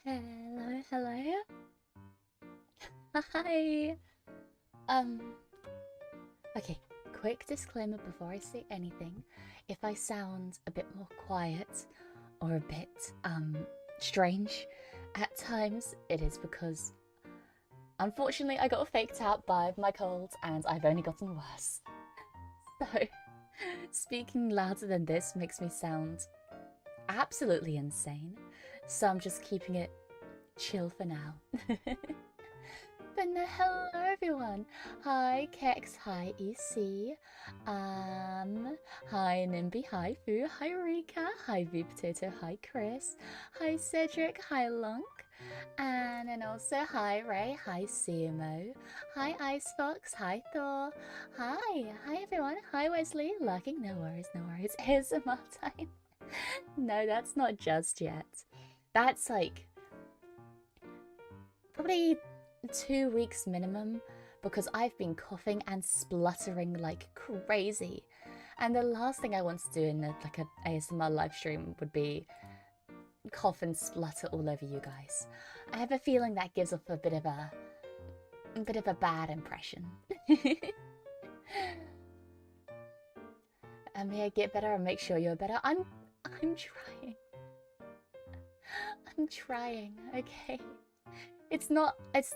Hello, hello. Hi. Okay, quick disclaimer before I say anything. If I sound a bit more quiet or a bit, strange at times, it is because, unfortunately, I got faked out by my cold and I've only gotten worse. So, speaking louder than this makes me sound absolutely insane. So I'm just keeping it chill for now. But no, hello everyone. Hi Kex, hi EC. Hi Nimby, hi Fu, hi Rika, hi V Potato, hi Chris, hi Cedric, hi Lunk, and also hi Ray, hi CMO, hi Icefox, hi Thor, hi everyone, hi Wesley, lurking, no worries, ASMR time. No, that's not just yet. That's like probably 2 weeks minimum because I've been coughing and spluttering like crazy. And the last thing I want to do in like an ASMR live stream would be cough and splutter all over you guys. I have a feeling that gives off a bit of a bad impression. Yeah, get better and make sure you're better. I'm trying. I'm trying, okay?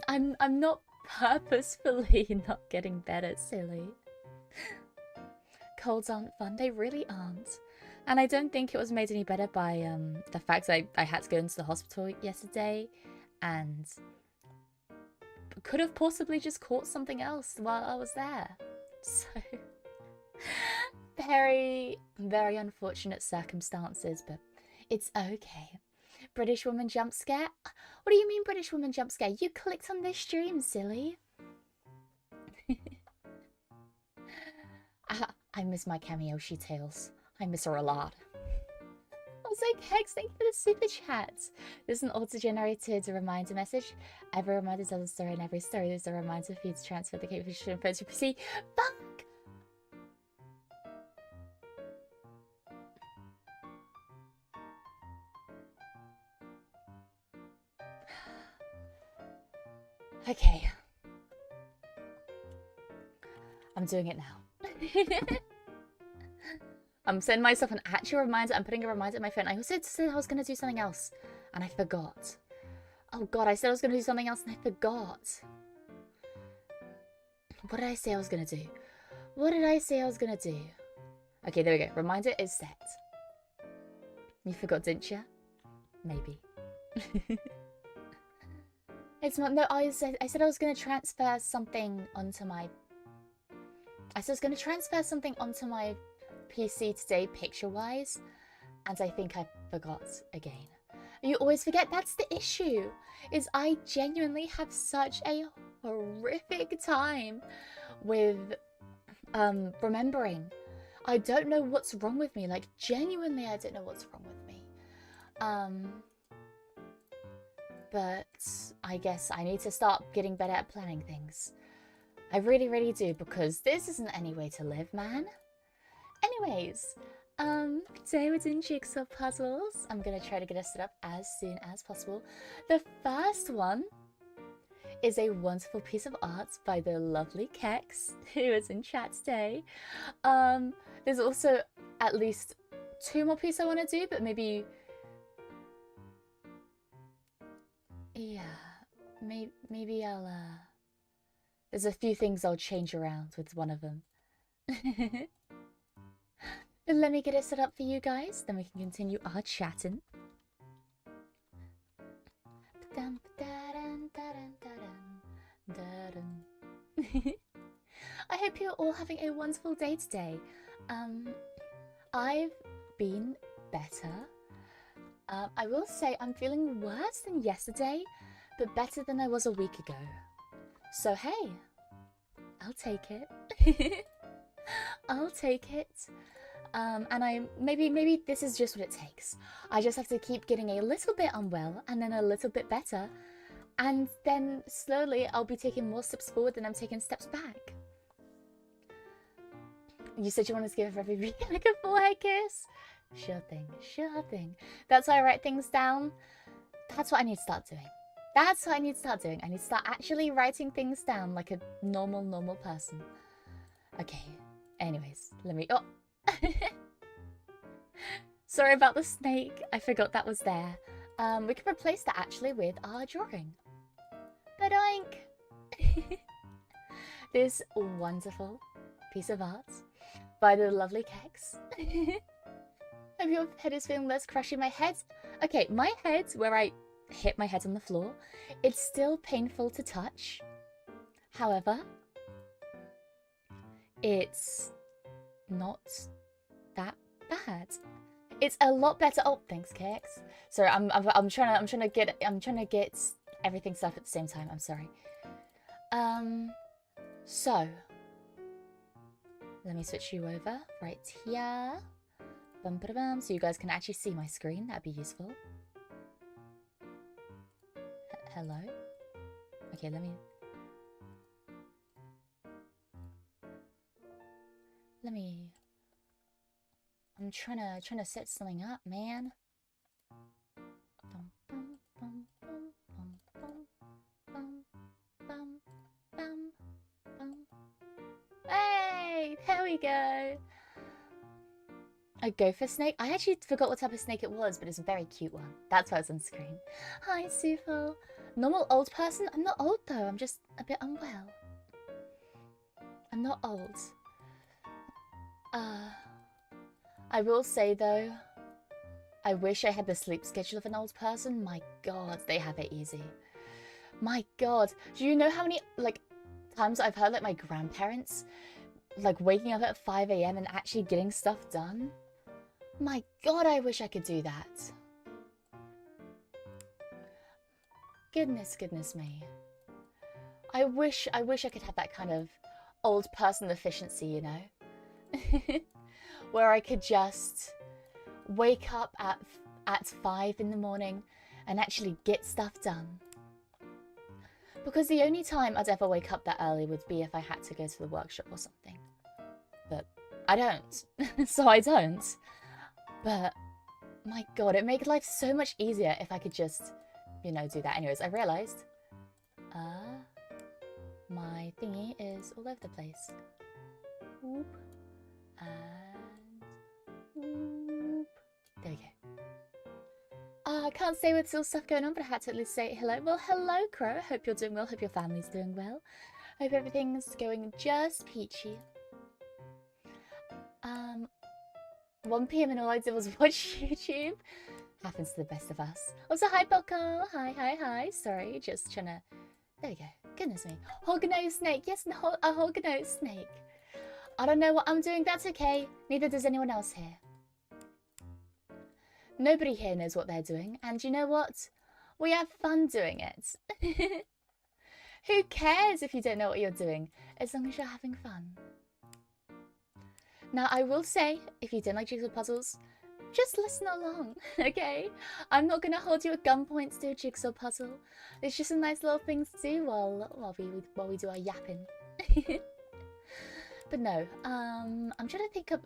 I'm not purposefully not getting better, silly. Colds aren't fun, they really aren't. And I don't think it was made any better by the fact that I had to go into the hospital yesterday and could have possibly just caught something else while I was there. So very, very unfortunate circumstances, but it's okay. British woman jump scare? What do you mean British woman jump scare? You clicked on this stream, silly. I miss my Kamiyoshi tales. I miss her a lot. Also, Kex, thank you for the super chat. There's an auto-generated reminder message. Every reminder tells a story, and every story is a reminder for you to transfer the capability info to PC. Fuck! Okay. I'm doing it now. I'm sending myself an actual reminder. I'm putting a reminder in my phone. I also said I was going to do something else, and I forgot. Oh god, I said I was going to do something else, and I forgot. What did I say I was going to do? What did I say I was going to do? Okay, there we go. Reminder is set. You forgot, didn't you? Maybe. It's not. No, I said I was going to transfer something onto my... I said I was going to transfer something onto my PC today, picture-wise, and I think I forgot again. You always forget. That's the issue. Is I genuinely have such a horrific time with remembering. I don't know what's wrong with me. Like, genuinely, I don't know what's wrong with me. But I guess I need to start getting better at planning things. I really, really do, because this isn't any way to live, man. Anyways, today we're doing jigsaw puzzles. I'm gonna try to get us set up as soon as possible. The first one is a wonderful piece of art by the lovely Kex, who is in chat today. There's also at least 2 more pieces I want to do, but maybe... Yeah, maybe I'll, there's a few things I'll change around with one of them. But let me get it set up for you guys, then we can continue our chatting. I hope you're all having a wonderful day today. I've been better. I will say I'm feeling worse than yesterday, but better than I was a week ago. So hey, I'll take it. I'll take it. And maybe this is just what it takes. I just have to keep getting a little bit unwell and then a little bit better. And then slowly I'll be taking more steps forward than I'm taking steps back. You said you wanted to give everybody like a forehead kiss? Sure thing, sure thing. That's how I write things down. That's what I need to start doing. That's what I need to start doing. I need to start actually writing things down like a normal person. Okay. Anyways, let me... Oh! Sorry about the snake. I forgot that was there. We can replace that actually with our drawing. Ba-doink! This wonderful piece of art by the lovely Kex. Hope your head is feeling less crushing. My head... Okay, my head, where I hit my head on the floor, it's still painful to touch. However, it's not that bad. It's a lot better. Oh, thanks, Kex. Sorry, I'm trying to get everything set up at the same time. I'm sorry. So let me switch you over right here. Bum, ba, bum, so you guys can actually see my screen. That'd be useful. Hello. Okay, let me. I'm trying to set something up, man. Hey, there we go. A gopher snake? I actually forgot what type of snake it was, but it's a very cute one. That's why it's on screen. Hi, Sufo. Normal old person? I'm not old though, I'm just a bit unwell. I'm not old. I will say though, I wish I had the sleep schedule of an old person. My god, they have it easy. My god, do you know how many like times I've heard like my grandparents like waking up at 5 AM and actually getting stuff done? My god, I wish I could do that. Goodness me. I wish I could have that kind of old person efficiency, you know? Where I could just wake up at 5 in the morning and actually get stuff done. Because the only time I'd ever wake up that early would be if I had to go to the workshop or something. But I don't. So I don't. But my god, it'd make life so much easier if I could just, you know, do that. Anyways, I realised my thingy is all over the place. Whoop. And whoop. There we go. I can't say with still stuff going on, but I had to at least say hello. Well, hello, Crow. Hope you're doing well. Hope your family's doing well. Hope everything's going just peachy. 1 PM and all I did was watch YouTube. Happens to the best of us. Also, hi, Boko. Hi. Sorry, just trying to... There we go. Goodness me. Hognose snake. Yes, a hognose snake. I don't know what I'm doing. That's okay. Neither does anyone else here. Nobody here knows what they're doing. And you know what? We have fun doing it. Who cares if you don't know what you're doing? As long as you're having fun. Now, I will say, if you don't like jigsaw puzzles, just listen along, okay? I'm not going to hold you at gunpoint to do a jigsaw puzzle. It's just a nice little thing to do while we do our yapping. But no, I'm trying to think of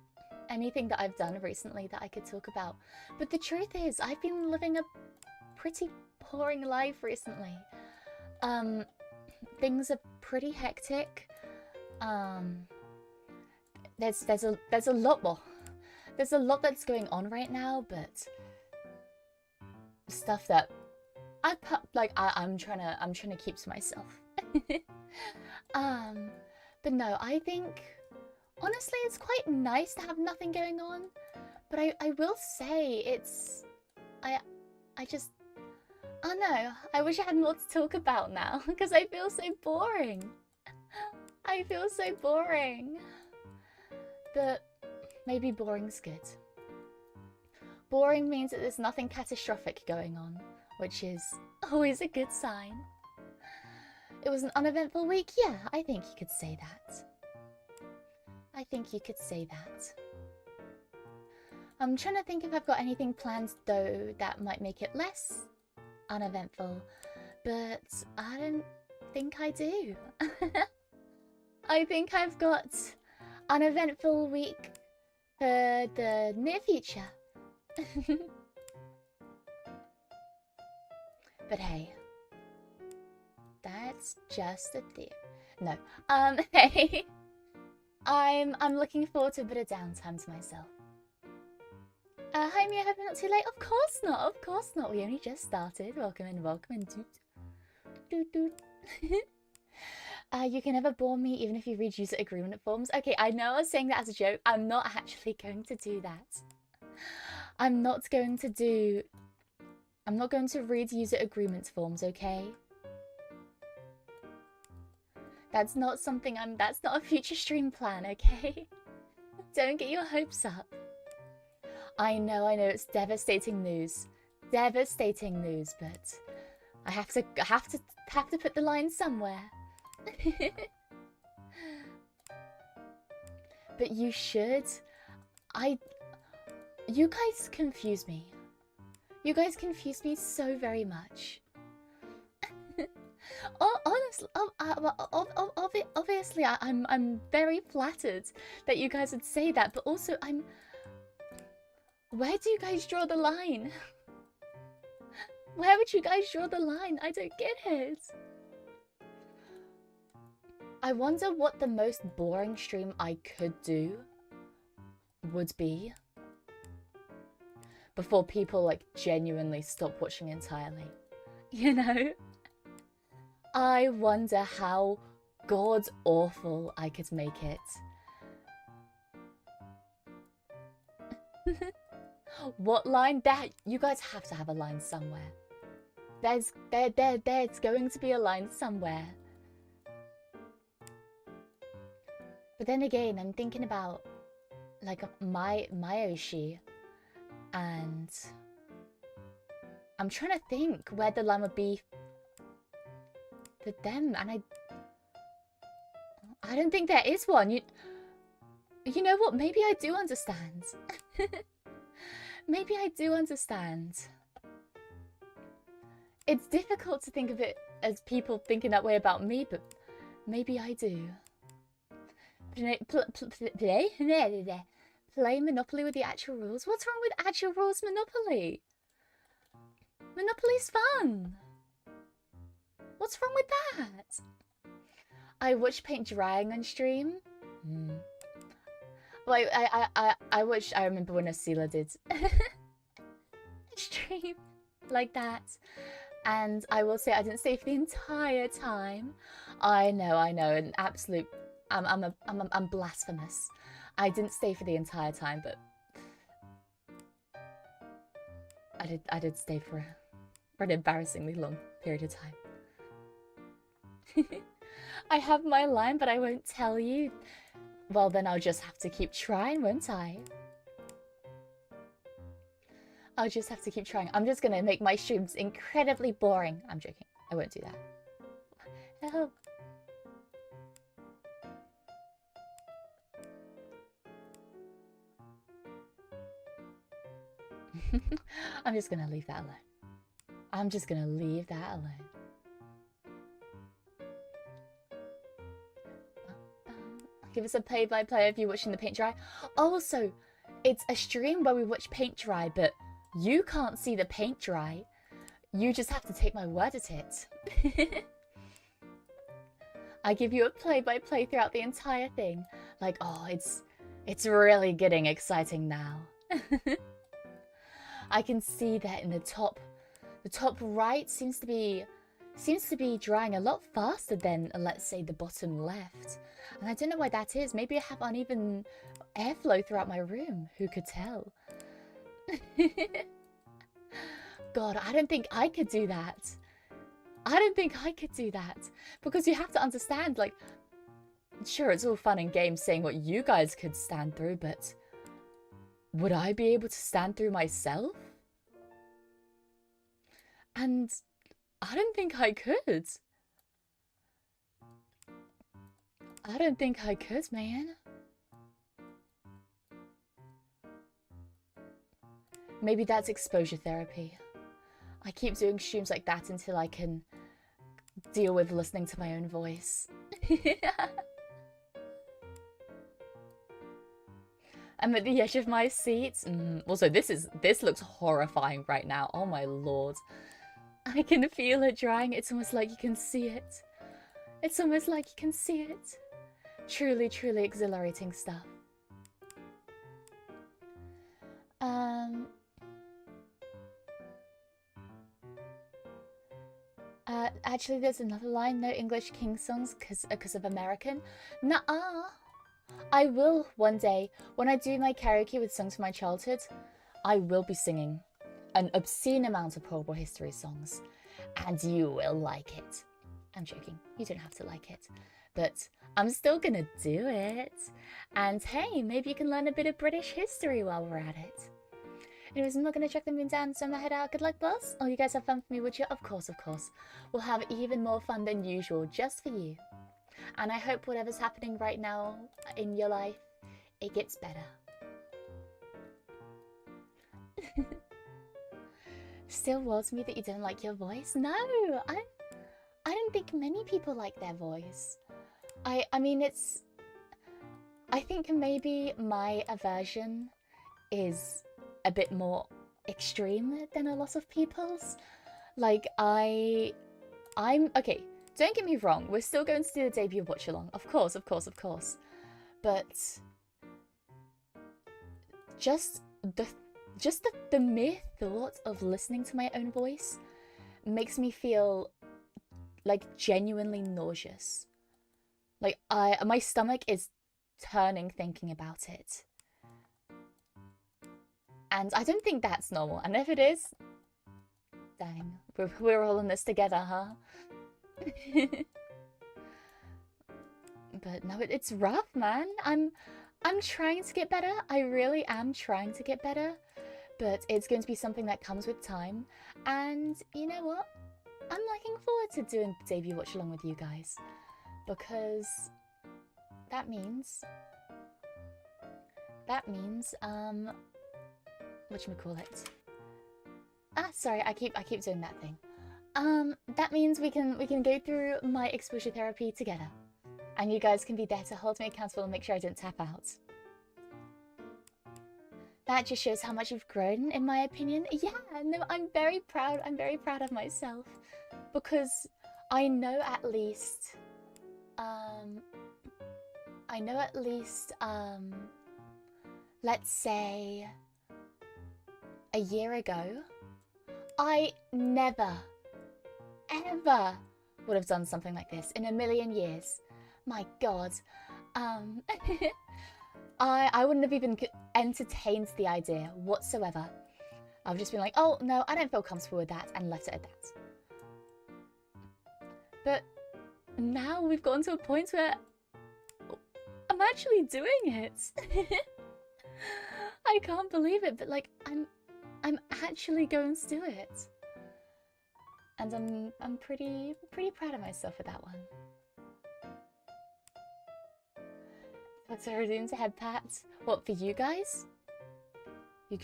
anything that I've done recently that I could talk about. But the truth is, I've been living a pretty boring life recently. Things are pretty hectic. There's a lot more. There's a lot that's going on right now, but stuff that I'm trying to keep to myself. But no, I think honestly it's quite nice to have nothing going on. But I will say it's I don't know. I wish I had more to talk about now because I feel so boring. I feel so boring. But maybe boring's good. Boring means that there's nothing catastrophic going on, which is always a good sign. It was an uneventful week, yeah, I think you could say that. I think you could say that. I'm trying to think if I've got anything planned though that might make it less uneventful, but I don't think I do. I think I've got uneventful week for the near future. But hey, that's just a theory. No. Hey. I'm looking forward to a bit of downtime to myself. Hi Mia, hope I'm not too late. Of course not, of course not. We only just started. Welcome in, welcome in. Doot, doot. You can never bore me even if you read user agreement forms. Okay, I know I was saying that as a joke. I'm not actually going to do that. I'm not going to read user agreement forms, okay? That's not something that's not a future stream plan, okay? Don't get your hopes up. I know, it's devastating news. Devastating news, but I have to put the line somewhere. But you should. You guys confuse me. You guys confuse me so very much. Honestly, obviously, I'm very flattered that you guys would say that, but also where do you guys draw the line? Where would you guys draw the line? I don't get it. I wonder what the most boring stream I could do would be before people like genuinely stop watching entirely. You know? I wonder how god awful I could make it. What line? You guys have to have a line somewhere. There's going to be a line somewhere. But then again, I'm thinking about like my Oshi, and I'm trying to think where the line would be for them, and I don't think there is one. You know what? Maybe I do understand. Maybe I do understand. It's difficult to think of it as people thinking that way about me, but maybe I do. Play Monopoly with the actual rules? What's wrong with actual rules Monopoly? Monopoly's fun. What's wrong with that? I watched paint drying on stream. Well, I remember when Asila did stream like that, and I will say I didn't stay for the entire time. I know, an absolute. I'm blasphemous. I didn't stay for the entire time, but I did stay for an embarrassingly long period of time. I have my line, but I won't tell you. Well, then I'll just have to keep trying, won't I? I'll just have to keep trying. I'm just gonna make my streams incredibly boring. I'm joking. I won't do that. Help. I'm just gonna leave that alone. I'm just gonna leave that alone. Give us a play-by-play of you watching the paint dry. Also, it's a stream where we watch paint dry, but you can't see the paint dry. You just have to take my word at it. I give you a play-by-play throughout the entire thing. Like, oh, it's really getting exciting now. I can see that in the top right seems to be drying a lot faster than, let's say, the bottom left. And I don't know why that is. Maybe I have uneven airflow throughout my room. Who could tell? God, I don't think I could do that. I don't think I could do that. Because you have to understand, like, sure, it's all fun and games saying what you guys could stand through, but would I be able to stand through myself? And I don't think I could. I don't think I could, man. Maybe that's exposure therapy. I keep doing streams like that until I can deal with listening to my own voice. I'm at the edge of my seat. Also, this looks horrifying right now. Oh my lord. I can feel it drying. It's almost like you can see it. It's almost like you can see it. Truly, truly exhilarating stuff. Actually, there's another line. No English King songs because of American. Nuh-uh. I will one day, when I do my karaoke with songs from my childhood, I will be singing an obscene amount of horrible history songs, and you will like it. I'm joking. You don't have to like it, but I'm still gonna do it. And hey, maybe you can learn a bit of British history while we're at it. Anyways, I'm not gonna check the moon down, so I'm gonna head out. Good luck, boss. Oh, you guys have fun for me, would you? Of course, of course. We'll have even more fun than usual, just for you. And I hope whatever's happening right now in your life, it gets better. Still woes me that you don't like your voice. No, I don't think many people like their voice. I mean, I think maybe my aversion is a bit more extreme than a lot of people's. Like, I'm okay, don't get me wrong, we're still going to do the debut watch along. Of course, of course, of course. But just the mere thought of listening to my own voice makes me feel like genuinely nauseous. Like my stomach is turning thinking about it. And I don't think that's normal. And if it is, dang, we're all in this together, huh? But no, it's rough, man. I'm trying to get better. I really am trying to get better. But it's going to be something that comes with time. And you know what? I'm looking forward to doing debut watch along with you guys. Because that means whatchamacallit? Ah, sorry, I keep doing that thing. That means we can go through my exposure therapy together. And you guys can be there to hold me accountable and make sure I don't tap out. That just shows how much you've grown, in my opinion. Yeah, no, I'm very proud. I'm very proud of myself. Because I know at least, let's say a year ago, I never, ever would have done something like this in a million years. My God. I wouldn't have even entertained the idea whatsoever. I've just been like, oh, no, I don't feel comfortable with that, and left it at that. But now we've gotten to a point where I'm actually doing it. I can't believe it, but like, I'm actually going to do it. And I'm pretty proud of myself for that one. What's a resume to head pats? What, for you guys? You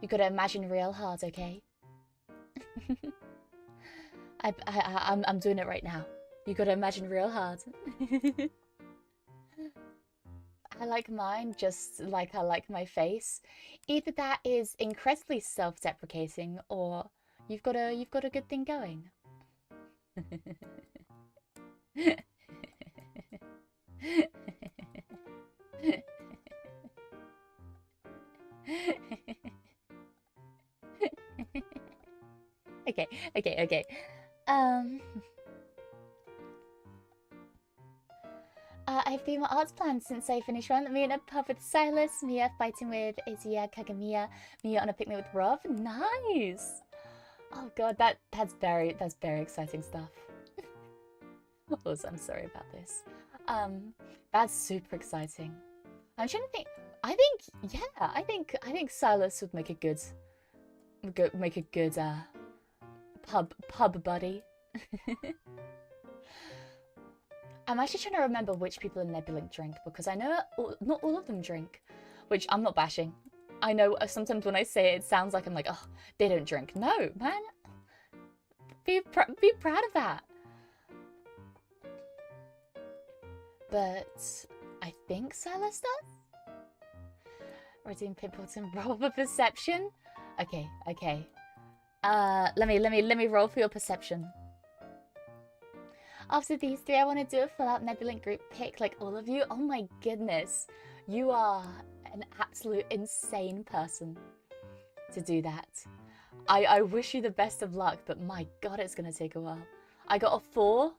gotta imagine real hard, okay? I'm doing it right now. You gotta imagine real hard. I like mine just like I like my face. Either that is incredibly self-deprecating, or you've got a good thing going. Okay. I have female arts plans since I finished one. Me in a pub with Silas, Mia fighting with Izia, Kagamiya, Mia on a picnic with Rob. Nice! Oh god, that's very exciting stuff. Also, I'm sorry about this. That's super exciting. I'm trying to think. I think Silas would make a good pub buddy. I'm actually trying to remember which people in Nebulink drink, because I know not all of them drink, which I'm not bashing. I know sometimes when I say it, it sounds like I'm like, oh, they don't drink. No, man. Be proud of that. But I think Silas does. Redeem pinpoint and roll of perception. Okay. Let me roll for your perception. After these three, I want to do a full-out Nebulink group pick like all of you. Oh my goodness. You are an absolute insane person to do that. I wish you the best of luck, but my god, it's going to take a while. I got a 4.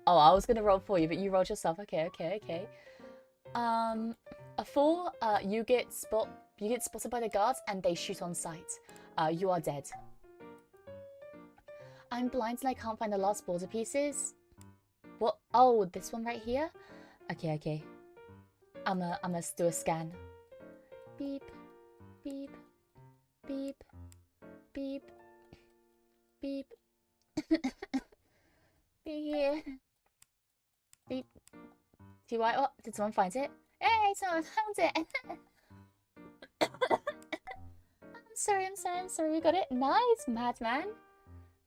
Oh, I was going to roll for you, but you rolled yourself. Okay. A 4, you get spotted by the guards and they shoot on sight. You are dead. I'm blind and I can't find the last border pieces. What? Oh, this one right here? Okay. I'ma do a scan. Beep, beep, beep, beep, beep. Beep. Beep. See why? Oh, did someone find it? Hey, someone found it! I'm sorry, we got it. Nice, madman.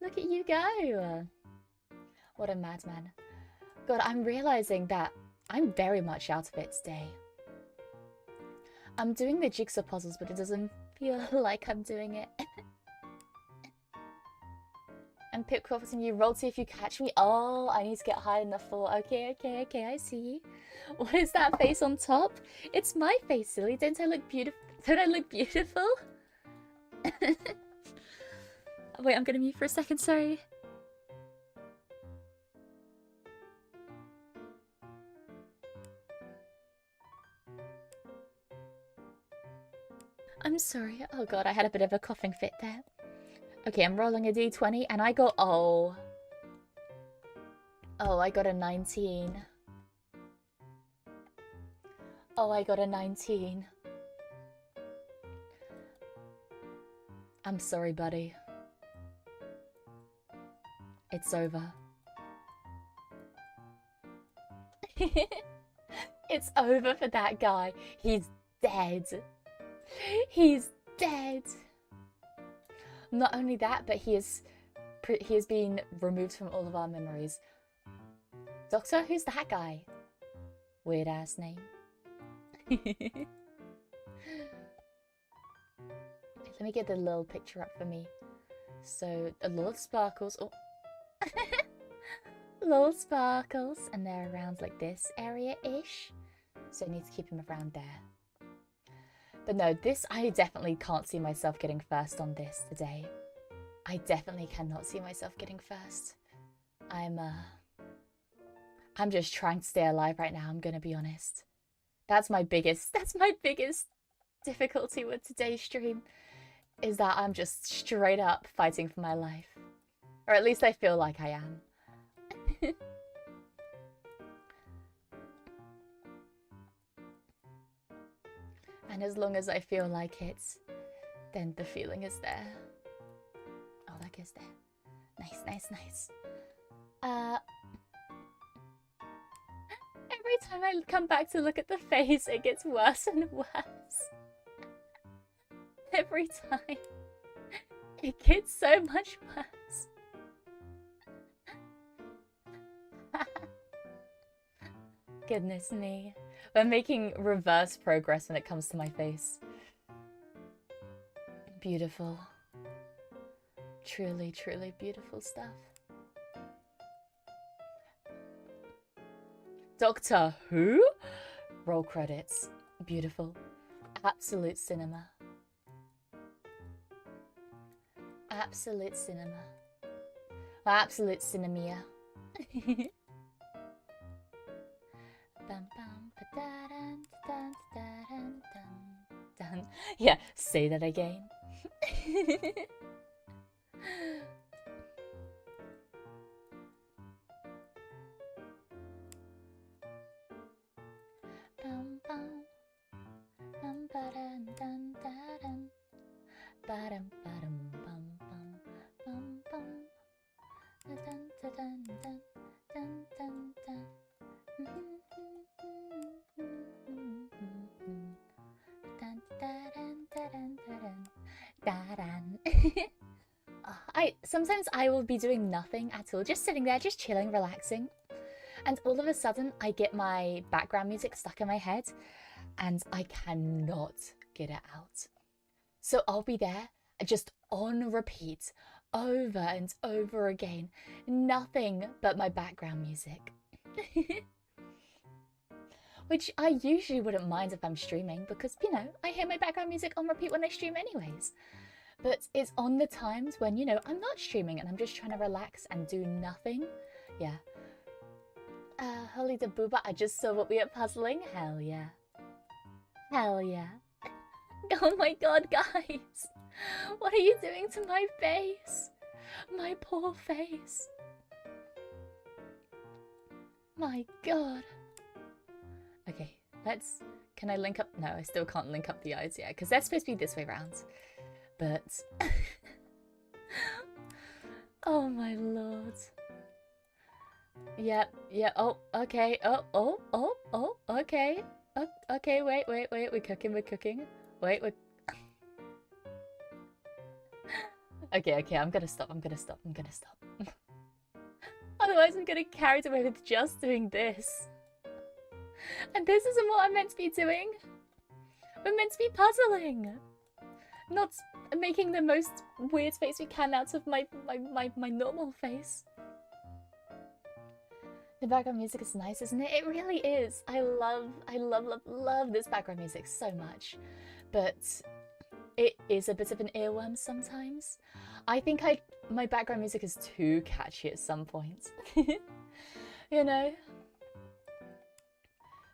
Look at you go. What a madman. God, I'm realizing that I'm very much out of it today. I'm doing the jigsaw puzzles, but it doesn't feel like I'm doing it. And Pip Crawford, you roll to if you catch me. Oh, I need to get higher than the 4. Okay, I see you. What is that face on top? It's my face, silly. Don't I look beautiful? Wait, I'm gonna mute for a second, sorry. I'm sorry. Oh god, I had a bit of a coughing fit there. Okay, I'm rolling a d20 and I got... Oh, I got a 19. Oh, I got a 19. I'm sorry, buddy. It's over. It's over for that guy. He's dead. He's dead. Not only that, but he has been removed from all of our memories. Doctor, who's that guy? Weird ass name. Let me get the little picture up for me. So, a lot of sparkles. Oh. Little sparkles, and they're around like this area-ish. So I need to keep him around there. But no, this, I definitely can't see myself getting first on this today. I definitely cannot see myself getting first. I'm just trying to stay alive right now, I'm gonna be honest. That's my biggest difficulty with today's stream, is that I'm just straight up fighting for my life. Or at least I feel like I am. And as long as I feel like it, then the feeling is there. Oh, that goes there. Nice. Every time I come back to look at the face, it gets worse and worse. Every time. It gets so much worse. Goodness me. We're making reverse progress when it comes to my face. Beautiful. Truly, truly beautiful stuff. Doctor Who? Roll credits. Beautiful. Absolute cinema. Absolute cinema. Well, absolute cinemia. Yeah, say that again. Sometimes I will be doing nothing at all, just sitting there, just chilling, relaxing. And all of a sudden, I get my background music stuck in my head and I cannot get it out. So I'll be there, just on repeat, over and over again. Nothing but my background music. Which I usually wouldn't mind if I'm streaming because, you know, I hear my background music on repeat when I stream anyways. But it's on the times when, you know, I'm not streaming and I'm just trying to relax and do nothing. Yeah. Holy de booba, I just saw what we are puzzling. Hell yeah. Hell yeah. Oh my god, guys. What are you doing to my face? My poor face. My god. Okay, let's... Can I link up? No, I still can't link up the eyes yet, because they're supposed to be this way round. But... oh my lord. Yep, oh, okay, oh, okay. Okay, wait, we're cooking. Wait, we're... Okay, I'm gonna stop. Otherwise I'm gonna carry it away with just doing this. And this isn't what I'm meant to be doing. We're meant to be puzzling. Not making the most weird face we can out of my normal face. The background music is nice, isn't it? It really is. I love this background music so much. But it is a bit of an earworm sometimes. I think my background music is too catchy at some point. You know?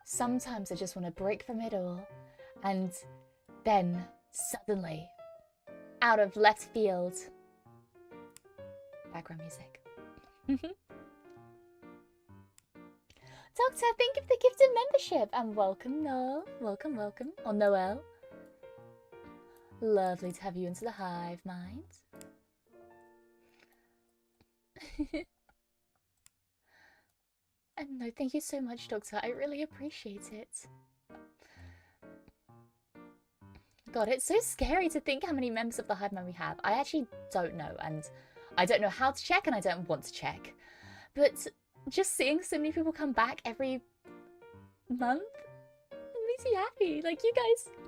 Sometimes I just want to break from it all. And then, suddenly, out of left field, background music. Doctor, thank you for the gifted membership. And welcome, Noel. Welcome. Or Noel. Lovely to have you into the hive mind. And no, thank you so much, Doctor. I really appreciate it. God, it's so scary to think how many members of the hive mind we have. I actually don't know, and I don't know how to check, and I don't want to check. But just seeing so many people come back every month makes me happy. Like, you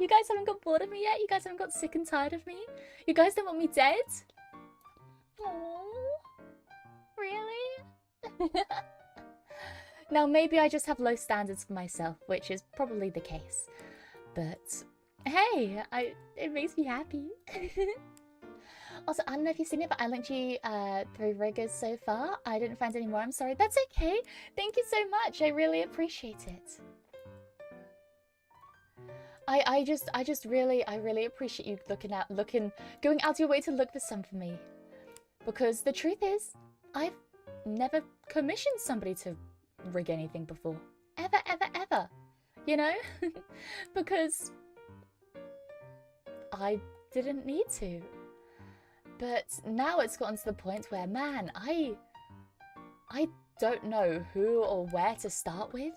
guys haven't got bored of me yet? You guys haven't got sick and tired of me? You guys don't want me dead? Aww. Really? Now, maybe I just have low standards for myself, which is probably the case. But, hey, it makes me happy. Also, I don't know if you've seen it, but I linked you 3 riggers so far. I didn't find any more, I'm sorry. That's okay. Thank you so much. I really appreciate it. I really appreciate you going out of your way to look for some for me. Because the truth is, I've never commissioned somebody to rig anything before. Ever. You know? Because I didn't need to. But now it's gotten to the point where, man, I don't know who or where to start with.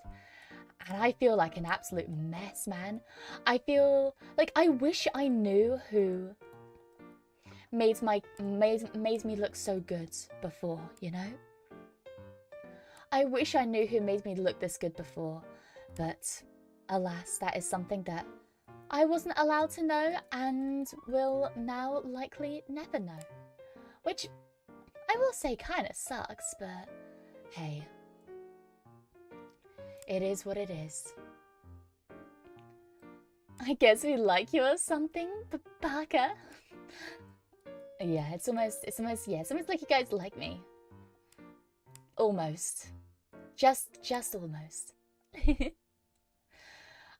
And I feel like an absolute mess, man. I feel like I wish I knew who made me look so good before, you know? I wish I knew who made me look this good before. But alas, that is something that I wasn't allowed to know and will now likely never know. Which I will say kind of sucks, but hey. It is what it is. I guess we like you or something, Babaka. Yeah, it's almost like you guys like me. Almost. Just almost.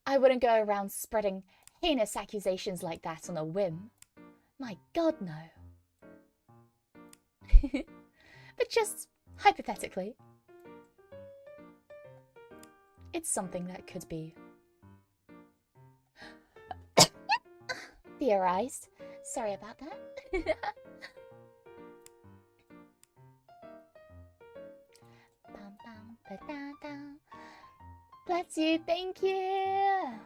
I wouldn't go around spreading heinous accusations like that on a whim. My god, no. But just hypothetically, it's something that could be theorized. Sorry about that. Bless you, thank you.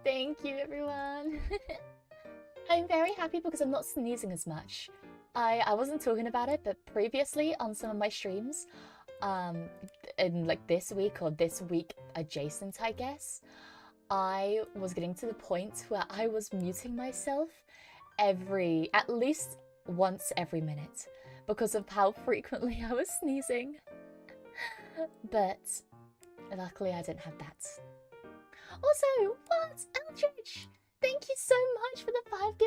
Thank you, everyone. I'm very happy because I'm not sneezing as much. I wasn't talking about it, but previously on some of my streams, in like this week or this week adjacent, I guess, I was getting to the point where I was muting myself at least once every minute because of how frequently I was sneezing. But luckily I didn't have that. Also, what? Eldritch! Thank you so much for the 5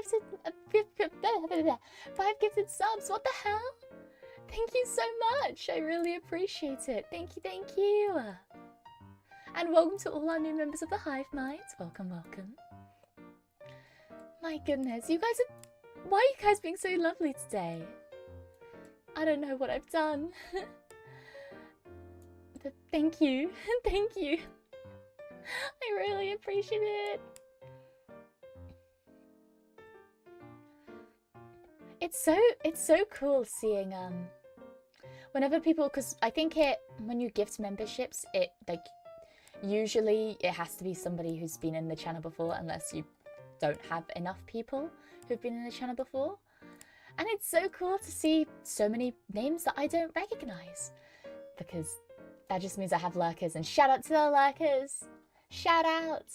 gifted subs. What the hell? Thank you so much. I really appreciate it. Thank you, thank you. And welcome to all our new members of the Hive Mind. Welcome, welcome. My goodness, you guys are... Why are you guys being so lovely today? I don't know what I've done. But thank you. Thank you. I really appreciate it. It's so cool seeing whenever people, because I think when you gift memberships, it like usually it has to be somebody who's been in the channel before, unless you don't have enough people who've been in the channel before. And it's so cool to see so many names that I don't recognize, because that just means I have lurkers, and shout out to the lurkers. Shout out.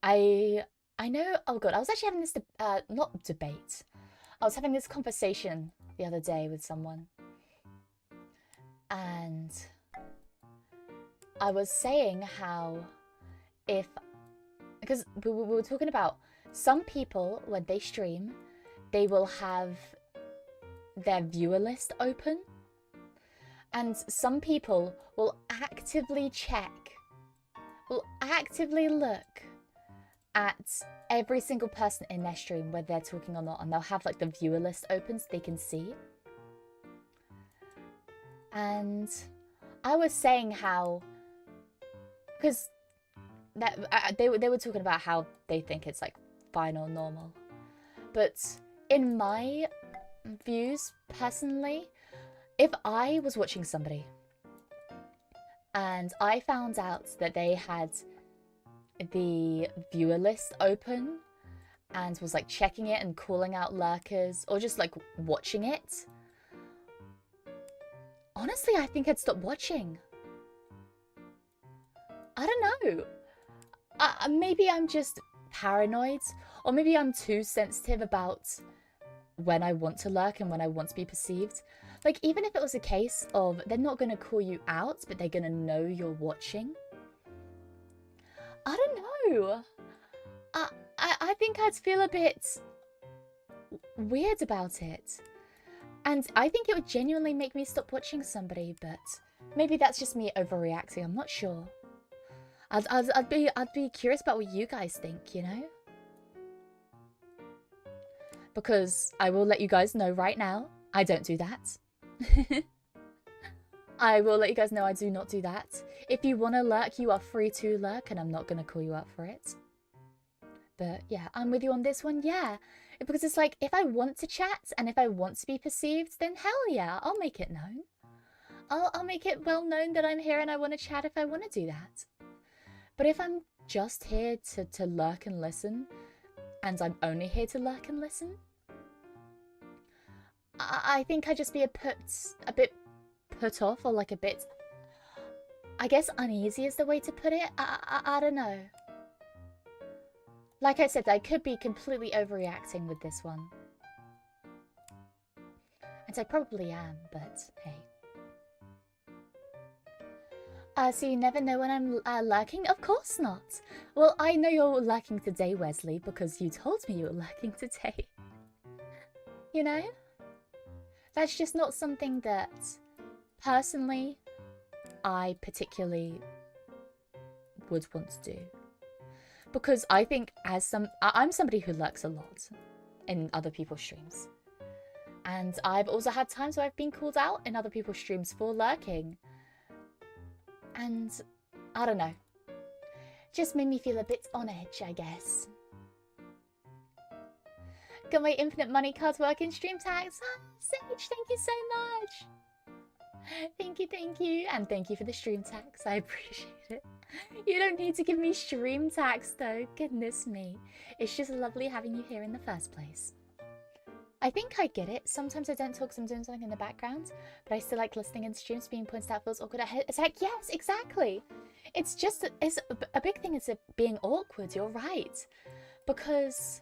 I know, oh god, I was actually having this, not debate. I was having this conversation the other day with someone. And I was saying how because we were talking about some people, when they stream, they will have their viewer list open. And some people will actively look at every single person in their stream, whether they're talking or not, and they'll have like the viewer list open so they can see. And I was saying how, because they were talking about how they think it's like fine or normal, but in my views personally, if I was watching somebody and I found out that they had the viewer list open and was like checking it and calling out lurkers, or just like watching it, honestly I think I'd stop watching. I don't know, maybe I'm just paranoid, or maybe I'm too sensitive about when I want to lurk and when I want to be perceived. Like, even if it was a case of they're not going to call you out, but they're going to know you're watching, I don't know. I think I'd feel a bit weird about it. And I think it would genuinely make me stop watching somebody, but maybe that's just me overreacting. I'm not sure. I'd be curious about what you guys think, you know? Because I will let you guys know right now, I don't do that. I will let you guys know I do not do that. If you want to lurk, you are free to lurk, and I'm not going to call you out for it. But yeah, I'm with you on this one, yeah. Because it's like, if I want to chat and if I want to be perceived, then hell yeah, I'll make it known. I'll make it well known that I'm here and I want to chat if I want to do that. But if I'm just here to lurk and listen, and I'm only here to lurk and listen, I think I'd just be a bit put off, or like a bit, I guess uneasy is the way to put it. I don't know. Like I said, I could be completely overreacting with this one. And I probably am, but hey. So you never know when I'm lurking? Of course not. Well, I know you're lurking today, Wesley, because you told me you were lurking today. You know? That's just not something that, personally, I particularly would want to do. Because I think I'm somebody who lurks a lot in other people's streams. And I've also had times where I've been called out in other people's streams for lurking. And I don't know. Just made me feel a bit on edge, I guess. Got my infinite money cards working, stream tags. Ah, Sage, thank you so much. Thank you. And thank you for the stream tags. I appreciate it. You don't need to give me stream tags though. Goodness me. It's just lovely having you here in the first place. I think I get it. Sometimes I don't talk because I'm doing something in the background, but I still like listening in streams. Being pointed out feels awkward. It's like, yes, exactly. It's just, it's a big thing is being awkward. You're right. because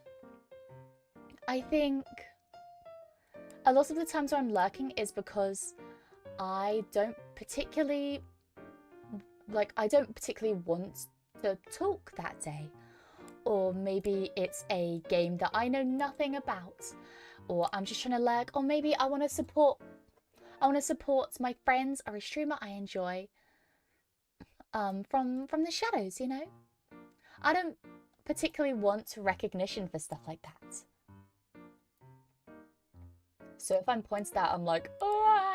I think a lot of the times when I'm lurking is because I don't particularly want to talk that day. Or maybe it's a game that I know nothing about, or I'm just trying to lurk, or maybe I want to support my friends or a streamer I enjoy from the shadows, you know? I don't particularly want recognition for stuff like that. So if I'm pointed at, I'm like, oh,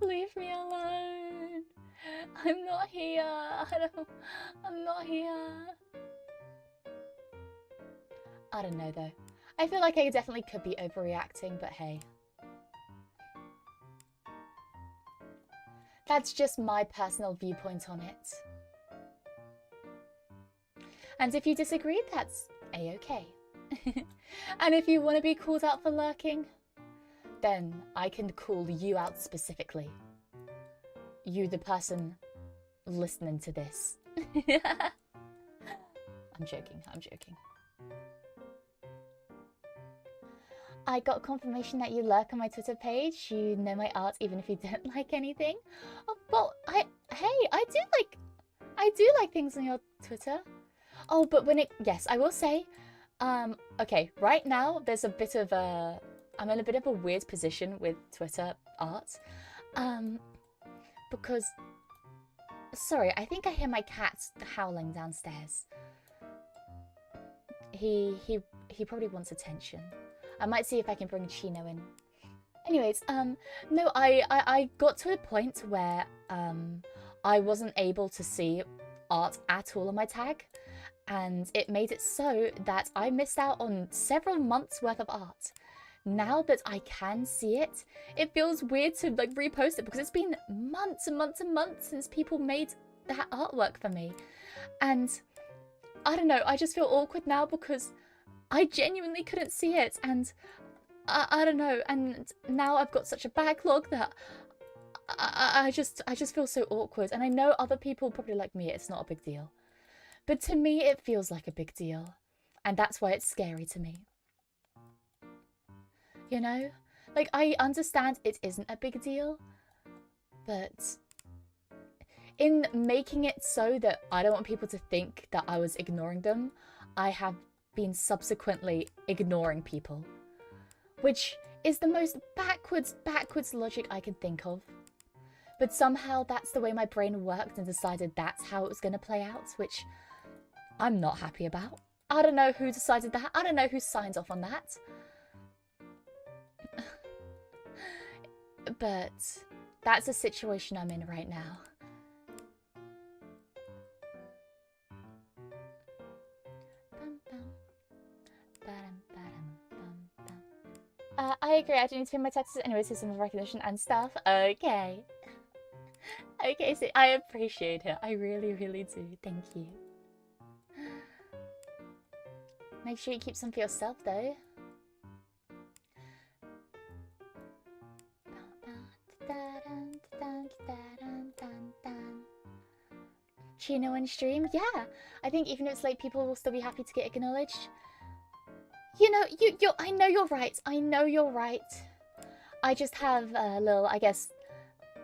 leave me alone. I'm not here. I'm not here. I don't know though. I feel like I definitely could be overreacting, but hey. That's just my personal viewpoint on it. And if you disagree, that's a-okay. And if you want to be called out for lurking, then I can call you out specifically. You, the person listening to this. I'm joking, I'm joking. I got confirmation that you lurk on my Twitter page. You know my art even if you don't like anything. Oh, well, I do like things on your Twitter. Oh, but yes, I will say, okay, right now there's a bit of I'm in a bit of a weird position with Twitter art. Because, sorry, I think I hear my cat howling downstairs. He probably wants attention. I might see if I can bring Chino in. Anyways, no, I got to a point where I wasn't able to see art at all on my tag, and it made it so that I missed out on several months worth of art. Now that I can see it, it feels weird to like repost it because it's been months and months and months since people made that artwork for me. And I don't know, I just feel awkward now because I genuinely couldn't see it, and I don't know, and now I've got such a backlog that I just feel so awkward. And I know other people probably like me, it's not a big deal. But to me, it feels like a big deal. And that's why it's scary to me. You know? Like, I understand it isn't a big deal, but in making it so that I don't want people to think that I was ignoring them, I have been subsequently ignoring people, which is the most backwards logic I can think of. But somehow that's the way my brain worked and decided that's how it was going to play out, which I'm not happy about. I don't know who decided that. I don't know who signed off on that. But that's the situation I'm in right now. I agree, I do need to pay my taxes anyway, system of recognition and stuff. Okay. Okay, so I appreciate it. I really, really do. Thank you. Make sure you keep some for yourself, though. Chino on stream? Yeah. I think even if it's late, people will still be happy to get acknowledged. You know, I know you're right. I know you're right. I just have a little, I guess,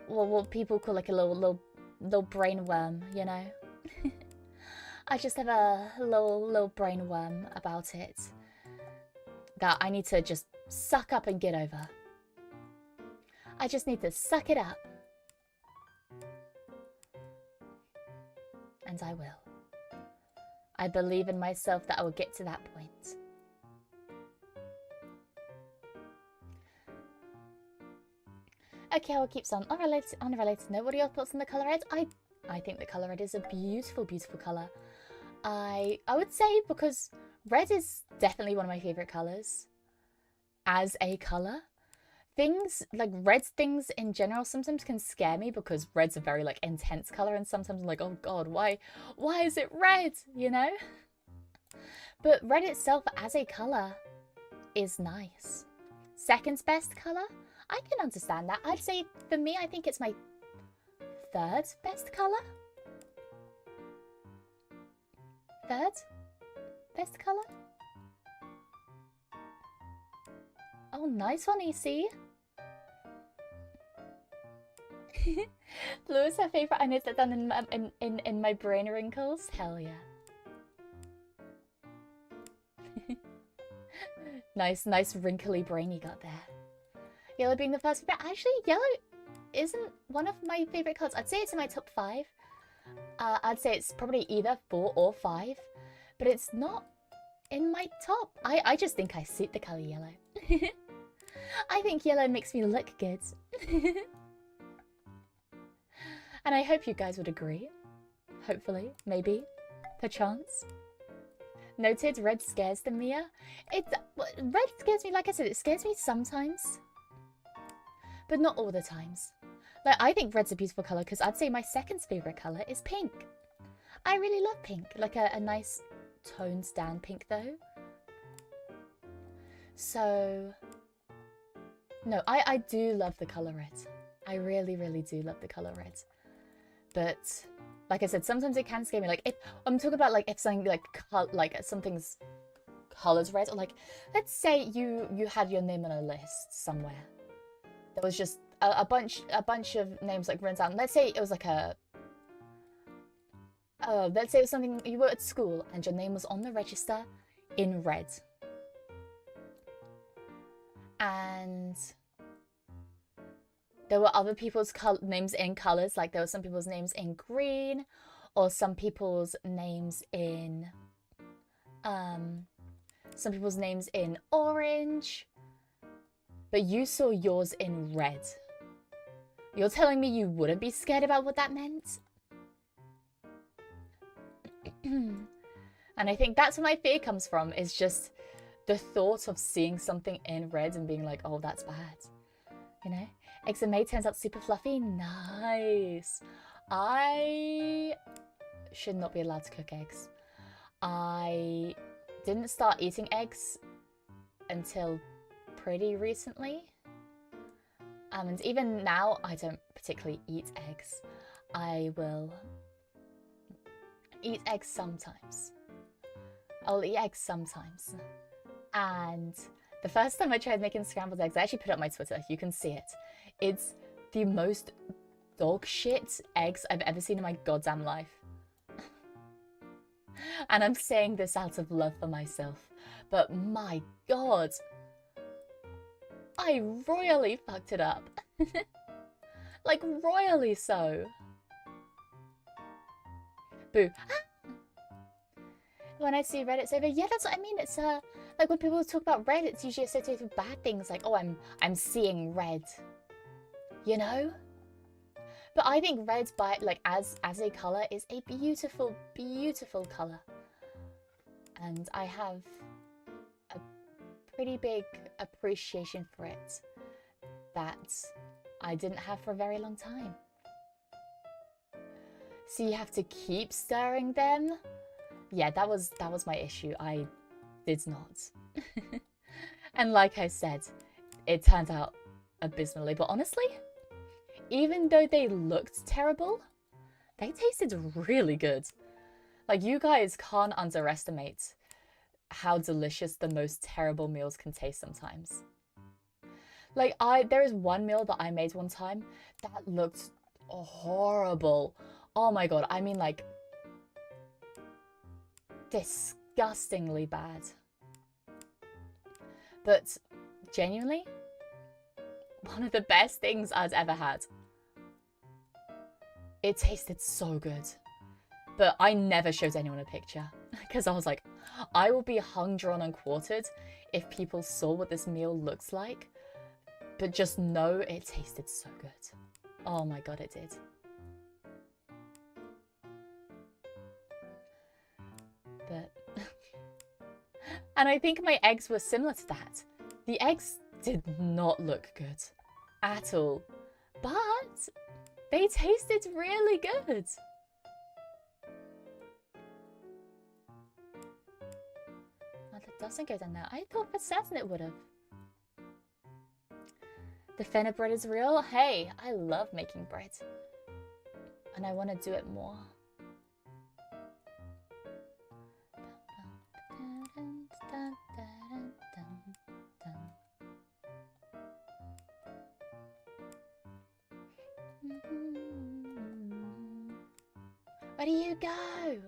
what people call like a little brain worm, you know? I just have a little brain worm about it that I need to just suck up and get over. I just need to suck it up. And I will. I believe in myself that I will get to that point. Okay, I will keep some unrelated note. What are your thoughts on the colour red? I think the colour red is a beautiful, beautiful colour. I would say because red is definitely one of my favourite colours. As a colour. Things, like red things in general sometimes can scare me because red's a very like intense colour, and sometimes I'm like, oh god, why is it red, you know? But red itself as a colour is nice. Second best colour? I can understand that. I'd say, for me, I think it's my third best colour. Third? Best color? Oh, nice one, EC. Blue is her favorite. I noticed that down in my brain wrinkles. Hell yeah. nice wrinkly brain you got there. Yellow being the first favorite. Actually, yellow isn't one of my favorite colors. I'd say it's in my top 5. I'd say it's probably either 4 or 5, but it's not in my top. I just think I suit the color yellow. I think yellow makes me look good. And I hope you guys would agree. Hopefully, maybe, perchance. Noted, red scares the Mia. Red scares me, like I said, it scares me sometimes, but not all the times. Like, I think red's a beautiful color because I'd say my second favorite color is pink. I really love pink, like a nice toned down pink though. So, no, I do love the color red. I really do love the color red. But like I said, sometimes it can scare me. Like if I'm talking about like if something like something's colored red, or like let's say you had your name on a list somewhere. There was just a bunch of names like written down. Let's say it was like a let's say it was something you were at school and your name was on the register in red. And there were other people's names in colors, like there were some people's names in green, or some people's names in orange, but you saw yours in red. You're telling me you wouldn't be scared about what that meant? And I think that's where my fear comes from, is just the thought of seeing something in red and being like, oh, that's bad, you know? Eggs are made, turns out super fluffy. Nice. I should not be allowed to cook eggs. I didn't start eating eggs until pretty recently. And even now, I don't particularly eat eggs. I will eat eggs sometimes. I'll eat eggs sometimes. And the first time I tried making scrambled eggs, I actually put it on my Twitter. You can see it. It's the most dog shit eggs I've ever seen in my goddamn life. And I'm saying this out of love for myself. But my god, I royally fucked it up. Like, royally so. Boo. When I see Reddit's over, yeah, that's what I mean. It's like when people talk about red, it's usually associated with bad things, like, oh, I'm seeing red, you know. But I think red, as a color, is a beautiful, beautiful color, and I have a pretty big appreciation for it that I didn't have for a very long time. So you have to keep stirring them. Yeah, that was my issue. I did not. And like I said, it turned out abysmally. But honestly, even though they looked terrible, they tasted really good. Like, you guys can't underestimate how delicious the most terrible meals can taste sometimes. Like, there is one meal that I made one time that looked horrible. Oh my god, I mean, like, disgustingly bad. But genuinely, one of the best things I'd ever had. It tasted so good. But I never showed anyone a picture because I was like, I will be hung, drawn and quartered if people saw what this meal looks like. But just know it tasted so good. Oh my god, it did. But and I think my eggs were similar to that. The eggs did not look good at all, but they tasted really good. Oh, that doesn't go down there. I thought for certain it would have. The Fenna bread is real. Hey, I love making bread, and I want to do it more. Where do you go?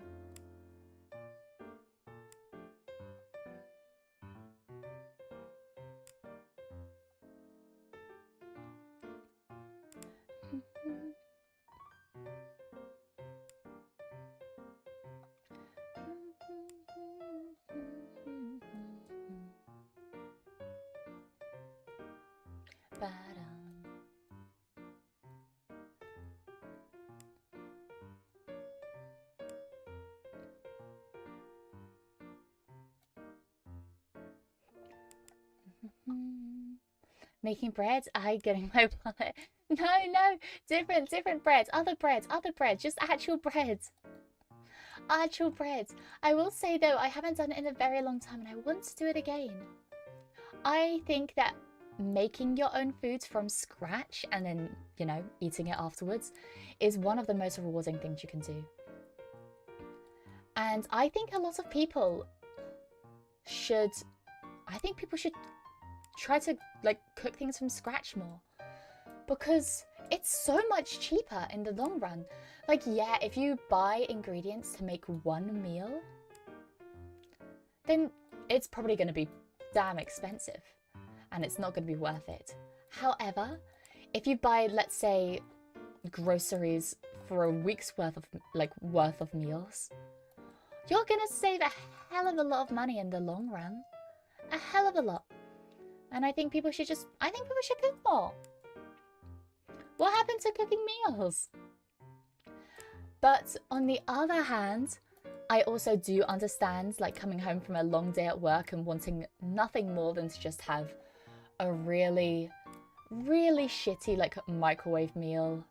Making bread? I getting my wallet. No, no, different breads, other breads, just actual bread. Actual bread. I will say though, I haven't done it in a very long time and I want to do it again. I think that making your own foods from scratch and then, you know, eating it afterwards is one of the most rewarding things you can do. And I think a lot of people should, try to like cook things from scratch more, because it's so much cheaper in the long run. Like, yeah, if you buy ingredients to make one meal, then it's probably going to be damn expensive and it's not going to be worth it. However, if you buy, let's say, groceries for a week's worth of meals, you're going to save a hell of a lot of money in the long run. A hell of a lot. And I think people should cook more. What happened to cooking meals? But on the other hand, I also do understand, like, coming home from a long day at work and wanting nothing more than to just have a really, really shitty, like, microwave meal,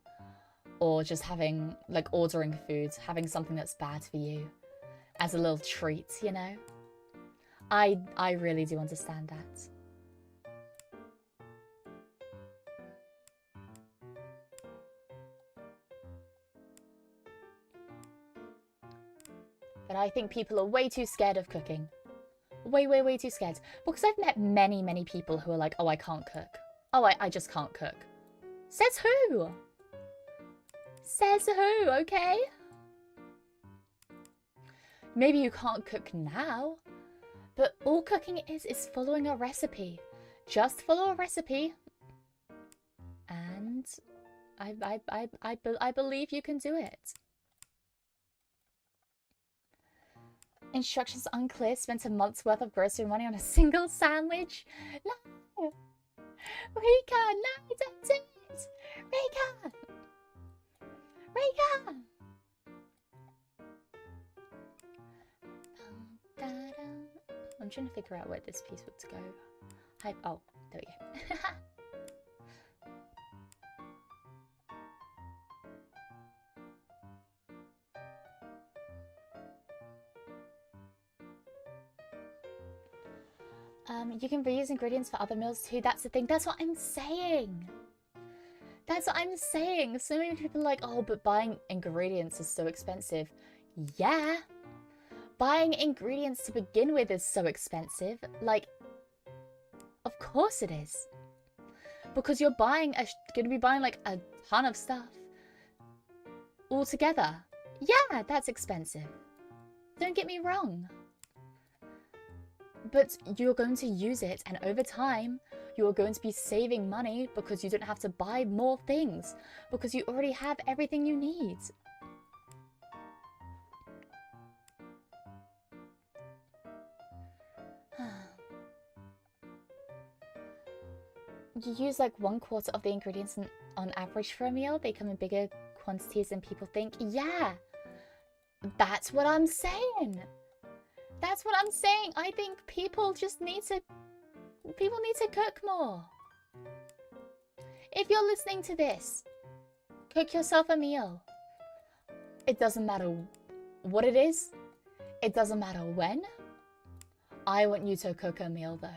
or just having, like, ordering food, having something that's bad for you as a little treat, you know? I really do understand that. But I think people are way too scared of cooking. Way too scared. Because I've met many people who are like, oh, I can't cook. Oh, I just can't cook. Says who? Says who, okay? Maybe you can't cook now, but all cooking is following a recipe. Just follow a recipe. And I believe you can do it. Instructions unclear. Spent a month's worth of grocery money on a single sandwich. No! Rika, no, don't do it! Rika! Rika! I'm trying to figure out where this piece would go. Oh, there we go. You can reuse ingredients for other meals too. That's the thing. That's what I'm saying. That's what I'm saying. So many people are like, oh, but buying ingredients is so expensive. Yeah. Buying ingredients to begin with is so expensive. Like, of course it is. Because you're going to be buying like a ton of stuff all together. Yeah, that's expensive. Don't get me wrong. But you're going to use it, and over time, you're going to be saving money because you don't have to buy more things, because you already have everything you need. You use like 1/4 of the ingredients on average for a meal. They come in bigger quantities than people think. Yeah, that's what I'm saying. That's what I'm saying. I think people just need to cook more. If you're listening to this, cook yourself a meal. It doesn't matter what it is. It doesn't matter when. I want you to cook a meal though.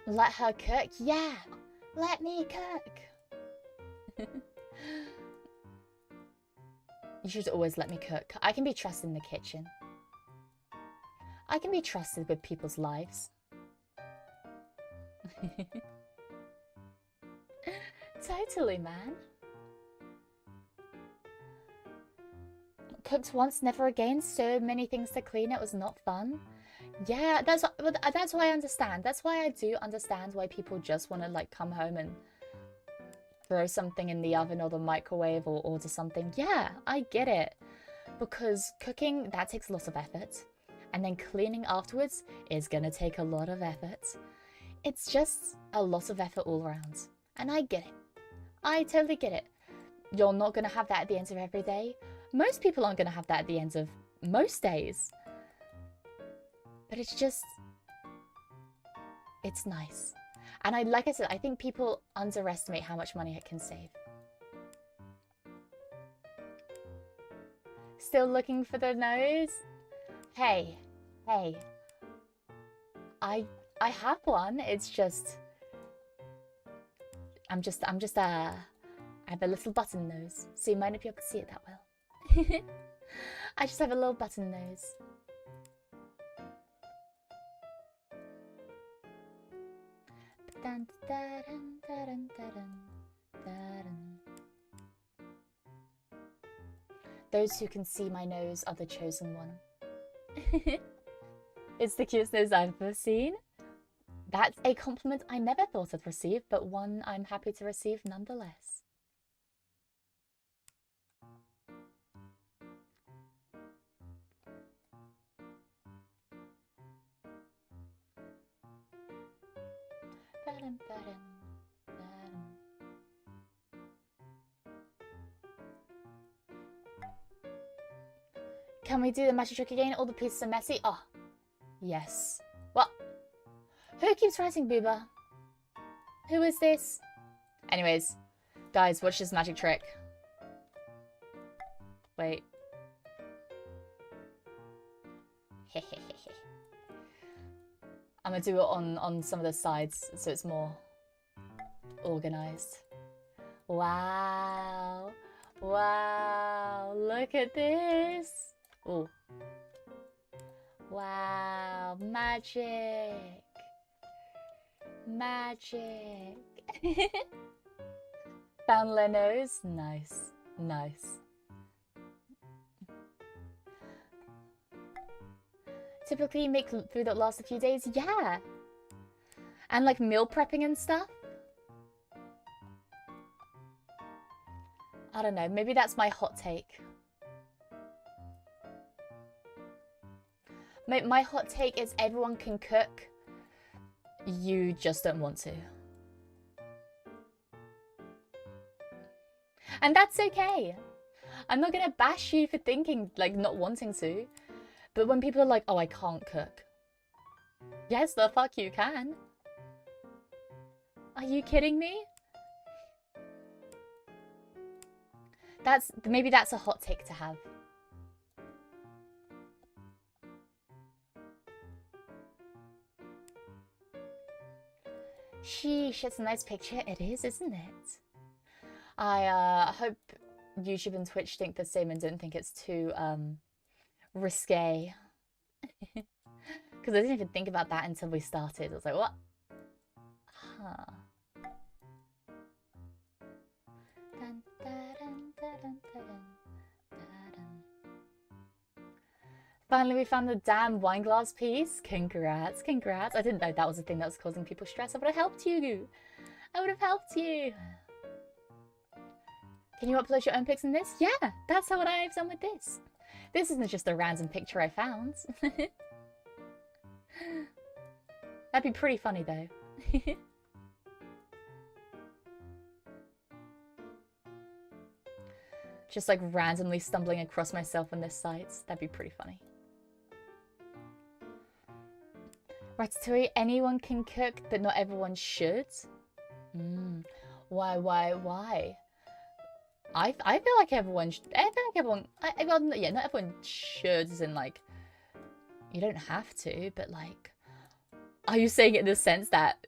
Let her cook? Yeah! Let me cook! You should always let me cook. I can be trusted in the kitchen. I can be trusted with people's lives. Totally, man. Cooked once, never again. So many things to clean. It was not fun. Yeah, that's why I understand. That's why I do understand why people just want to like come home and throw something in the oven or the microwave or order something. Yeah, I get it. Because cooking, that takes lots of effort. And then cleaning afterwards is gonna take a lot of effort. It's just a lot of effort all around. And I get it. I totally get it. You're not gonna have that at the end of every day. Most people aren't gonna have that at the end of most days. But it's just, it's nice. And like I said, I think people underestimate how much money it can save. Still looking for the nose? Hey, hey. I have one. It's just, I have a little button nose. So you might not be able to see it that well. I just have a little button nose. Those who can see my nose are the chosen one. It's the cutest nose I've ever seen. That's a compliment I never thought I'd receive, but one I'm happy to receive nonetheless. Can we do the magic trick again? All the pieces are messy. Oh, yes. What? Who keeps writing booba? Who is this? Anyways, guys, watch this magic trick. Wait. I'm gonna do it on some of the sides so it's more organized. Wow. Wow. Look at this. Oh. Wow. Magic. Magic. Found Leno's. Nice. Nice. Typically make food that lasts a few days. Yeah. And like meal prepping and stuff. I don't know. Maybe that's my hot take. My hot take is everyone can cook. You just don't want to. And that's okay. I'm not gonna bash you for thinking, like, not wanting to. But when people are like, oh, I can't cook. Yes, the fuck you can. Are you kidding me? Maybe that's a hot take to have. Sheesh, it's a nice picture. It is, isn't it? I hope YouTube and Twitch think the same and don't think it's too risque. Because I didn't even think about that until we started. I was like, what? Huh. Finally, we found the damn wine glass piece. Congrats, congrats. I didn't know that was a thing that was causing people stress. I would have helped you. I would have helped you. Can you upload your own pics in this? Yeah, that's what I've done with this. This isn't just a random picture I found. That'd be pretty funny though. Just like randomly stumbling across myself on this site. That'd be pretty funny. Ratatouille, anyone can cook, but not everyone should. Why? I feel like everyone, well, yeah, not everyone should, as in, like, you don't have to, but, like, are you saying it in the sense that,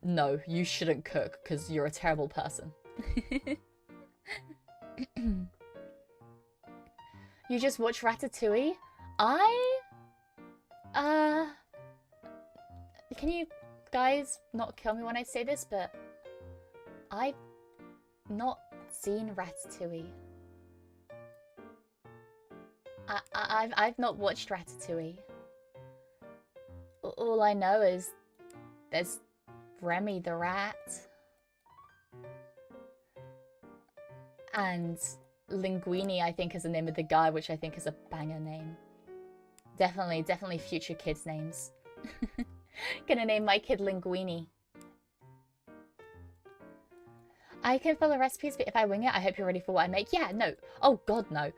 no, you shouldn't cook because you're a terrible person? You just watch Ratatouille? Can you guys not kill me when I say this, but I've not seen Ratatouille. I've not watched Ratatouille. All I know is there's Remy the rat and Linguini, I think, is the name of the guy, which I think is a banger name. Definitely future kids' names. Gonna name my kid Linguini. I can follow recipes, but if I wing it, I hope you're ready for what I make. Yeah, no. Oh, God, no.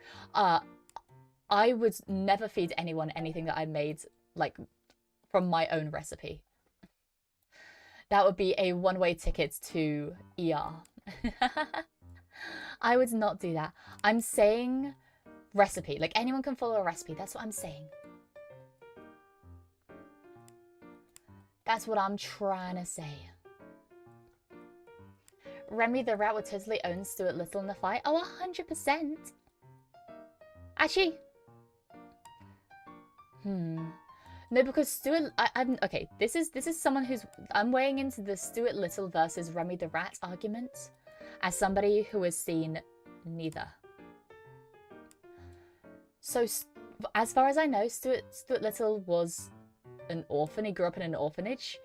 I would never feed anyone anything that I made, like, from my own recipe. That would be a one-way ticket to ER. I would not do that. I'm saying recipe. Like, anyone can follow a recipe. That's what I'm saying. That's what I'm trying to say. Remy the rat would totally own Stuart Little in the fight. Oh, 100%. Actually. No, because Stuart... I'm okay, this is someone who's... I'm weighing into the Stuart Little versus Remy the rat argument as somebody who has seen neither. So, as far as I know, Stuart Little was an orphan. He grew up in an orphanage.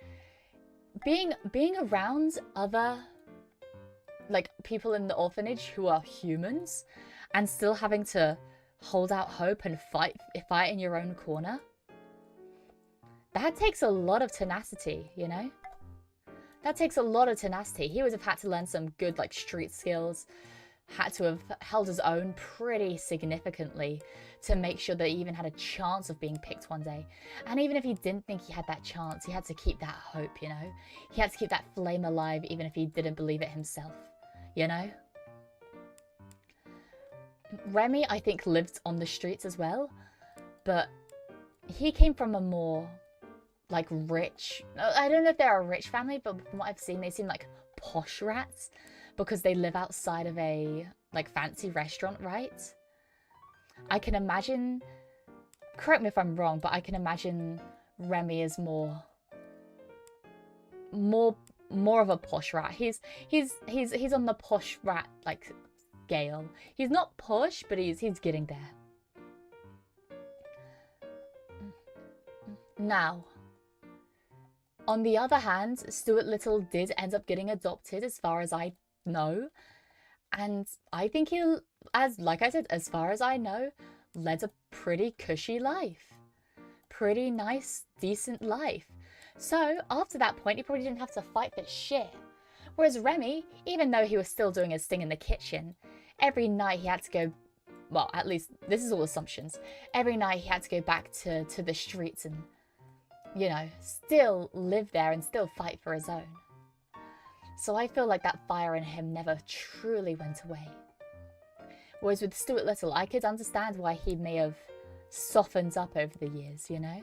Being around other, like, people in the orphanage who are humans and still having to hold out hope and fight in your own corner, that takes a lot of tenacity, you know? That takes a lot of tenacity. He would have had to learn some good, like, street skills, had to have held his own pretty significantly to make sure that he even had a chance of being picked one day. And even if he didn't think he had that chance, he had to keep that hope, you know? He had to keep that flame alive even if he didn't believe it himself, you know? Remy, I think, lived on the streets as well, but he came from a more, like, rich... I don't know if they're a rich family, but from what I've seen, they seem like posh rats because they live outside of a, like, fancy restaurant, right? I can imagine... Correct me if I'm wrong, but I can imagine Remy is more of a posh rat. He's on the posh rat, like, scale. He's not posh, but he's getting there. Now, on the other hand, Stuart Little did end up getting adopted, as far as I know. And I think he, like I said, as far as I know, led a pretty cushy life. Pretty nice, decent life. So, after that point, he probably didn't have to fight for shit. Whereas Remy, even though he was still doing his thing in the kitchen, every night he had to go, well, at least, this is all assumptions, every night he had to go back to the streets and, you know, still live there and still fight for his own. So I feel like that fire in him never truly went away. Whereas with Stuart Little, I could understand why he may have softened up over the years, you know?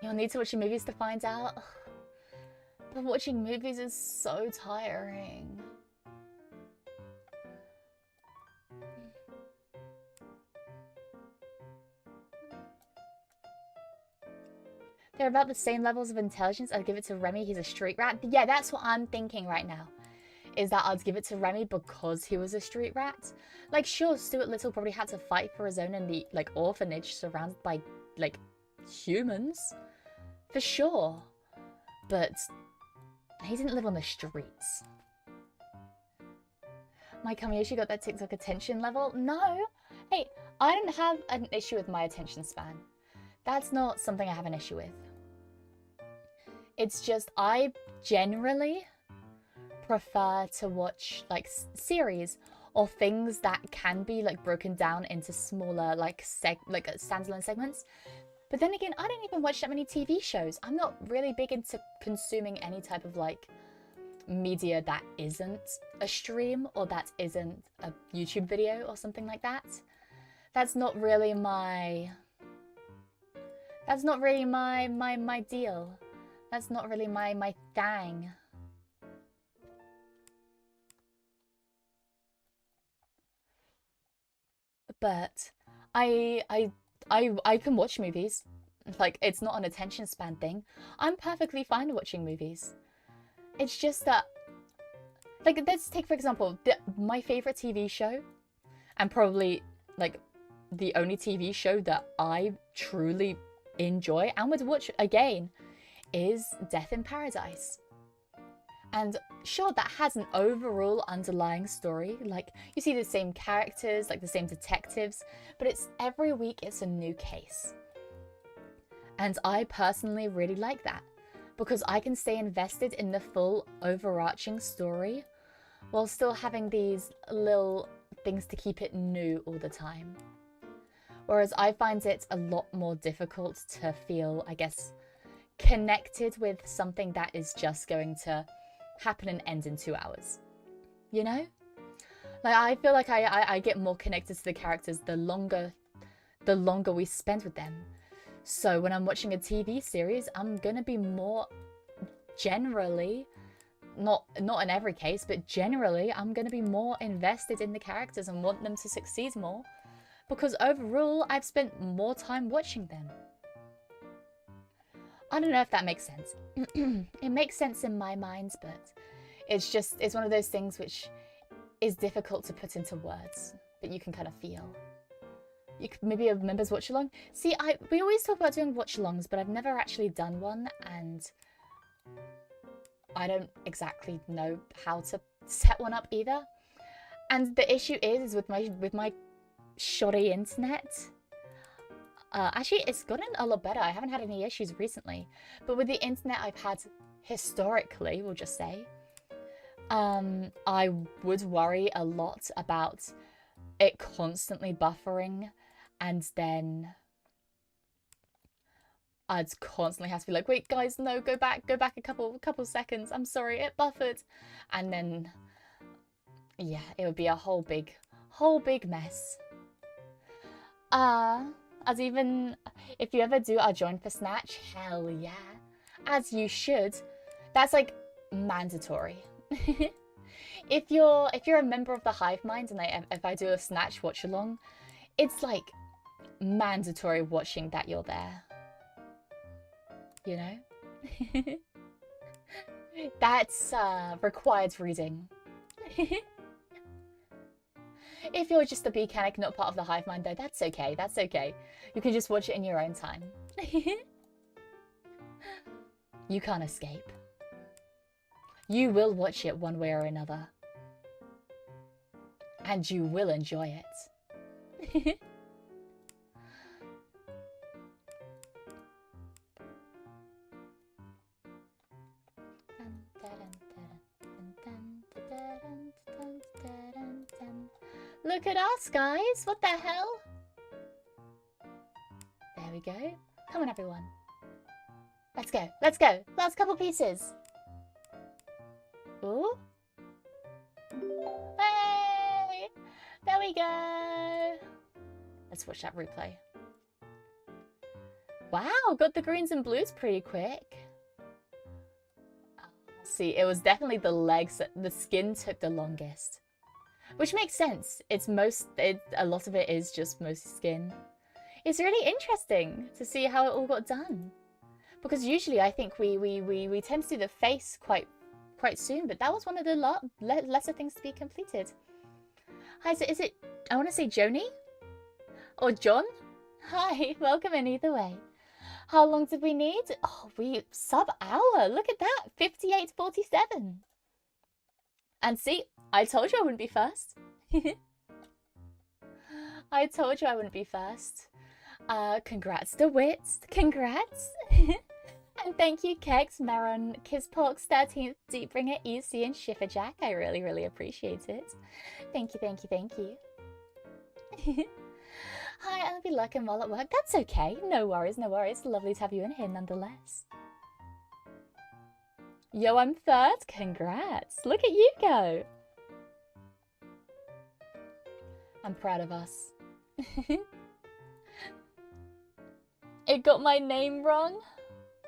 You'll need to watch your movies to find out. But watching movies is so tiring. They're about the same levels of intelligence. I'd give it to Remy. He's a street rat. Yeah, that's what I'm thinking right now. Is that I'd give it to Remy because he was a street rat. Like, sure, Stuart Little probably had to fight for his own in the, like, orphanage surrounded by, like, humans. For sure. But he didn't live on the streets. My Kamiyoshi got that TikTok attention level? No. Hey, I don't have an issue with my attention span. That's not something I have an issue with. It's just I generally prefer to watch, like, series or things that can be, like, broken down into smaller, like standalone segments. But then again, I don't even watch that many TV shows. I'm not really big into consuming any type of, like, media that isn't a stream or that isn't a YouTube video or something like that. That's not really my deal. That's not really my thing. But I can watch movies. Like, it's not an attention span thing. I'm perfectly fine watching movies. It's just that, like, let's take for example my favorite TV show, and probably like the only TV show that I truly enjoy and would watch again is Death in Paradise. And sure, that has an overall underlying story. Like, you see the same characters, like the same detectives, but it's every week it's a new case. And I personally really like that because I can stay invested in the full overarching story while still having these little things to keep it new all the time. Whereas I find it a lot more difficult to feel, I guess, connected with something that is just going to happen and end in 2 hours. You know? Like, I feel like I get more connected to the characters the longer we spend with them. So when I'm watching a TV series, I'm gonna be more generally, not in every case, but generally, I'm gonna be more invested in the characters and want them to succeed more. Because overall, I've spent more time watching them. I don't know if that makes sense. It makes sense in my mind, but it's one of those things which is difficult to put into words, but you can kind of feel. You could, maybe a members watch along. See, we always talk about doing watch alongs, but I've never actually done one, and I don't exactly know how to set one up either. And the issue is with my shoddy internet. Actually, it's gotten a lot better. I haven't had any issues recently. But with the internet I've had historically, we'll just say, I would worry a lot about it constantly buffering, and then I'd constantly have to be like, wait, guys, no, go back a couple seconds. I'm sorry, it buffered. And then, yeah, it would be a whole big mess. As even if you ever do our join for Snatch, hell yeah, as you should. That's like mandatory. If you're a member of the Hive Mind, and if I do a Snatch watch along, it's like mandatory watching that you're there. You know, that's required reading. If you're just a Beeakery, not part of the Hive Mind, though, that's okay. That's okay. You can just watch it in your own time. You can't escape. You will watch it one way or another. And you will enjoy it. Look at us, guys! What the hell? There we go. Come on, everyone. Let's go. Let's go. Last couple pieces. Ooh. Hey! There we go. Let's watch that replay. Wow, got the greens and blues pretty quick. See, it was definitely the legs. The skin took the longest. Which makes sense. A lot of it is just mostly skin. It's really interesting to see how it all got done. Because usually I think we tend to do the face quite soon, but that was one of the lesser things to be completed. Hi, so is it, I want to say Joni? Or John? Hi, welcome in either way. How long did we need? Oh, sub-hour. Look at that. 58:47. And see, I told you I wouldn't be first. I told you I wouldn't be first. Congrats to Wits. Congrats. And thank you, Kex, Maron, Kizpox, 13th, Deepbringer, EC, and Shifferjack. I really, really appreciate it. Thank you, thank you, thank you. Hi, I'll be lurking while at work. That's okay. No worries, no worries. Lovely to have you in here nonetheless. Yo, I'm third. Congrats. Look at you go. I'm proud of us. It got my name wrong?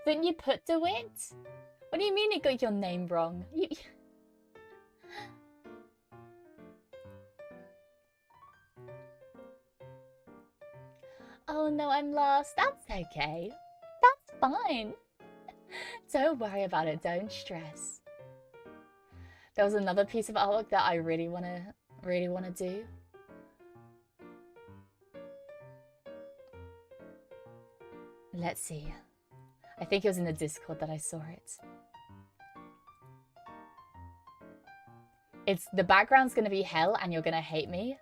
Didn't you put DeWitt? What do you mean it got your name wrong? Oh no, I'm lost. That's okay. That's fine. Don't worry about it. Don't stress. There was another piece of artwork that I really wanna do. Let's see. I think it was in the Discord that I saw it. The background's gonna be hell and you're gonna hate me,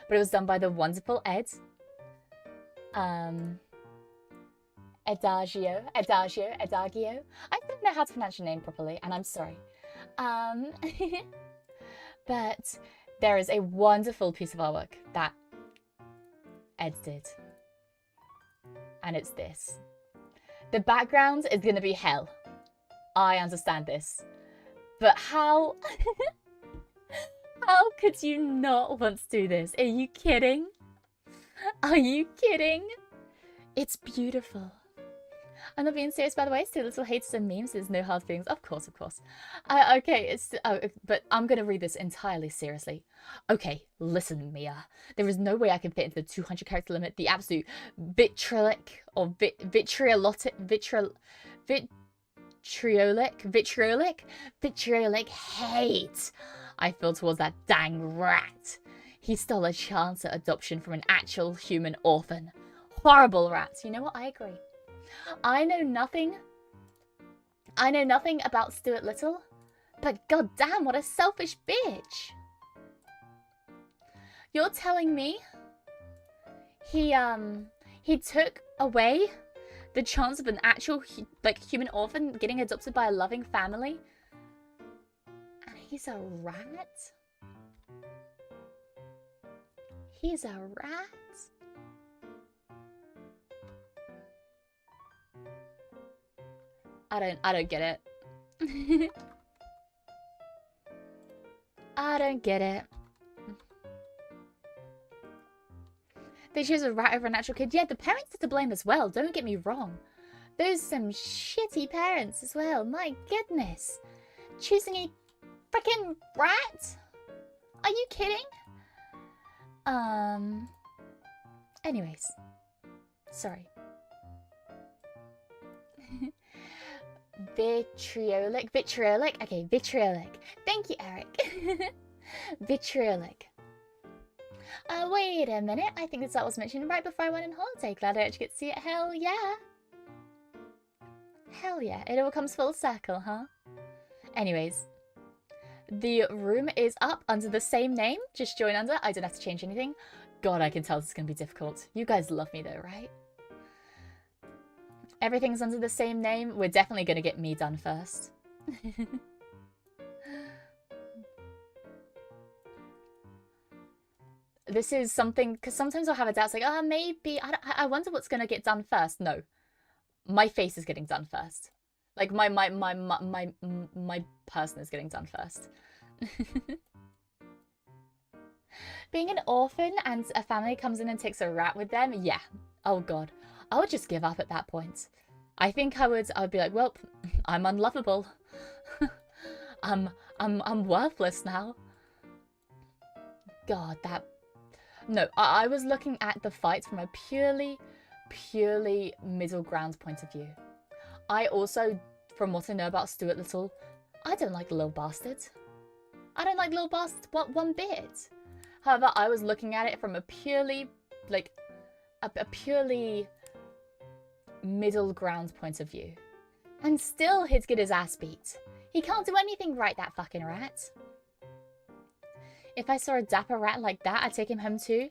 but it was done by the wonderful Ed. Adagio. I don't know how to pronounce your name properly, and I'm sorry. But there is a wonderful piece of artwork that Ed did. And it's this. The background is gonna be hell. I understand this. But how... how could you not want to do this? Are you kidding? Are you kidding? It's beautiful. I'm not being serious, by the way. Still little haters and memes. There's no hard feelings. Of course, of course. Okay, but I'm going to read this entirely seriously. Okay, listen, Mia. There is no way I can fit into the 200 character limit. The absolute vitriolic hate I feel towards that dang rat. He stole a chance at adoption from an actual human orphan. Horrible rats. You know what? I agree. I know nothing about Stuart Little, but goddamn, what a selfish bitch. You're telling me he took away the chance of an actual human orphan getting adopted by a loving family, and he's a rat? He's a rat? I don't get it. I don't get it. They choose a rat over an actual kid. Yeah, the parents are to blame as well. Don't get me wrong. Those some shitty parents as well. My goodness. Choosing a freaking rat? Are you kidding? Anyways. Sorry. Vitriolic. Okay, vitriolic. Thank you, Eric. Vitriolic. Wait a minute. I think that was mentioned right before I went on holiday. Glad I actually get to see it. Hell yeah. Hell yeah. It all comes full circle, huh? Anyways. The room is up under the same name. Just join under. I don't have to change anything. God, I can tell this is going to be difficult. You guys love me though, right? Everything's under the same name. We're definitely going to get me done first. This is something, because sometimes I'll have a doubt. It's like, oh, maybe, I wonder what's going to get done first. No, my face is getting done first. Like, my person is getting done first. Being an orphan and a family comes in and takes a rat with them, yeah. Oh, God. I would just give up at that point. I think I would be like, well, I'm unlovable. I'm worthless now. God, that... No, I was looking at the fight from a purely middle ground point of view. I also, from what I know about Stuart Little, I don't like little bastards. I don't like little bastards one bit. However, I was looking at it from a purely, a purely middle ground point of view. And still he'd get his ass beat. He can't do anything right, that fucking rat. If I saw a dapper rat like that, I'd take him home too.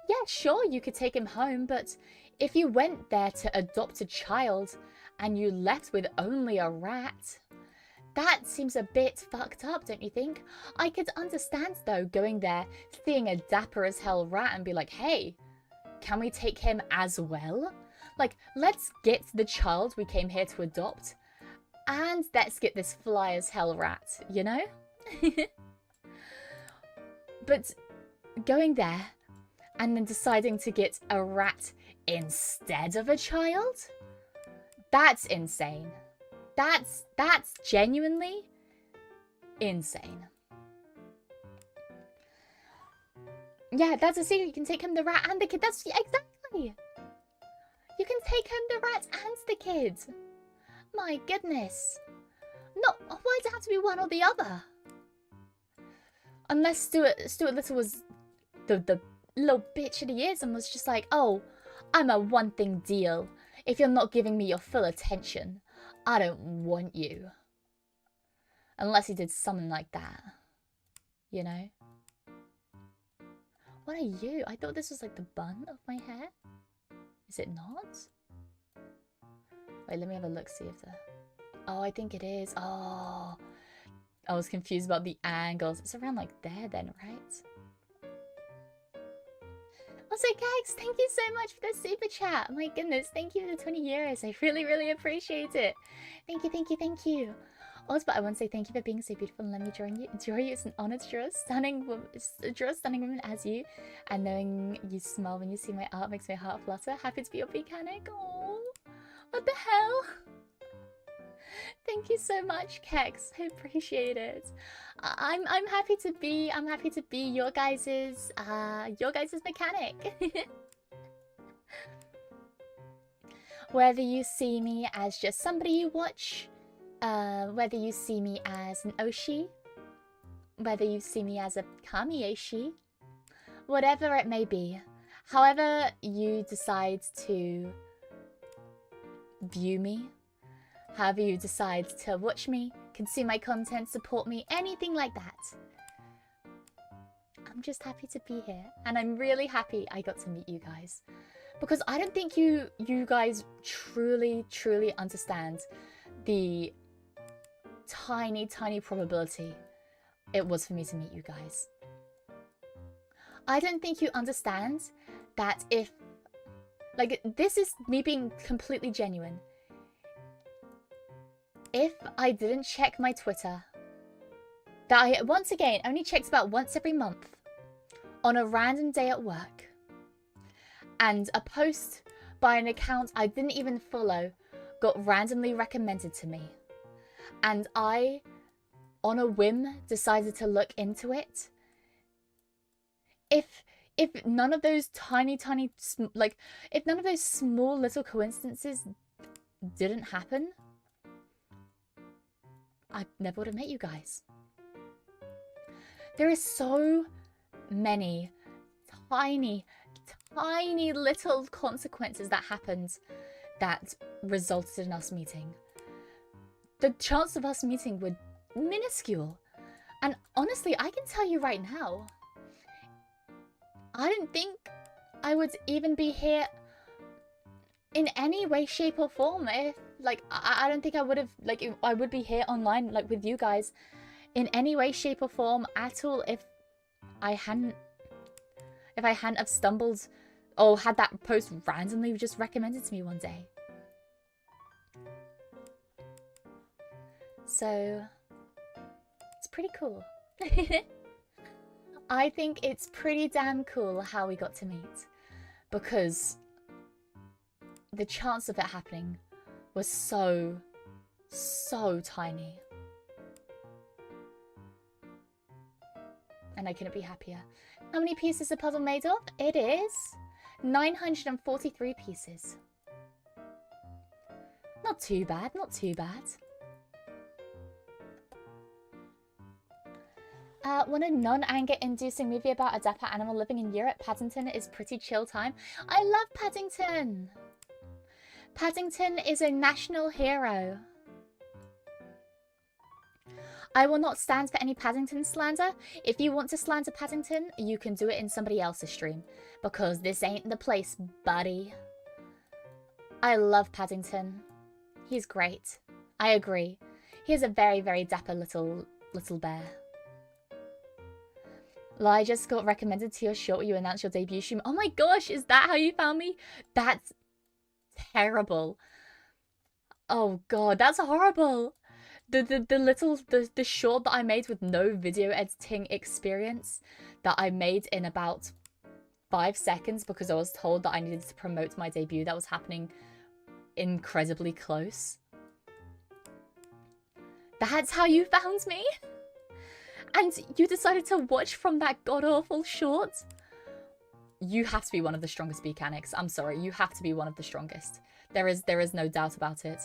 Yeah, sure, you could take him home, but if you went there to adopt a child and you left with only a rat, that seems a bit fucked up, don't you think? I could understand, though, going there, seeing a dapper as hell rat and be like, hey, can we take him as well? Like, let's get the child we came here to adopt and let's get this fly as hell rat, you know? But going there and then deciding to get a rat instead of a child? That's insane. That's genuinely insane. Yeah, that's a secret. You can take home the rat and the kid. That's exactly. You can take home the rat and the kid. My goodness. No, why does it have to be one or the other? Unless Stuart Little was the little bitch that he is and was just like, oh, I'm a one-thing deal. If you're not giving me your full attention, I don't want you. Unless he did something like that. You know? What are you? I thought this was like the bun of my hair. Is it not? Wait, let me have a look, see if the... Oh, I think it is. Oh, I was confused about the angles. It's around like there then, right? Also, Gags, thank you so much for the super chat. My goodness, thank you for the 20 euros. I really, really appreciate it. Thank you, thank you, thank you. Also, but I want to say thank you for being so beautiful and let me draw you. It's an honor to draw a stunning woman as you. And knowing you smile when you see my art makes my heart flutter. Happy to be your mechanic. Oh, what the hell? Thank you so much, Kex. I appreciate it. I'm happy to be your guys's mechanic. Whether you see me as just somebody you watch, whether you see me as an Oshi, whether you see me as a Kamioshi, whatever it may be, however you decide to view me, however you decide to watch me, consume my content, support me, anything like that. I'm just happy to be here. And I'm really happy I got to meet you guys. Because I don't think you guys truly understand the tiny probability it was for me to meet you guys. I don't think you understand that if... Like, this is me being completely genuine. If I didn't check my Twitter, that I, once again, only checks about once every month, on a random day at work, and a post by an account I didn't even follow got randomly recommended to me, and I, on a whim, decided to look into it, if none of those if none of those small little coincidences didn't happen, I never would have met you guys. There are so many tiny little consequences that happened that resulted in us meeting. The chance of us meeting were minuscule. And honestly, I can tell you right now, I didn't think I would even be here in any way, shape or form if, like, I don't think I would have, like, I would be here online, like, with you guys in any way, shape or form at all if I hadn't have stumbled or had that post randomly just recommended to me one day. So, it's pretty cool. I think it's pretty damn cool how we got to meet, because the chance of it happening was so tiny. And I couldn't be happier. How many pieces is the puzzle made of? It is 943 pieces. Not too bad, not too bad. Want a non-anger inducing movie about a dapper animal living in Europe? Paddington is pretty chill time. I love Paddington! Paddington is a national hero. I will not stand for any Paddington slander. If you want to slander Paddington, you can do it in somebody else's stream, because this ain't the place, buddy. I love Paddington. He's great. I agree. He's a very, very dapper little bear. I just got recommended to your short where you announced your debut stream. Oh my gosh, is that how you found me? That's terrible. Oh god, that's horrible. The short that I made with no video editing experience that I made in about 5 seconds because I was told that I needed to promote my debut that was happening incredibly close. That's how you found me? And you decided to watch from that god-awful short? You have to be one of the strongest mechanics. I'm sorry, you have to be one of the strongest. There is no doubt about it.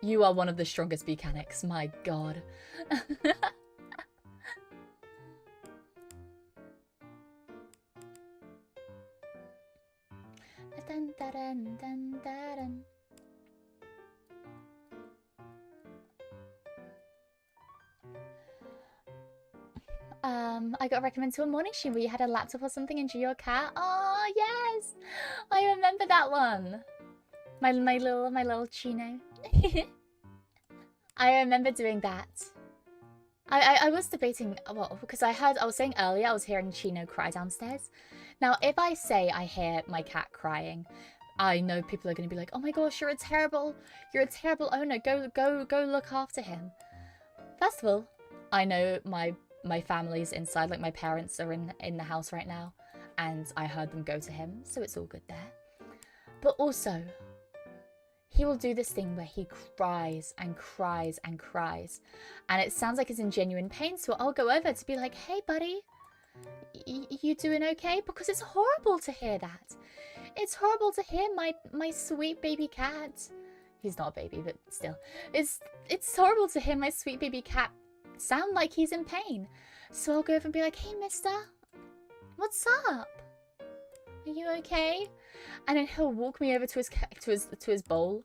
You are one of the strongest mechanics, my god. I got recommended to a morning stream where you had a laptop or something and drew your cat. Oh yes, I remember that one. My little Chino. I remember doing that. I was debating, well, because I was saying earlier I was hearing Chino cry downstairs. Now, if I say I hear my cat crying, I know people are going to be like, oh my gosh, you're a terrible owner. Go look after him. First of all, I know my family's inside, like my parents are in the house right now, and I heard them go to him, so it's all good there. But also, he will do this thing where he cries and cries and cries, and it sounds like he's in genuine pain, so I'll go over to be like, hey buddy, you doing okay? Because it's horrible to hear that. It's horrible to hear my sweet baby cat. He's not a baby, but still. It's horrible to hear my sweet baby cat sound like he's in pain. So I'll go over and be like, hey mister, what's up? Are you okay? And then he'll walk me over to his bowl.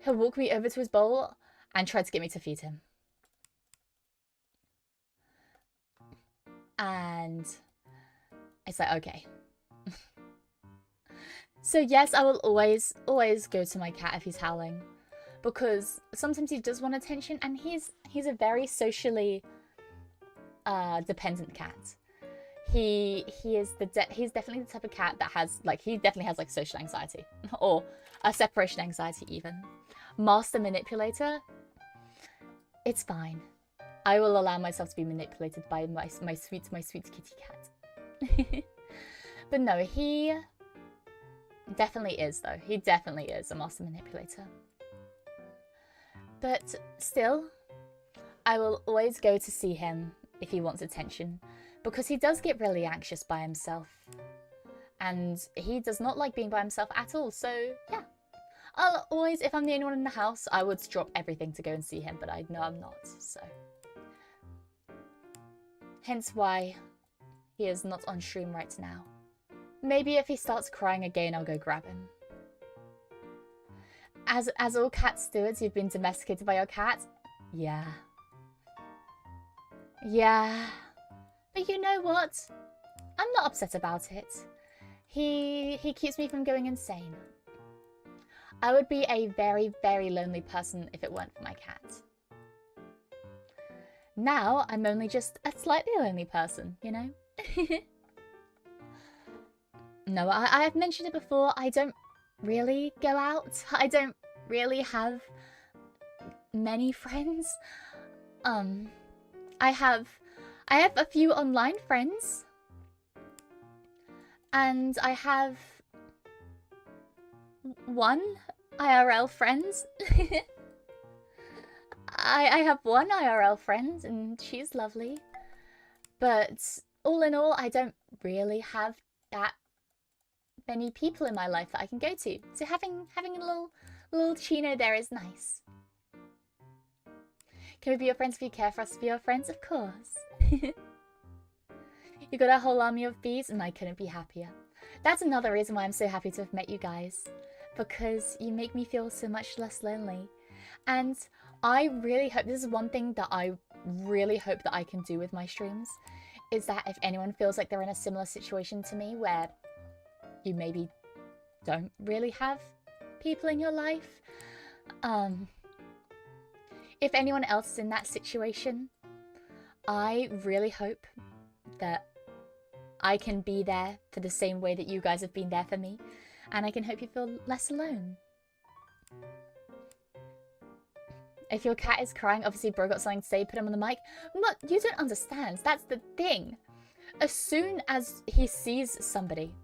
He'll walk me over to his bowl and try to get me to feed him. And it's like, okay. So yes, I will always go to my cat if he's howling, because sometimes he does want attention, and he's a very socially dependent cat. He's definitely the type of cat that has he definitely has social anxiety or a separation anxiety even. Master manipulator. It's fine. I will allow myself to be manipulated by my sweet kitty cat. But no, he definitely is though. He definitely is a master manipulator. But still, I will always go to see him if he wants attention, because he does get really anxious by himself. And he does not like being by himself at all, so yeah. I'll always, if I'm the only one in the house, I would drop everything to go and see him, but I know I'm not, so. Hence why he is not on stream right now. Maybe if he starts crying again, I'll go grab him. As all cat stewards, you've been domesticated by your cat? Yeah. Yeah. But you know what? I'm not upset about it. He keeps me from going insane. I would be a very, very lonely person if it weren't for my cat. Now, I'm only just a slightly lonely person, you know? No, I have mentioned it before, I don't really go out. I don't really have many friends. I have a few online friends. And I have one IRL friend. I have one IRL friend and she's lovely. But all in all, I don't really have that many people in my life that I can go to. So having a little Chino there is nice. Can we be your friends if you care for us to be your friends? Of course. You got a whole army of bees and I couldn't be happier. That's another reason why I'm so happy to have met you guys. Because you make me feel so much less lonely. And I really hope, this is one thing that I really hope that I can do with my streams, is that if anyone feels like they're in a similar situation to me where you maybe don't really have people in your life, if anyone else is in that situation, I really hope that I can be there for the same way that you guys have been there for me, and I can hope you feel less alone. If your cat is crying, obviously bro got something to say, put him on the mic. But you don't understand. That's the thing. As soon as he sees somebody,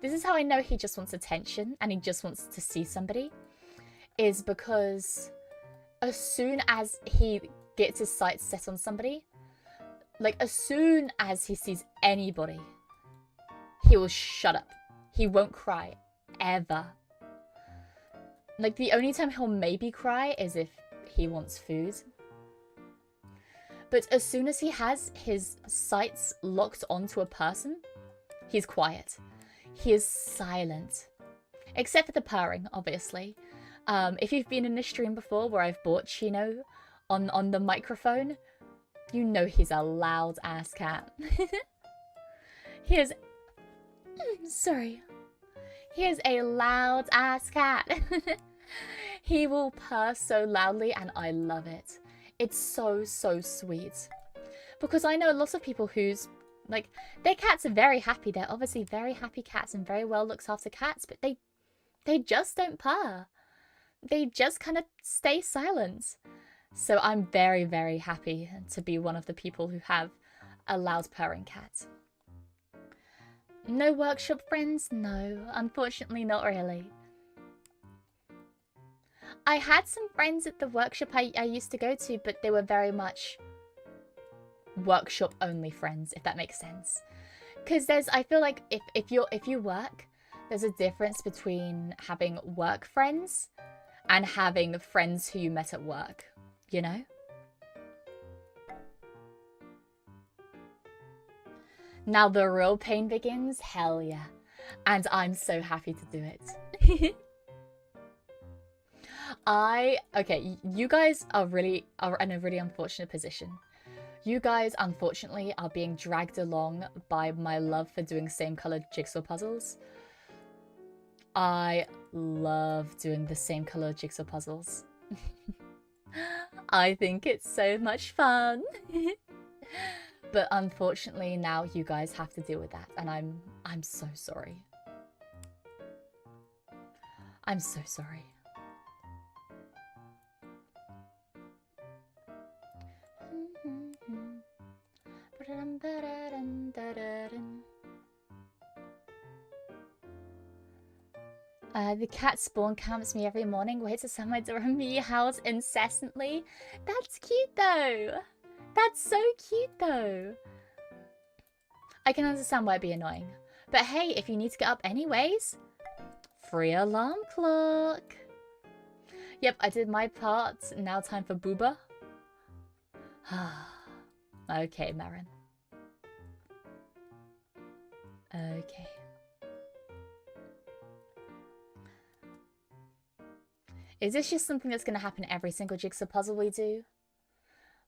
this is how I know he just wants attention and he just wants to see somebody, is because as soon as he gets his sights set on somebody, like as soon as he sees anybody, he will shut up. He won't cry, ever. Like the only time he'll maybe cry is if he wants food. But as soon as he has his sights locked onto a person, he's quiet. He is silent. Except for the purring, obviously. If you've been in a stream before where I've bought Chino on the microphone, you know he's a loud ass cat. He is... Sorry. He is a loud ass cat. He will purr so loudly and I love it. It's so, so sweet. Because I know a lot of people whose, like, their cats are very happy. They're obviously very happy cats and very well looked after cats, but they just don't purr. They just kind of stay silent. So I'm very, very happy to be one of the people who have a loud purring cat. No workshop friends? No, unfortunately not really. I had some friends at the workshop I used to go to, but they were very much workshop only friends, if that makes sense. Because I feel like if you work, there's a difference between having work friends and having friends who you met at work, you know? Now the real pain begins? Hell yeah. And I'm so happy to do it. Okay, you guys are in a really unfortunate position. You guys, unfortunately, are being dragged along by my love for doing same-colored jigsaw puzzles. I love doing the same-colored jigsaw puzzles. I think it's so much fun. But unfortunately, now you guys have to deal with that, and I'm so sorry. I'm so sorry. The cat spawn camps me every morning, waits outside my door and meows incessantly. That's cute though. That's so cute though. I can understand why it'd be annoying. But hey, if you need to get up anyways, free alarm clock. Yep, I did my part. Now time for booba. Okay, Marin. Okay. Is this just something that's going to happen every single jigsaw puzzle we do?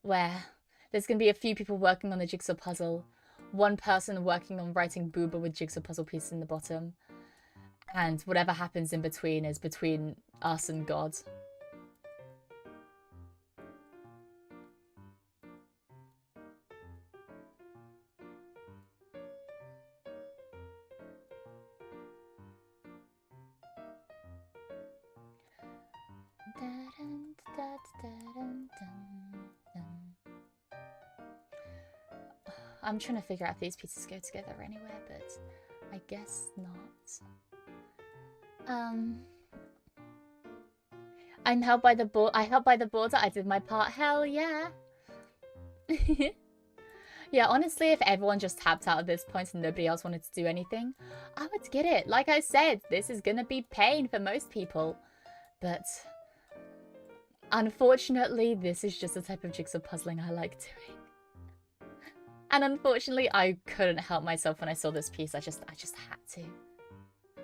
Where there's going to be a few people working on the jigsaw puzzle, one person working on writing booba with jigsaw puzzle pieces in the bottom, and whatever happens in between is between us and God. I'm trying to figure out if these pieces go together anywhere, but I guess not. I'm held by the board. I held by the border. I did my part. Hell yeah. Yeah, honestly, if everyone just tapped out at this point and nobody else wanted to do anything, I would get it. Like I said, this is gonna be pain for most people, but unfortunately, this is just the type of jigsaw puzzling I like doing. And unfortunately, I couldn't help myself when I saw this piece. I just had to.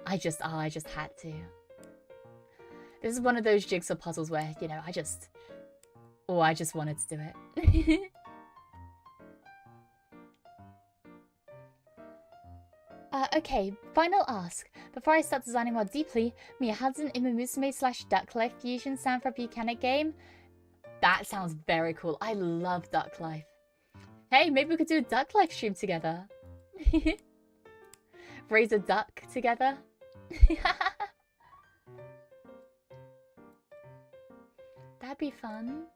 I just had to. This is one of those jigsaw puzzles where, you know, I just wanted to do it. Okay, final ask. Before I start designing more deeply, Mia has an Imamusume / Duck Life fusion sound for a Beeakery game. That sounds very cool. I love Duck Life. Hey, maybe we could do a Duck Life stream together. Raise a duck together. That'd be fun.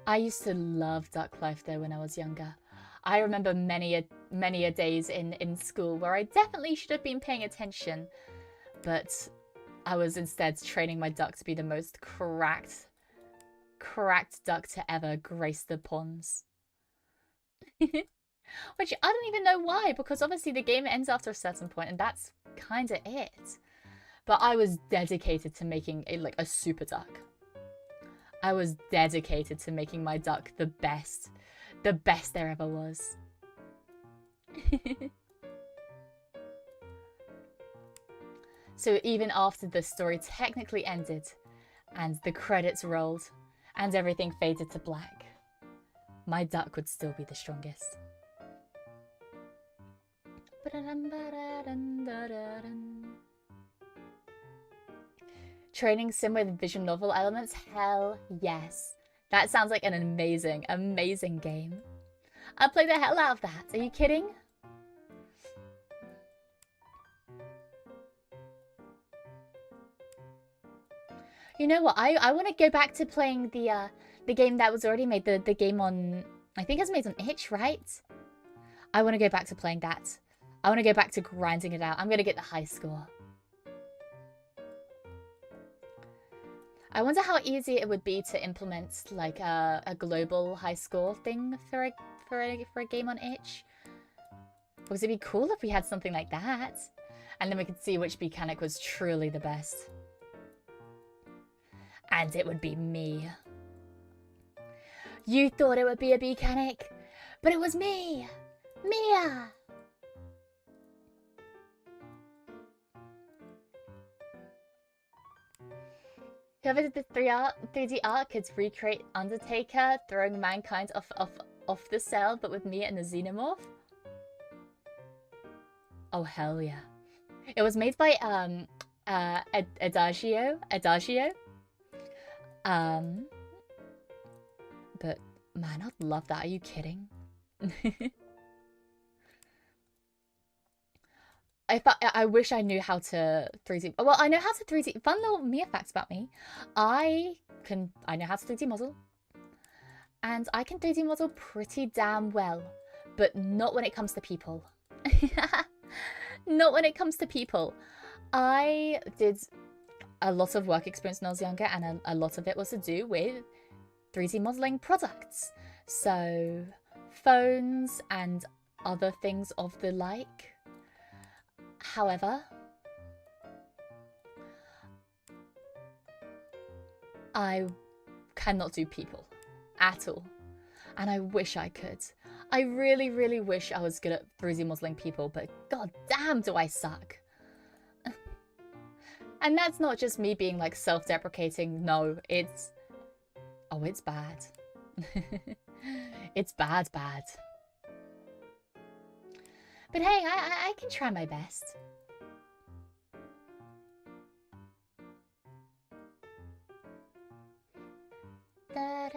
I used to love duck life though when I was younger. I remember many a days in school where I definitely should have been paying attention, but I was instead training my duck to be the most cracked duck to ever grace the ponds. Which I don't even know why, because obviously the game ends after a certain point and that's kind of it. But I was dedicated to making a super duck. I was dedicated to making my duck the best there ever was. So even after the story technically ended and the credits rolled and everything faded to black, my duck would still be the strongest. Training sim with visual novel elements? Hell yes. That sounds like an amazing, amazing game. I'd play the hell out of that. Are you kidding? You know what? I want to go back to playing the game that was already made. The game on, I think it's made on itch, right? I want to go back to playing that. I want to go back to grinding it out. I'm going to get the high score. I wonder how easy it would be to implement like a global high score thing for a game on itch. Because it'd be cool if we had something like that. And then we could see which mechanic was truly the best. And it would be me. You thought it would be a mechanic, but it was me! Mia! Whoever did the 3D art could recreate Undertaker throwing mankind off the cell, but with Mia and the Xenomorph? Oh hell yeah! It was made by Adagio. But man, I'd love that. Are you kidding? I wish I knew how to 3D. Well, I know how to 3D. Fun little Mia facts about me. I know how to 3D model, and I can 3D model pretty damn well, but not when it comes to people. Not when it comes to people. I did a lot of work experience when I was younger, and a lot of it was to do with 3D modeling products. So phones and other things of the like. However, I cannot do people at all. And I wish I could. I really, really wish I was good at 3D modeling people, but god damn do I suck. And that's not just me being like self-deprecating. No, it's... Oh, it's bad. It's bad. But hey, I can try my best. Oh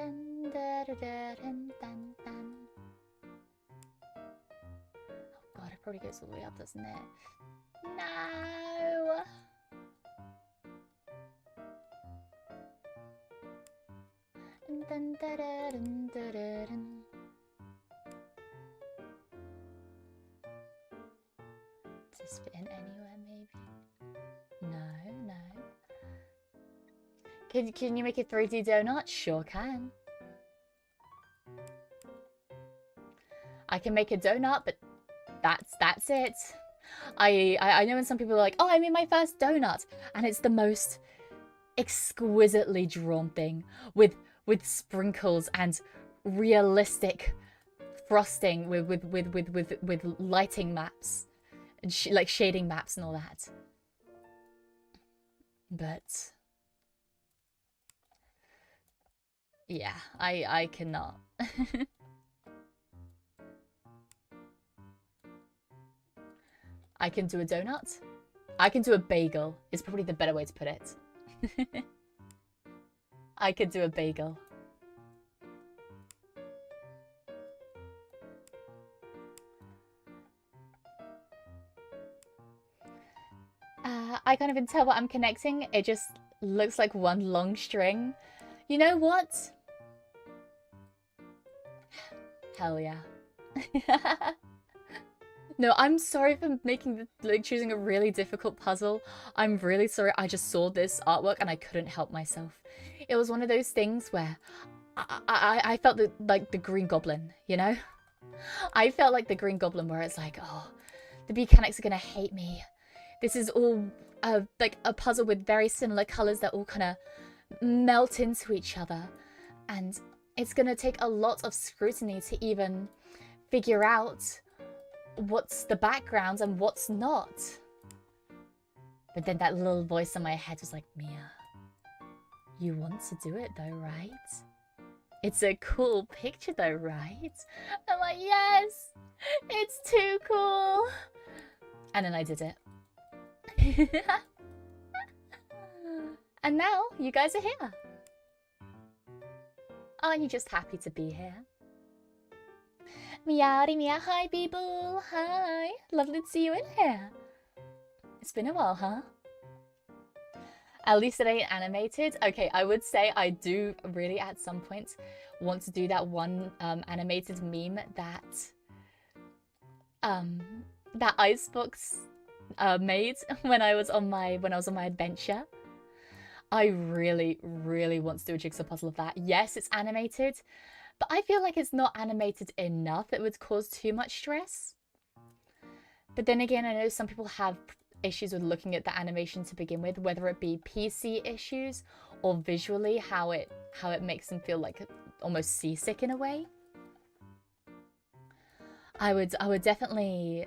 god, it probably goes all the way up, doesn't it? No! Does this fit in anywhere, maybe? No. Can you make a 3D donut? Sure can. I can make a donut, but that's it. I know when some people are like, oh, I made my first donut, and it's the most exquisitely drawn thing with sprinkles and realistic frosting with lighting maps and like shading maps and all that. But yeah, I cannot. I can do a donut. I can do a bagel. Is probably the better way to put it. I could do a bagel. I can't even tell what I'm connecting. It just looks like one long string. You know what? Hell yeah. No, I'm sorry for making choosing a really difficult puzzle. I'm really sorry. I just saw this artwork and I couldn't help myself. It was one of those things where I felt like the Green Goblin, you know? I felt like the Green Goblin where it's like, oh, the mechanics are gonna hate me. This is all like a puzzle with very similar colors that all kind of melt into each other. And it's gonna take a lot of scrutiny to even figure out what's the background and what's not. But then that little voice in my head was like, Mia, you want to do it though, right? It's a cool picture though, right? I'm like, yes, it's too cool. And then I did it. And now you guys are here. Aren't you just happy to be here? Meowdy meow, hi people, hi. Lovely to see you in here. It's been a while, huh? At least it ain't animated. Okay, I would say I do really at some point want to do that one animated meme that that Icebox made when I was on my adventure. I really, really want to do a jigsaw puzzle of that. Yes, it's animated, but I feel like it's not animated enough. It would cause too much stress. But then again, I know some people have issues with looking at the animation to begin with, whether it be PC issues or visually how it makes them feel like almost seasick in a way. I would definitely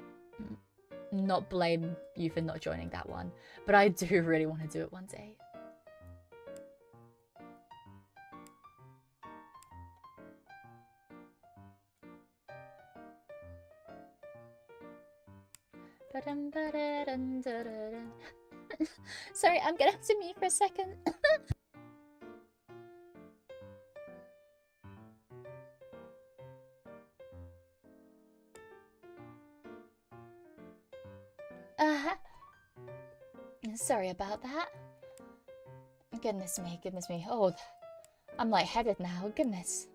not blame you for not joining that one, but I do really want to do it one day. Sorry, I'm gonna have to mute for a second. Sorry about that. Goodness me, goodness me. Oh, I'm lightheaded now, goodness.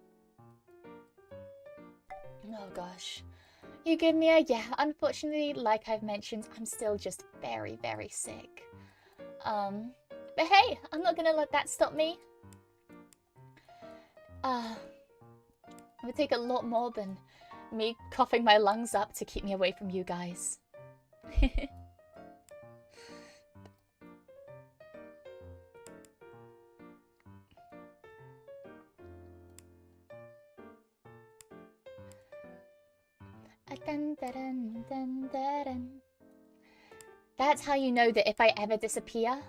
Oh gosh. You give me a yeah. Unfortunately, like I've mentioned, I'm still just very, very sick. But hey, I'm not gonna let that stop me. It would take a lot more than me coughing my lungs up to keep me away from you guys. That's how you know that if I ever disappear,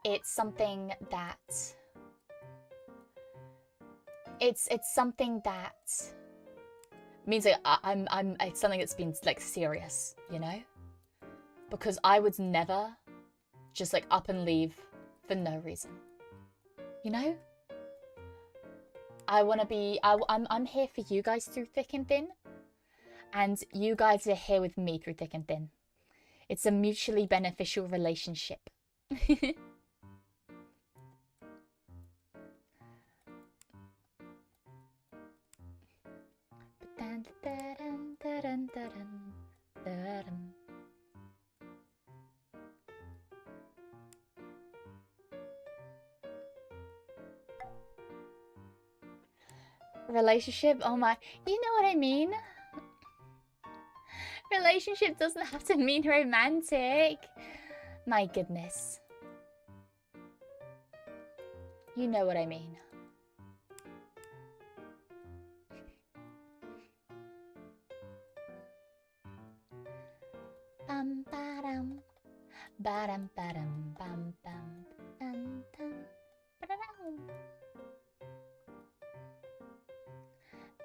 it's something that it's something that means like I'm it's something that's been like serious, you know? Because I would never just like up and leave for no reason, you know? I want to be I'm here for you guys through thick and thin. And you guys are here with me through thick and thin. It's a mutually beneficial relationship. Relationship? Oh my, you know what I mean? Relationship doesn't have to mean romantic. My goodness. You know what I mean. Bam badam, badam badam bam bam bam bam badam.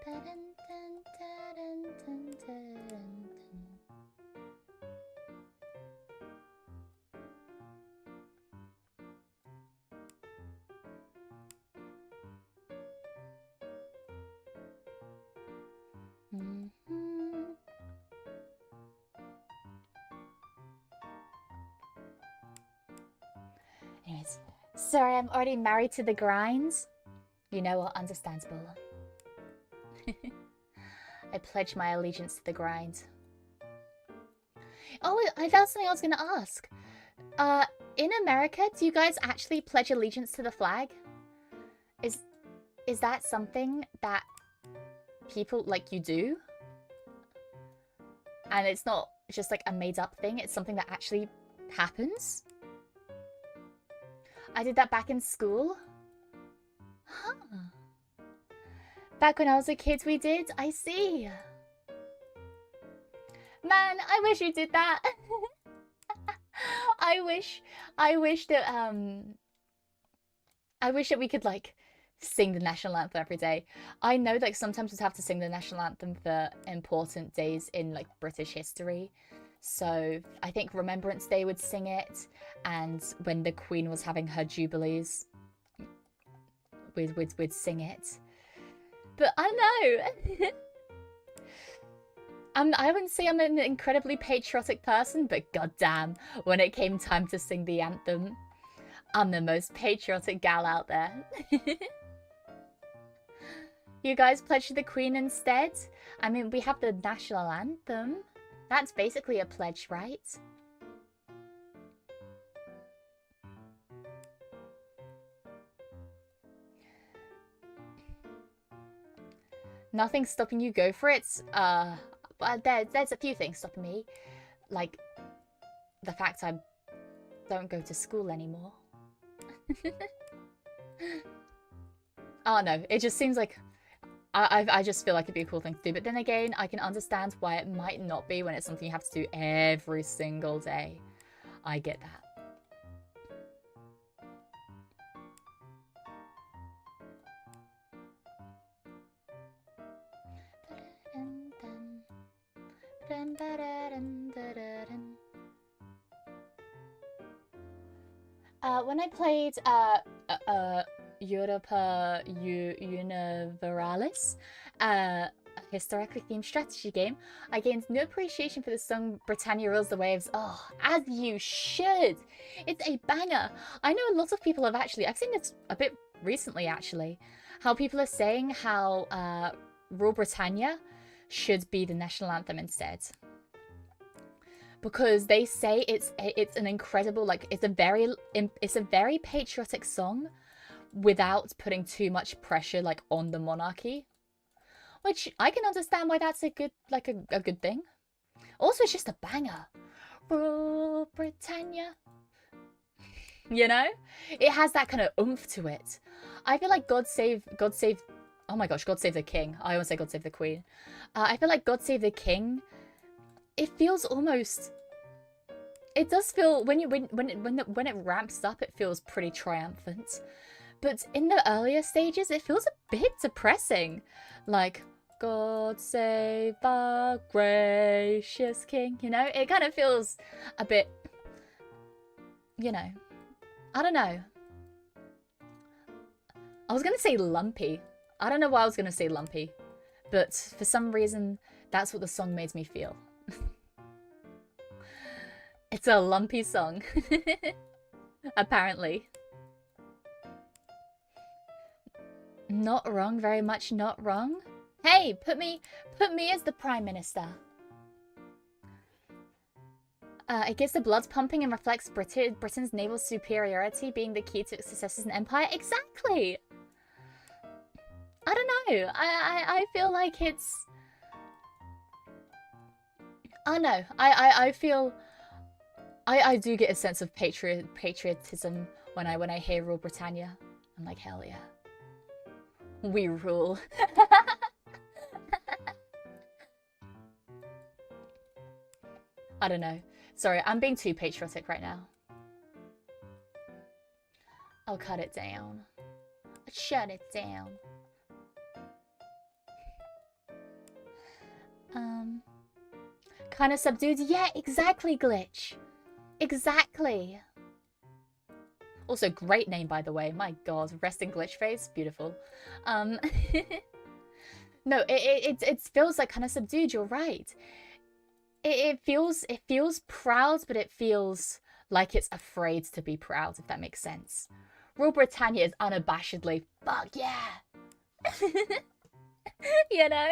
Badam dun dun dun dun dun. Sorry, I'm already married to the grind. You know what? Understandable. I pledge my allegiance to the grind. Oh, that's something I was gonna ask. In America, do you guys actually pledge allegiance to the flag? Is that something that people, like, you do? And it's not just like a made-up thing, it's something that actually happens? I did that back in school. Huh. Back when I was a kid, we did. I see. Man, I wish you did that. I wish that we could, like, sing the national anthem every day. I know, like, sometimes we'd have to sing the national anthem for important days in, like, British history. So I think Remembrance Day would sing it, and when the Queen was having her jubilees, we'd sing it. But I know. I wouldn't say I'm an incredibly patriotic person, but goddamn, when it came time to sing the anthem, I'm the most patriotic gal out there. You guys pledge to the Queen instead? I mean, we have the national anthem. That's basically a pledge, right? Nothing's stopping you, go for it. But there's a few things stopping me. Like, the fact I don't go to school anymore. Oh no, it just seems like... I just feel like it'd be a cool thing to do. But then again, I can understand why it might not be when it's something you have to do every single day. I get that. When I played Europa Universalis, a historically themed strategy game, I gained no appreciation for the song Britannia Rules the Waves. Oh, as you should! It's a banger! I know a lot of people have actually, I've seen this a bit recently actually, how people are saying how Rule Britannia should be the national anthem instead. Because they say it's an incredible, like, it's a very patriotic song without putting too much pressure, like, on the monarchy, which I can understand why that's a good, like, a good thing. Also, it's just a banger. Rule Britannia, you know, it has that kind of oomph to it. I feel like God save, oh my gosh, God Save the King. I almost say God Save the Queen. I feel like God Save the King, it feels almost, it does feel, when it ramps up, it feels pretty triumphant. But in the earlier stages, it feels a bit depressing. Like, God save our gracious king, you know? It kind of feels a bit, you know, I don't know. I was going to say lumpy. I don't know why I was going to say lumpy. But for some reason, that's what the song made me feel. It's a lumpy song. Apparently. Not wrong, very much not wrong. Hey, put me as the Prime Minister. It gets the blood pumping and reflects Britain's naval superiority being the key to its success as an empire. Exactly! I don't know. I feel like it's... I know. I feel... I do get a sense of patriotism when I hear Rule Britannia. I'm like, hell yeah. We rule. I don't know. Sorry, I'm being too patriotic right now. I'll cut it down. Shut it down. Kind of subdued. Yeah, exactly, Glitch. Exactly. Also, great name, by the way. My god, resting glitch face, beautiful. No, it feels like kind of subdued. You're right. It feels proud, but it feels Like it's afraid to be proud, if that makes sense. Rule Britannia is unabashedly, fuck yeah! You know?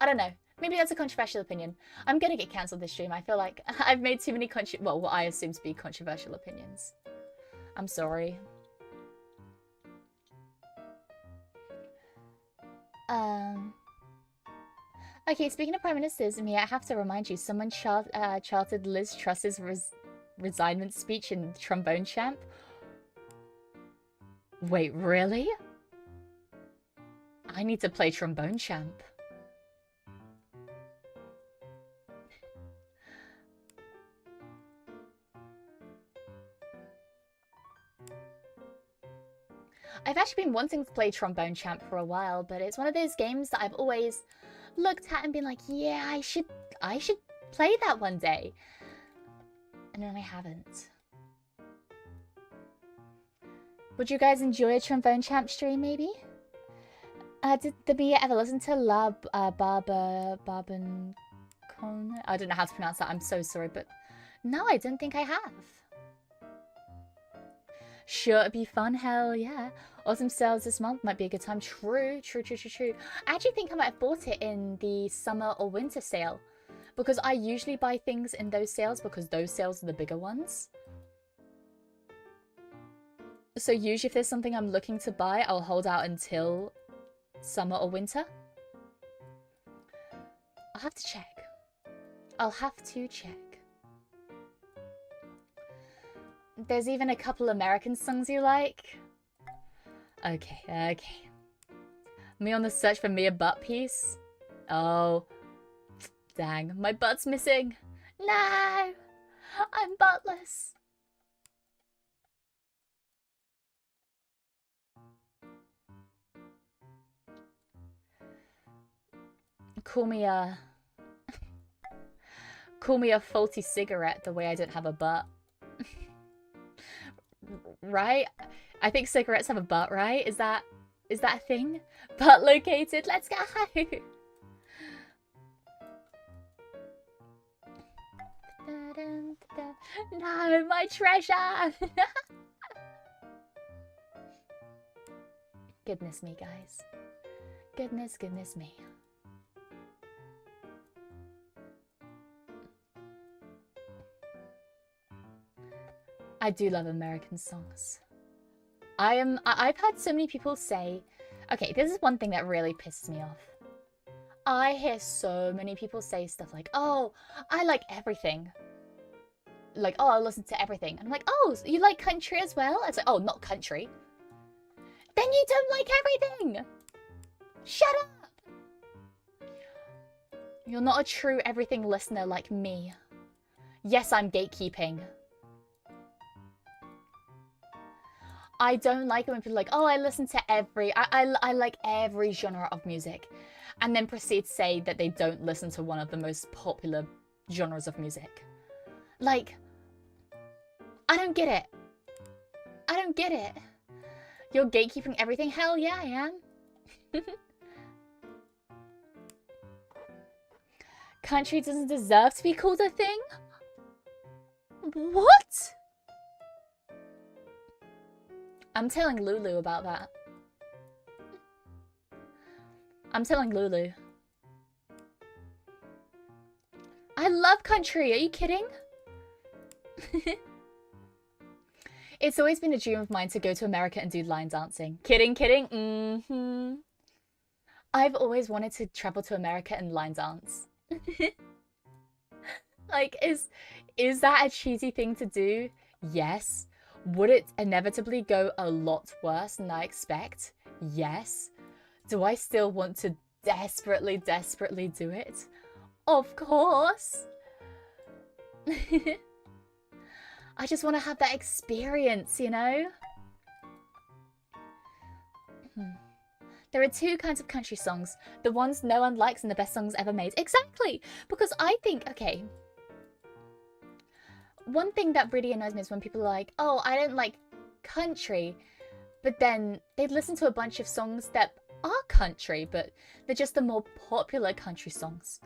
I don't know. Maybe that's a controversial opinion. I'm gonna get cancelled this stream. I feel like I've made too many what I assume to be controversial opinions. I'm sorry. Okay, speaking of Prime Ministers, Mia, I have to remind you, someone charted Liz Truss's resignment speech in Trombone Champ. Wait, really? I need to play Trombone Champ. I've actually been wanting to play Trombone Champ for a while, but it's one of those games that I've always looked at and been like, yeah, I should play that one day. And then I haven't. Would you guys enjoy a Trombone Champ stream, maybe? Did the Mia ever listen to La Barbancon? I don't know how to pronounce that, I'm so sorry, but no, I don't think I have. Sure, it'd be fun, hell yeah. Autumn sales this month might be a good time. True. I actually think I might have bought it in the summer or winter sale. Because I usually buy things in those sales because those sales are the bigger ones. So usually if there's something I'm looking to buy, I'll hold out until summer or winter. I'll have to check. There's even a couple American songs you like. Okay. Me on the search for Mia butt piece. Oh, dang, my butt's missing. No, I'm buttless. Call me a faulty cigarette the way I don't have a butt. Right? I think cigarettes have a butt, right? Is that a thing? Butt located, let's go! No, my treasure! Goodness me, guys. Goodness me. I do love American songs. I've had so many people say, okay, this is one thing that really pisses me off. I hear so many people say stuff like, oh, I like everything. Like, oh, I'll listen to everything. And I'm like, oh, you like country as well? It's like, oh, not country. Then you don't like everything. Shut up. You're not a true everything listener like me. Yes, I'm gatekeeping. I don't like it when people are like, oh, I listen to I like every genre of music. And then proceed to say that they don't listen to one of the most popular genres of music. Like, I don't get it. You're gatekeeping everything? Hell yeah, I am. Country doesn't deserve to be called a thing? What? I'm telling Lulu about that. I'm telling Lulu. I love country, are you kidding? It's always been a dream of mine to go to America and do line dancing. Kidding? Mm-hmm. I've always wanted to travel to America and line dance. Like, is that a cheesy thing to do? Yes. Would it inevitably go a lot worse than I expect? Yes. Do I still want to desperately do it? Of course. I just want to have that experience, you know? There are two kinds of country songs. The ones no one likes and the best songs ever made. Exactly! Because I think, okay, one thing that really annoys me is when people are like, oh, I don't like country, but then they'd listen to a bunch of songs that are country, but they're just the more popular country songs.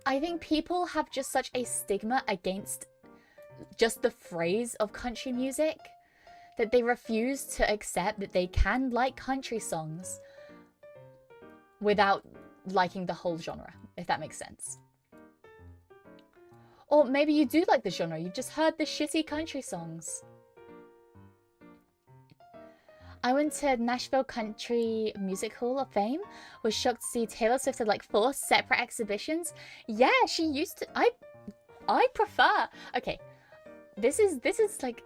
I think people have just such a stigma against just the phrase of country music that they refuse to accept that they can like country songs without liking the whole genre, if that makes sense. Or maybe you do like the genre, you've just heard the shitty country songs. I went to Nashville Country Music Hall of Fame. Was shocked to see Taylor Swift had like 4 separate exhibitions. Yeah, she used to. I prefer. Okay, this is like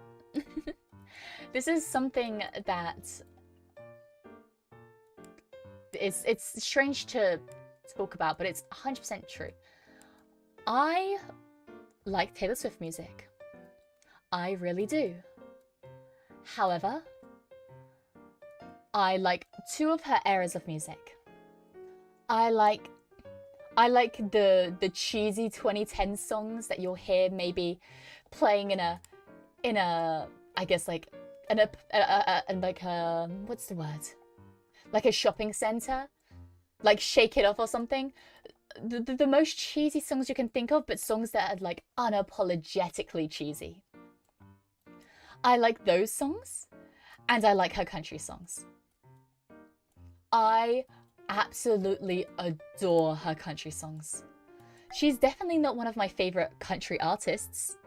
this is something that it's strange to talk about, but it's 100% true. I like Taylor Swift music. I really do. However, I like 2 of her eras of music. I like the cheesy 2010 songs that you'll hear maybe playing in a I guess like like a what's the word? Like a shopping center, like Shake It Off or something. The most cheesy songs you can think of, but songs that are like unapologetically cheesy. I like those songs, and I like her country songs. I absolutely adore her country songs. She's definitely not one of my favorite country artists.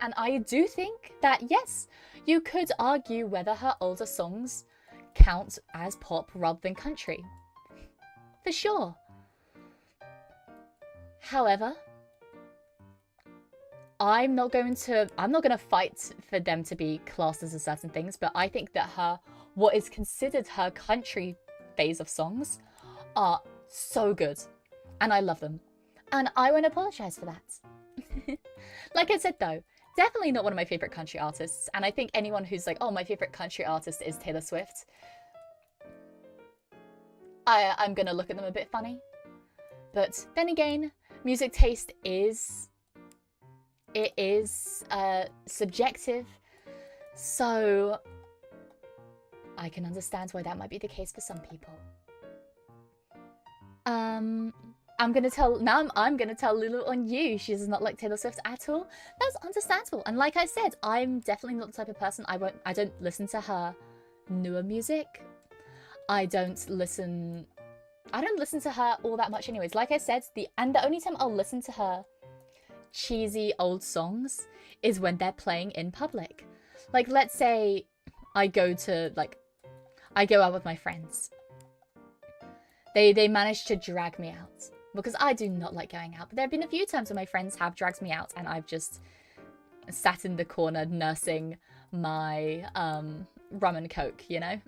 And I do think that, yes, you could argue whether her older songs count as pop rather than country. For sure. However, I'm not going to fight for them to be classed as certain things, but I think that what is considered her country phase of songs are so good. And I love them. And I won't apologize for that. Like I said though, definitely not one of my favorite country artists. And I think anyone who's like, oh, my favorite country artist is Taylor Swift, I'm gonna look at them a bit funny. But then again, music taste is subjective, so I can understand why that might be the case for some people. I'm gonna tell Lulu on you. She does not like Taylor Swift at all. That's understandable. And like I said, I'm definitely not the type of person. I don't listen to her newer music. I don't listen to her all that much anyways. Like I said, the only time I'll listen to her cheesy old songs is when they're playing in public. Like, let's say I go out with my friends. They managed to drag me out because I do not like going out. But there have been a few times when my friends have dragged me out and I've just sat in the corner nursing my rum and coke, you know?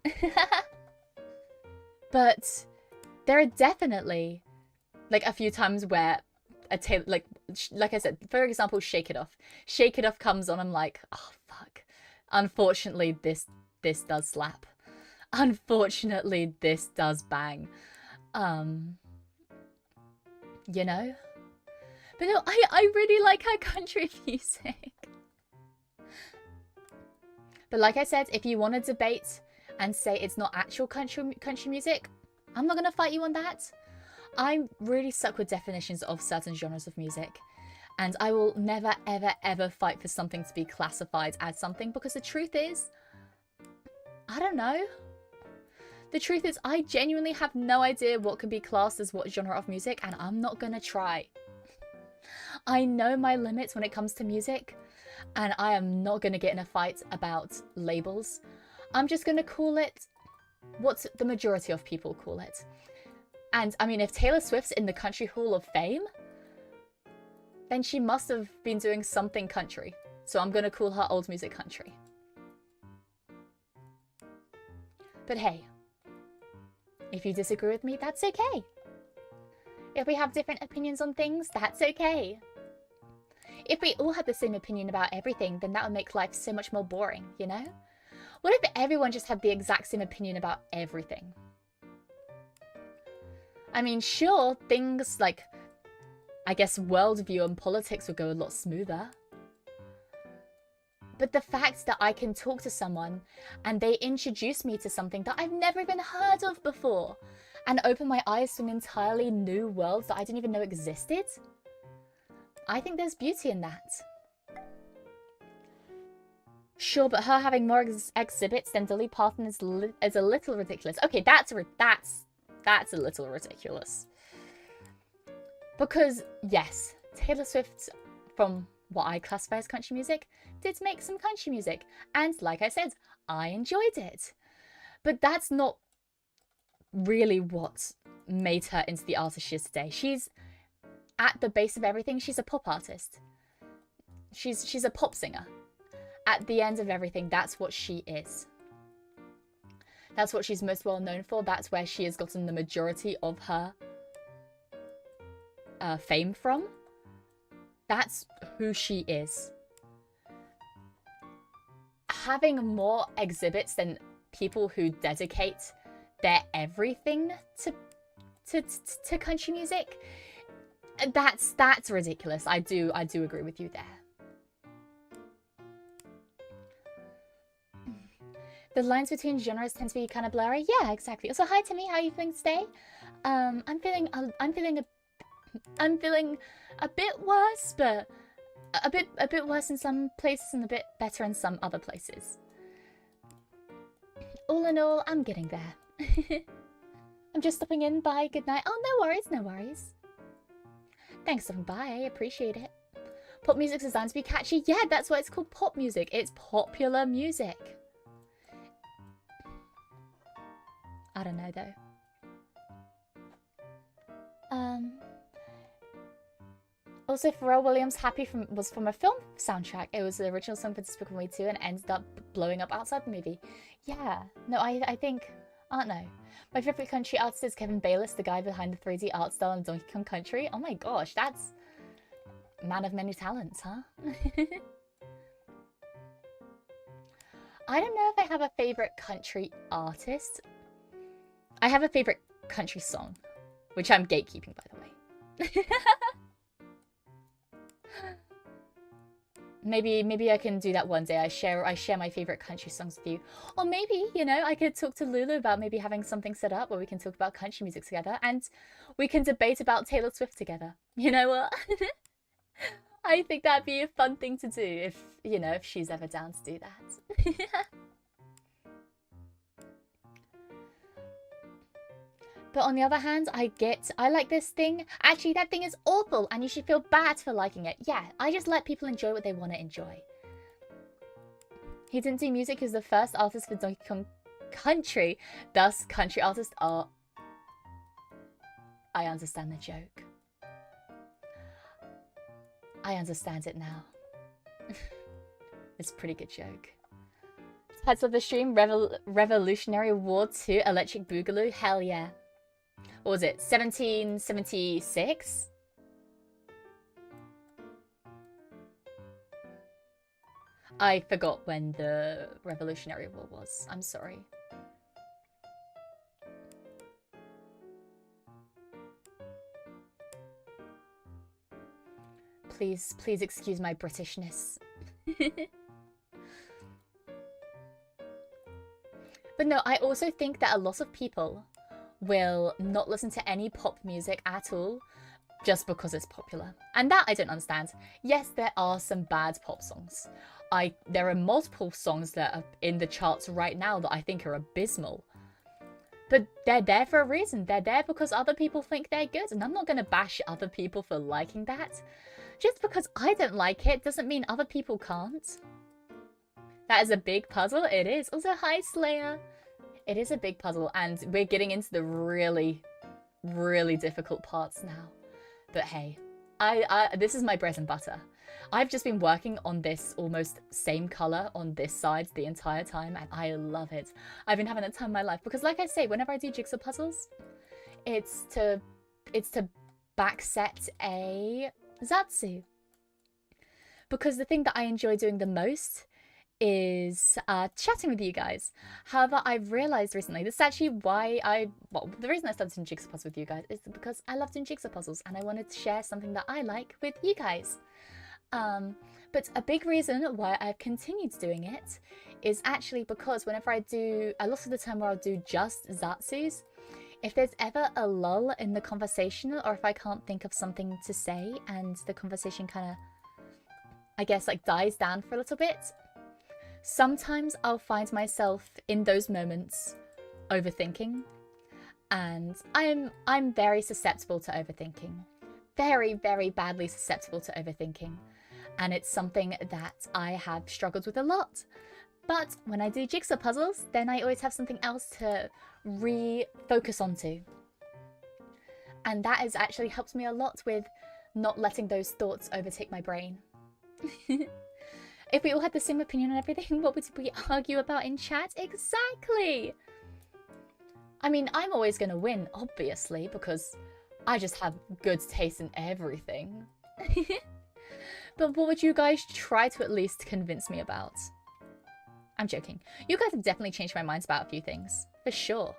But there are definitely like a few times where like I said, for example, Shake It Off. Shake It Off comes on, I'm like, oh fuck. Unfortunately, this does slap. Unfortunately, this does bang. You know? But no, I really like her country music. But like I said, if you want to debate and say it's not actual country music, I'm not gonna fight you on that. I'm really stuck with definitions of certain genres of music, and I will never ever ever fight for something to be classified as something, because the truth is, I don't know. The truth is, I genuinely have no idea what can be classed as what genre of music, and I'm not gonna try. I know my limits when it comes to music, and I am not gonna get in a fight about labels. I'm just gonna call it what the majority of people call it. And I mean, if Taylor Swift's in the Country Hall of Fame, then she must have been doing something country. So I'm gonna call her old music country. But hey, if you disagree with me, that's okay. If we have different opinions on things, that's okay. If we all had the same opinion about everything, then that would make life so much more boring, you know? What if everyone just had the exact same opinion about everything? I mean, sure, things like, I guess, worldview and politics would go a lot smoother. But the fact that I can talk to someone and they introduce me to something that I've never even heard of before, and open my eyes to an entirely new world that I didn't even know existed. I think there's beauty in that. Sure, but her having more exhibits than Dolly Parton is a little ridiculous. Okay, that's a little ridiculous. Because, yes, Taylor Swift, from what I classify as country music, did make some country music. And like I said, I enjoyed it. But that's not really what made her into the artist she is today. She's, at the base of everything, she's a pop artist. She's a pop singer. At the end of everything, that's what she is. That's what she's most well known for. That's where she has gotten the majority of her fame from. That's who she is. Having more exhibits than people who dedicate their everything to country music, that's ridiculous. I do agree with you there. The lines between genres tend to be kind of blurry. Yeah, exactly. Also, hi Timmy, how are you feeling today? I'm feeling a bit worse, but a bit worse in some places and a bit better in some other places. All in all, I'm getting there. I'm just stopping in. Bye. Good night. Oh, no worries. No worries. Thanks for stopping by. I appreciate it. Pop music's designed to be catchy. Yeah, that's why it's called pop music. It's popular music. I don't know though. Also, Pharrell Williams' Happy was from a film soundtrack. It was the original song for Despicable Me 2 and ended up blowing up outside the movie. Yeah, no, I think, I don't know. My favorite country artist is Kevin Bayliss, the guy behind the 3D art style in Donkey Kong Country. Oh my gosh, that's man of many talents, huh? I don't know if I have a favorite country artist. I have a favorite country song, which I'm gatekeeping, by the way. Maybe I can do that one day. I share my favorite country songs with you. Or maybe, you know, I could talk to Lulu about maybe having something set up where we can talk about country music together and we can debate about Taylor Swift together. You know what? I think that'd be a fun thing to do if, you know, if she's ever down to do that. But on the other hand, I like this thing. Actually, that thing is awful and you should feel bad for liking it. Yeah, I just let people enjoy what they want to enjoy. He didn't do music. He was the first artist for Donkey Kong Country. Thus, country artists are... I understand the joke. I understand it now. It's a pretty good joke. Heads of the stream, Revolutionary War 2, Electric Boogaloo. Hell yeah. What was it? 1776? I forgot when the Revolutionary War was. I'm sorry. Please excuse my Britishness. But no, I also think that a lot of people will not listen to any pop music at all just because it's popular. And that I don't understand. Yes, there are some bad pop songs. There are multiple songs that are in the charts right now that I think are abysmal. But they're there for a reason. They're there because other people think they're good. And I'm not going to bash other people for liking that. Just because I don't like it doesn't mean other people can't. That is a big puzzle. It is. Also, hi, Slayer. It is a big puzzle, and we're getting into the really, really difficult parts now. But hey, this is my bread and butter. I've just been working on this almost same color on this side the entire time, and I love it. I've been having a time of my life because, like I say, whenever I do jigsaw puzzles, it's to backset a ZATSU. Because the thing that I enjoy doing the most is chatting with you guys. However, I've realized recently, this is actually why the reason I started doing jigsaw puzzles with you guys is because I love doing jigsaw puzzles and I wanted to share something that I like with you guys. But a big reason why I've continued doing it is actually because whenever I do, a lot of the time where I'll do just ZATSUs, If there's ever a lull in the conversation, or if I can't think of something to say and the conversation kind of, I guess, like dies down for a little bit, sometimes I'll find myself in those moments overthinking. And I'm very susceptible to overthinking. Very, very badly susceptible to overthinking. And it's something that I have struggled with a lot. But when I do jigsaw puzzles, then I always have something else to refocus onto. And that has actually helped me a lot with not letting those thoughts overtake my brain. If we all had the same opinion on everything, what would we argue about in chat? Exactly! I mean, I'm always going to win, obviously, because I just have good taste in everything. But what would you guys try to at least convince me about? I'm joking. You guys have definitely changed my minds about a few things. For sure.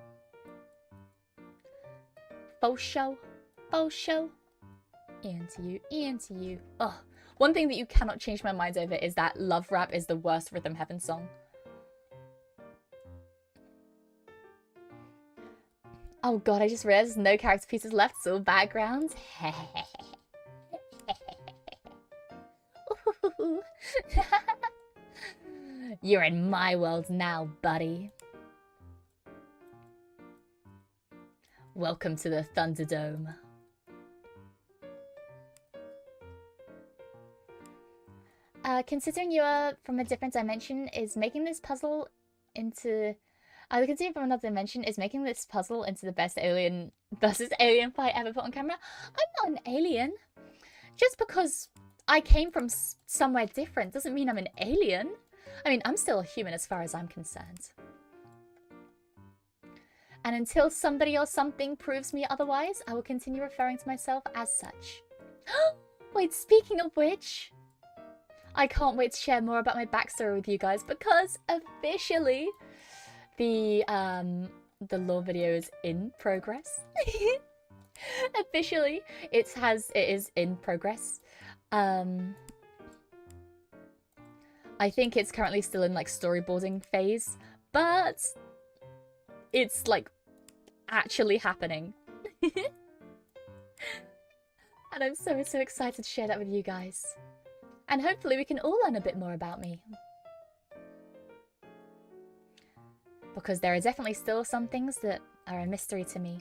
Faux show. Faux show. Into you. Into you. Ugh. One thing that you cannot change my mind over is that Love Rap is the worst Rhythm Heaven song. Oh god, I just realized there's no character pieces left, it's all backgrounds. You're in my world now, buddy. Welcome to the Thunderdome. Considering you are from a different dimension, is making this puzzle into... considering from another dimension, is making this puzzle into the best alien versus alien fight ever put on camera? I'm not an alien. Just because I came from somewhere different doesn't mean I'm an alien. I mean, I'm still a human as far as I'm concerned. And until somebody or something proves me otherwise, I will continue referring to myself as such. Wait, speaking of which, I can't wait to share more about my backstory with you guys, because officially the lore video is in progress. Officially, it is in progress. I think it's currently still in like storyboarding phase, but it's like actually happening. And I'm so excited to share that with you guys. And hopefully we can all learn a bit more about me. Because there are definitely still some things that are a mystery to me.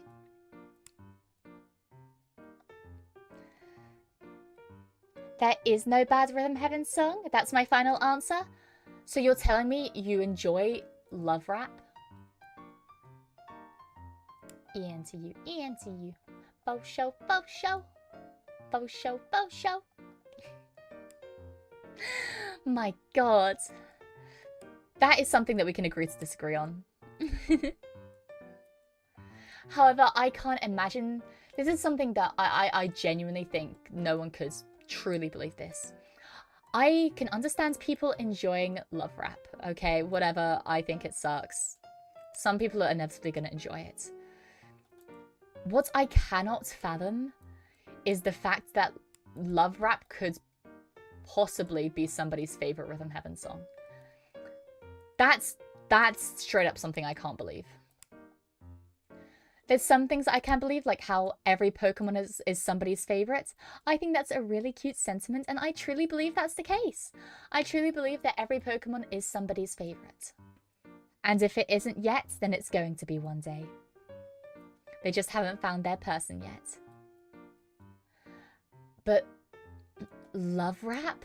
There is no bad Rhythm Heaven song. That's my final answer. So you're telling me you enjoy Love Rap? Ian to you, Ian to you. Faux show, faux show. Faux show, faux show. My god. That is something that we can agree to disagree on. However, I can't imagine... This is something that I genuinely think no one could truly believe this. I can understand people enjoying Love Rap, okay? Whatever, I think it sucks. Some people are inevitably going to enjoy it. What I cannot fathom is the fact that Love Rap could possibly be somebody's favorite Rhythm Heaven song. That's straight up something I can't believe. There's some things I can't believe, like how every Pokemon is somebody's favorite. I think that's a really cute sentiment, and I truly believe that's the case. I truly believe that every Pokemon is somebody's favorite. And if it isn't yet, then it's going to be one day. They just haven't found their person yet. But Love Rap?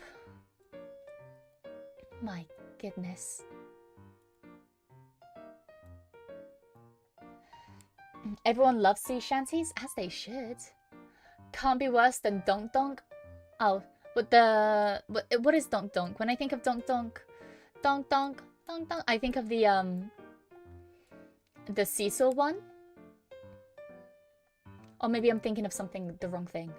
My goodness. Everyone loves sea shanties, as they should. Can't be worse than Donk Donk. Oh, what is Donk Donk? When I think of Donk Donk, Donk Donk, Donk Donk, I think of the seesaw one. Or maybe I'm thinking of something, the wrong thing.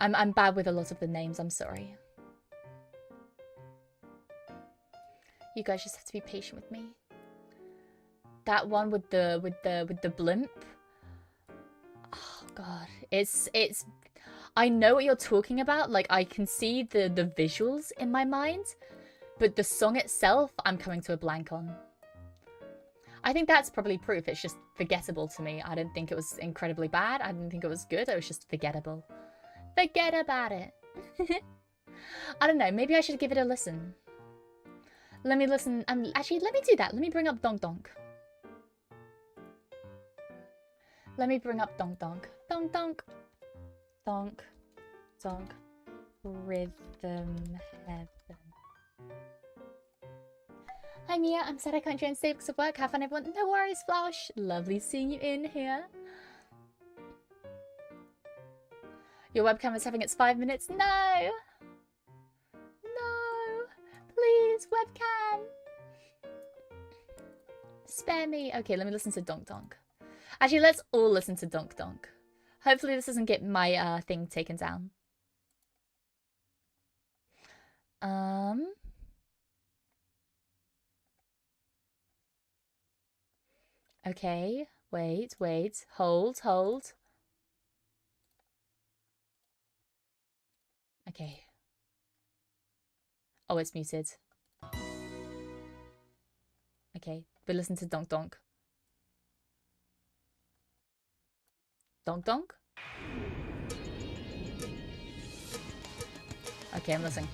I'm bad with a lot of the names, I'm sorry. You guys just have to be patient with me. That one with the blimp. Oh god, it's I know what you're talking about. Like I can see the visuals in my mind, but the song itself, I'm coming to a blank on. I think that's probably proof. It's just forgettable to me. I didn't think it was incredibly bad. I didn't think it was good. It was just forgettable. Forget about it. I don't know. Maybe I should give it a listen. Let me listen. Actually, let me do that. Let me bring up Donk Donk. Let me bring up Donk Donk. Donk Donk. Donk. Donk. Rhythm Heaven. Hi Mia, I'm sad I can't join today because of work. Have fun everyone. No worries, Flash. Lovely seeing you in here. Your webcam is having its 5 minutes. No! No! Please, webcam! Spare me. Okay, let me listen to Donk Donk. Actually, let's all listen to Donk Donk. Hopefully this doesn't get my thing taken down. Okay, wait, hold. Okay. Oh, it's muted. Okay, but listen to Donk Donk. Donk Donk? Okay, I'm listening.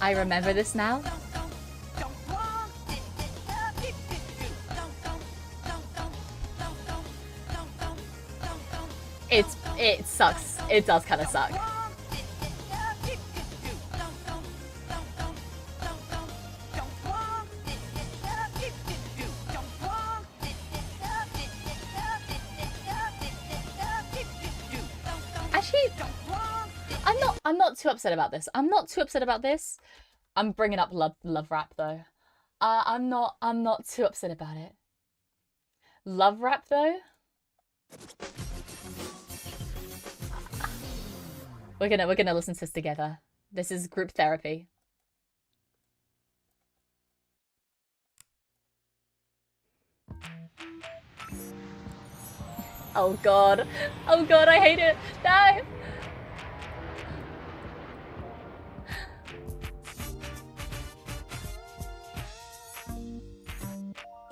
I remember this now. It sucks. It does kind of suck. Actually, I'm not too upset about this. I'm bringing up love rap though. I'm not too upset about it. Love rap though. We're gonna listen to this together. This is group therapy. Oh god, I hate it. No.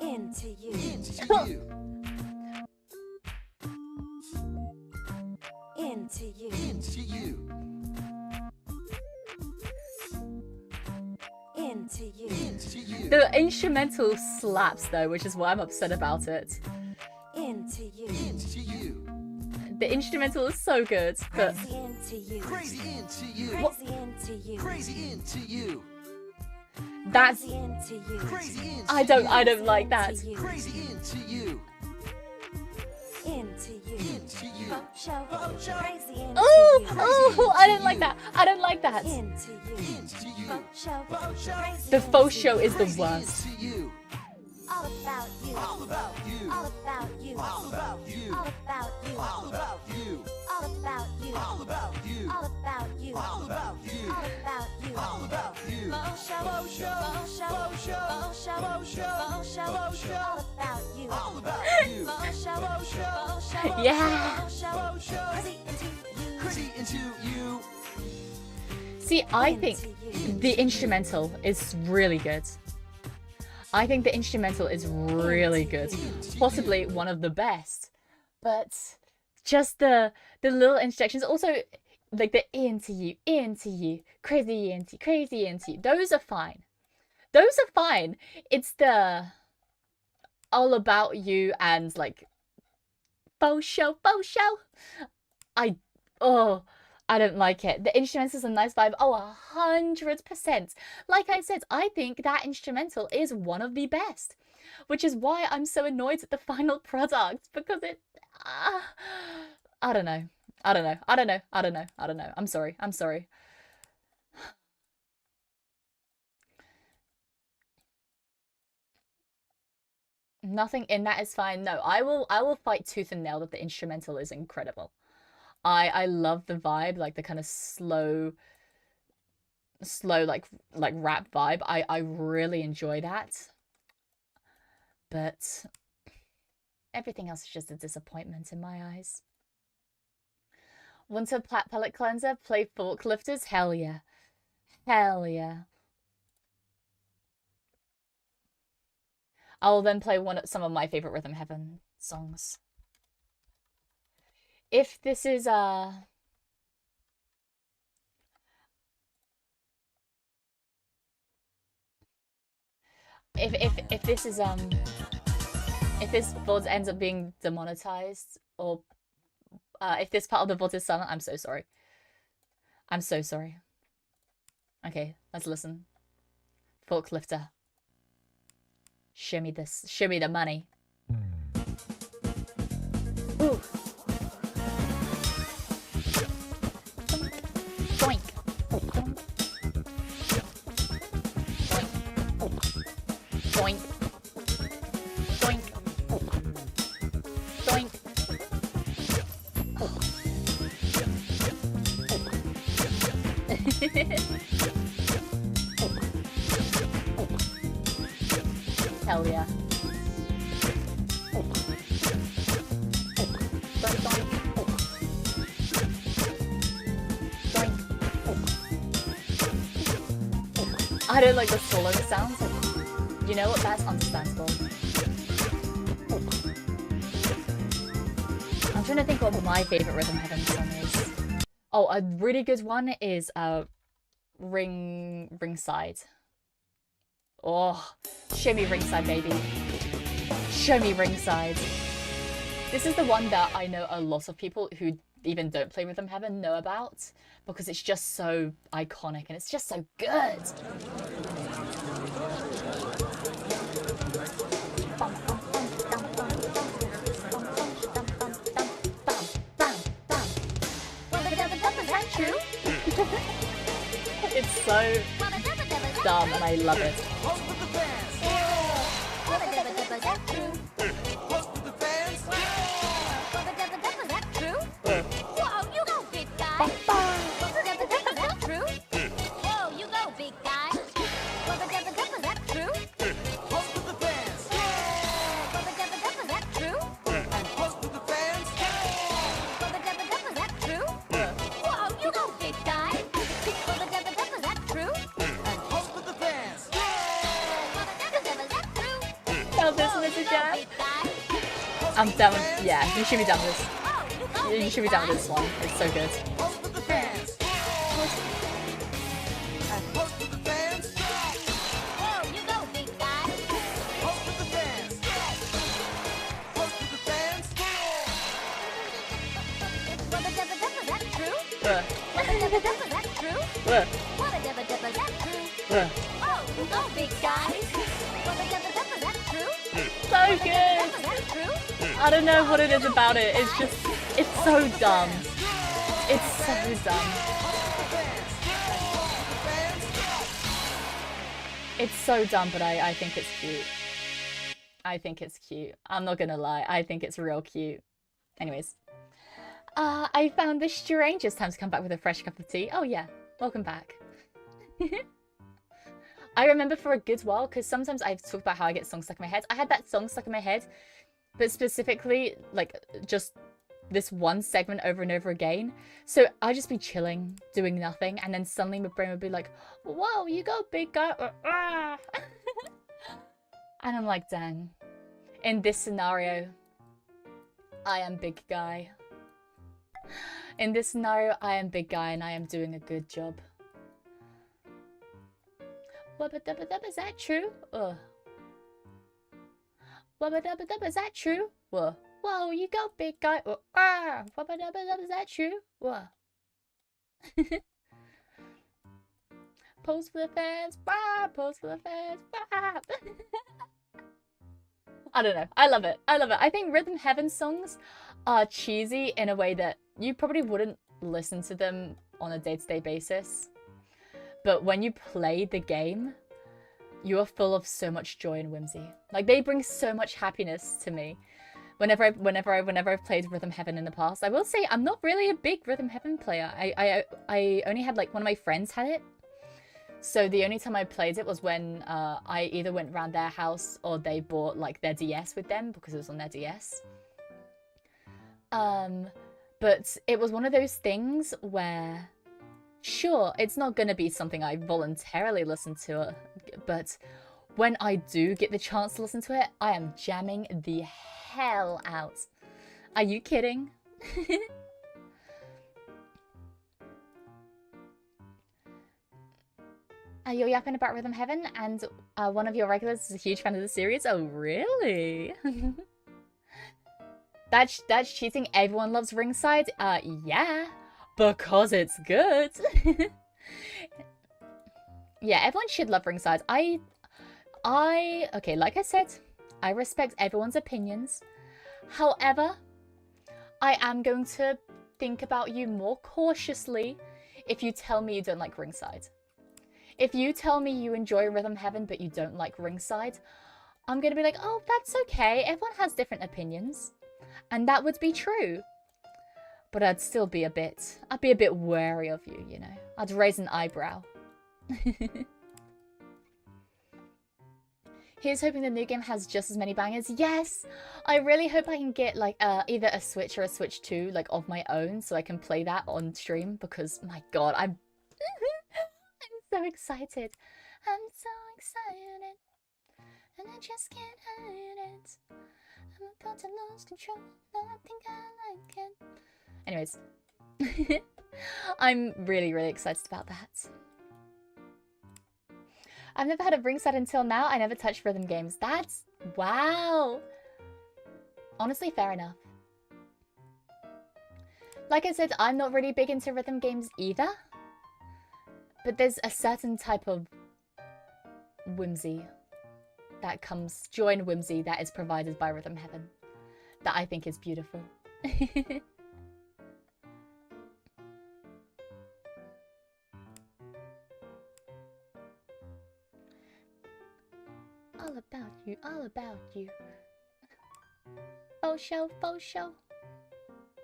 Into you. Into you. Into you. Into you. Into you. Into you. The instrumental slaps though, which is why I'm upset about it. Into you. Into you. The instrumental is so good, but crazy into you. Crazy into you. Crazy into you. Crazy into you. that's Crazy into you. Crazy into I don't like that. Into you. Crazy into you. Into you. Into you. Show. Crazy into Oh, you. oh, I don't like that. I don't like that. Into you. Into you. Show. Crazy The faux into show you. is the Crazy worst. into you. All about you. All about you. All about you. All about you. All about you. All about you. All about you. All about you. All about you. All about you. All about you. All about you. Faux show. Faux show. Faux show. Faux show. Faux show. Faux show. Faux show. All about you. All about you. Faux show. Faux show. Faux show. Yeah. Faux show. Faux show. Crazy into you. Crazy into you. See, I think the instrumental is really good. I think the instrumental is really good. Possibly one of the best. But just the little interjections, also like the into you, crazy into you. Those are fine. Those are fine. It's the all about you and like faux show. I don't like it. The instrumental is a nice vibe. Oh, 100%. Like I said, I think that instrumental is one of the best, which is why I'm so annoyed at the final product, because it, I don't know. I'm sorry. Nothing in that is fine. No, I will fight tooth and nail that the instrumental is incredible. I love the vibe, like the kind of slow like rap vibe. I really enjoy that. But everything else is just a disappointment in my eyes. Want a palette cleanser? Play Forklifters? Hell yeah. Hell yeah. I will then play some of my favorite Rhythm Heaven songs. If this is if this is if this VOD ends up being demonetized, or if this part of the VOD is silent, I'm so sorry. I'm so sorry. Okay, let's listen. Forklifter. Show me this. Show me the money. Ooh. Doink. Doink. Doink. Doink. Hell yeah. Doink, doink. Doink. I don't like the solo sounds. You know what? That's understandable. I'm trying to think what my favorite Rhythm Heaven song is. Oh, a really good one is Ringside. Oh, show me Ringside, baby. Show me Ringside. This is the one that I know a lot of people who even don't play Rhythm Heaven know about, because it's just so iconic and it's just so good. It's so dumb and I love it. I'm down with, yeah, you should be down with this. You should be down with this one. It's so good. So good. I don't know what it is about it. It's just, it's so dumb. It's so dumb. It's so dumb, but I think it's cute. I think it's cute. I'm not gonna lie. I think it's real cute. Anyways. I found the strangest time to come back with a fresh cup of tea. Oh yeah, welcome back. I remember for a good while, because sometimes I've talked about how I get songs stuck in my head. I had that song stuck in my head, but specifically, like, just this one segment over and over again. So I'd just be chilling, doing nothing, and then suddenly my brain would be like, whoa, you go big guy. And I'm like, dang. In this scenario, I am big guy. In this scenario, I am big guy and I am doing a good job. Wubba-dubba-dubba, is that true? Wubba-dubba-dubba, is that true? Whoa, you go big guy. Wubba-dubba-dubba, is that true? Pose for the fans. Pose for the fans. I don't know. I love it. I love it. I think Rhythm Heaven songs are cheesy in a way that you probably wouldn't listen to them on a day-to-day basis. But when you play the game, you are full of so much joy and whimsy. Like, they bring so much happiness to me. Whenever I've played Rhythm Heaven in the past, I will say I'm not really a big Rhythm Heaven player. I only had, like, one of my friends had it. So the only time I played it was when I either went around their house or they bought, like, their DS with them because it was on their DS. But it was one of those things where, sure, it's not going to be something I voluntarily listen to, but when I do get the chance to listen to it, I am jamming the hell out. Are you kidding? You're yapping about Rhythm Heaven, and one of your regulars is a huge fan of the series. Oh, really? That's cheating. Everyone loves Ringside. Yeah, because it's good. Yeah, everyone should love Ringside. Okay, like I said, I respect everyone's opinions. However, I am going to think about you more cautiously if you tell me you don't like Ringside. If you tell me you enjoy Rhythm Heaven but you don't like Ringside, I'm going to be like, oh, that's okay. Everyone has different opinions. And that would be true. But I'd still be a bit wary of you, you know. I'd raise an eyebrow. Here's hoping the new game has just as many bangers. Yes! I really hope I can get like either a Switch or a Switch 2 like of my own so I can play that on stream because my god, I'm so excited. I'm so excited. And I just can't hide it. I'm about to lose control. I think I like it. Anyways. I'm really, really excited about that. I've never had a Ringside until now. I never touched rhythm games. That's... wow. Honestly, fair enough. Like I said, I'm not really big into rhythm games either. But there's a certain type of whimsy that comes, joy and whimsy that is provided by Rhythm Heaven that I think is beautiful. All about you, all about you. Faux show, faux show.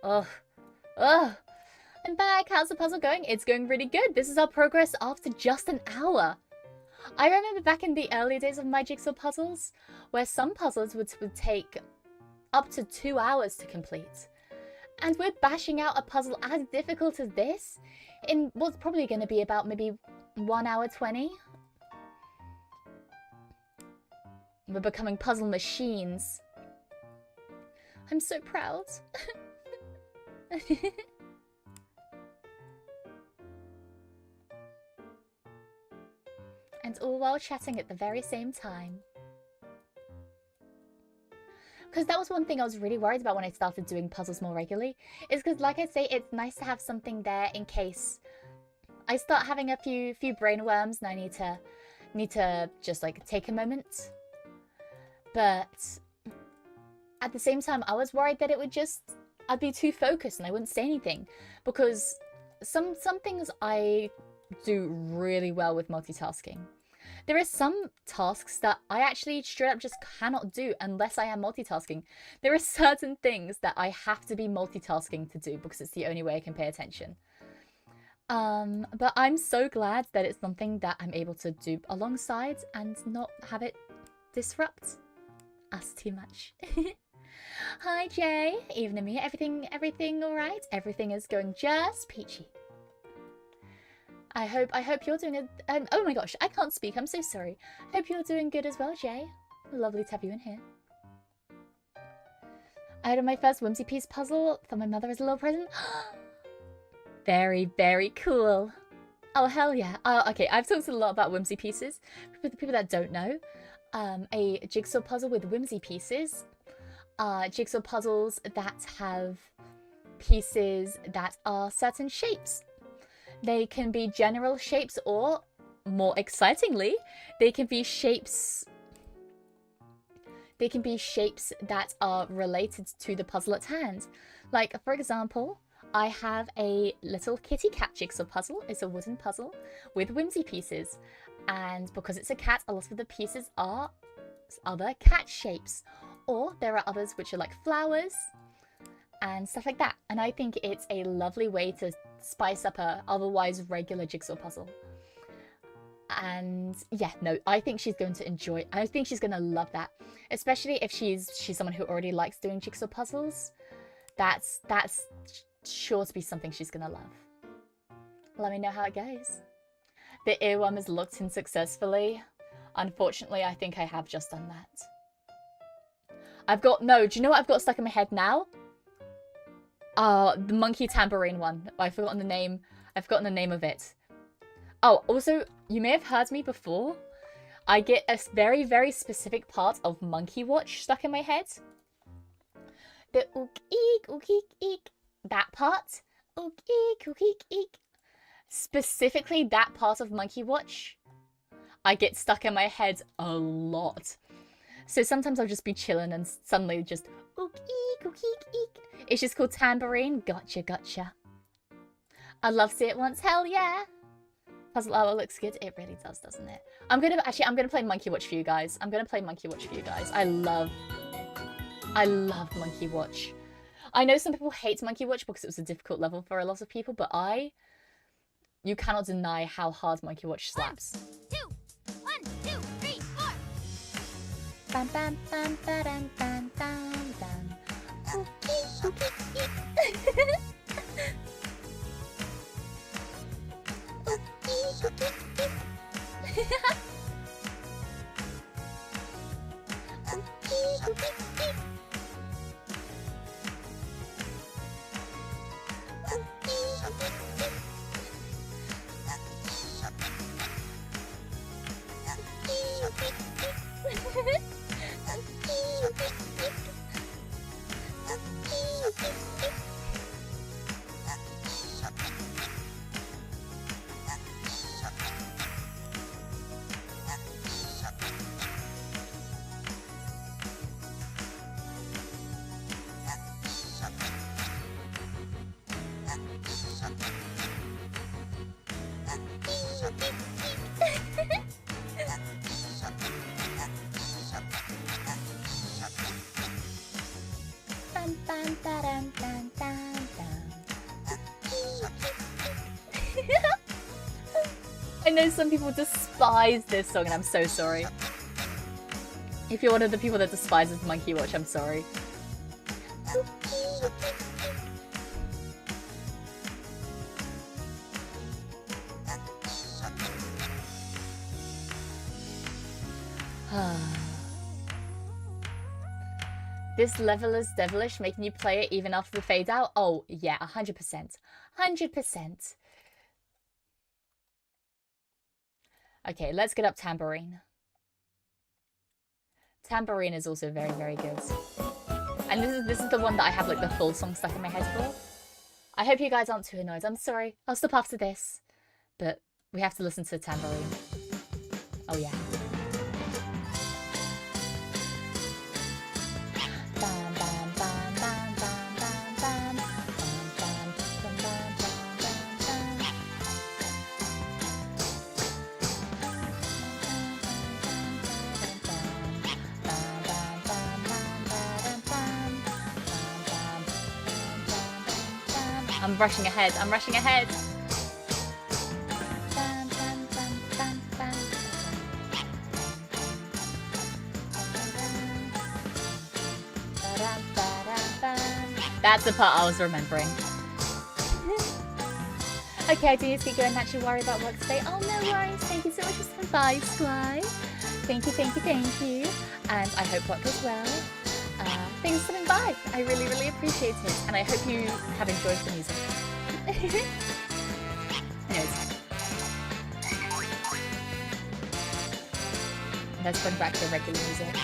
Ugh, ugh. I'm back. How's the puzzle going? It's going really good. This is our progress after just an hour. I remember back in the early days of my jigsaw puzzles, where some puzzles would take up to 2 hours to complete. And we're bashing out a puzzle as difficult as this in what's probably going to be about maybe 1 hour 20. We're becoming puzzle machines. I'm so proud. And all while chatting at the very same time. Because that was one thing I was really worried about when I started doing puzzles more regularly. Is because, like I say, it's nice to have something there in case I start having a few brainworms and I need to just like take a moment. But at the same time, I was worried that it would I'd be too focused and I wouldn't say anything. Because some things I do really well with multitasking. There are some tasks that I actually straight up just cannot do unless I am multitasking. There are certain things that I have to be multitasking to do because it's the only way I can pay attention. But I'm so glad that it's something that I'm able to do alongside and not have it disrupt us too much. Hi Jay, evening Mia. Everything all right? Everything is going just peachy. I hope you're doing a... oh my gosh, I can't speak. I'm so sorry. Hope you're doing good as well, Jay. Lovely to have you in here. I had my first whimsy piece puzzle for my mother as a little present. Very, very cool. Oh, hell yeah. Okay, I've talked a lot about whimsy pieces. For the people that don't know, a jigsaw puzzle with whimsy pieces are jigsaw puzzles that have pieces that are certain shapes. They can be general shapes or, more excitingly, they can be shapes that are related to the puzzle at hand. Like, for example, I have a little kitty cat jigsaw puzzle. It's a wooden puzzle with whimsy pieces. And because it's a cat, a lot of the pieces are other cat shapes. Or there are others which are like flowers and stuff like that. And I think it's a lovely way to spice up a otherwise regular jigsaw puzzle. And yeah, no, I think she's going to enjoy it. I think she's going to love that, especially if she's someone who already likes doing jigsaw puzzles. That's sure to be something she's gonna love. Let me know how it goes. The earworm is locked in successfully. Unfortunately, I think I have just done that. No, do you know what I've got stuck in my head now? The monkey tambourine one. I've forgotten the name. I've forgotten the name of it. Oh, also, you may have heard me before. I get a very, very specific part of Monkey Watch stuck in my head. The ook eek, that part. Ook eek. Specifically that part of Monkey Watch, I get stuck in my head a lot. So sometimes I'll just be chilling and suddenly just ook eek. It's just called tambourine. Gotcha. I'd love to see it once. Hell yeah. Puzzle art looks good. It really does, doesn't it? I'm gonna play Monkey Watch for you guys. I love Monkey Watch. I know some people hate Monkey Watch because it was a difficult level for a lot of people, but you cannot deny how hard Monkey Watch slaps. 1, 2, 3, 4. Bam bam bam bam bam bam bam. I know some people despise this song, and I'm so sorry. If you're one of the people that despises Monkey Watch, I'm sorry. This level is devilish, making you play it even after the fade out? Oh, yeah, 100%. 100%. Okay, let's get up Tambourine. Tambourine is also very, very good. And this is the one that I have like the full song stuck in my head for. I hope you guys aren't too annoyed. I'm sorry. I'll stop after this. But we have to listen to Tambourine. Oh, yeah. I'm rushing ahead. I'm rushing ahead. That's the part I was remembering. Okay, I do need to get going. Actually, worry about work today. Oh, no worries. Thank you so much for stopping by, Sky. Thank you, thank you, thank you. And I hope work goes well. Thanks for stopping by. I really, really appreciate it. And I hope you have enjoyed the music. Anyways. Let's bring back the regular music.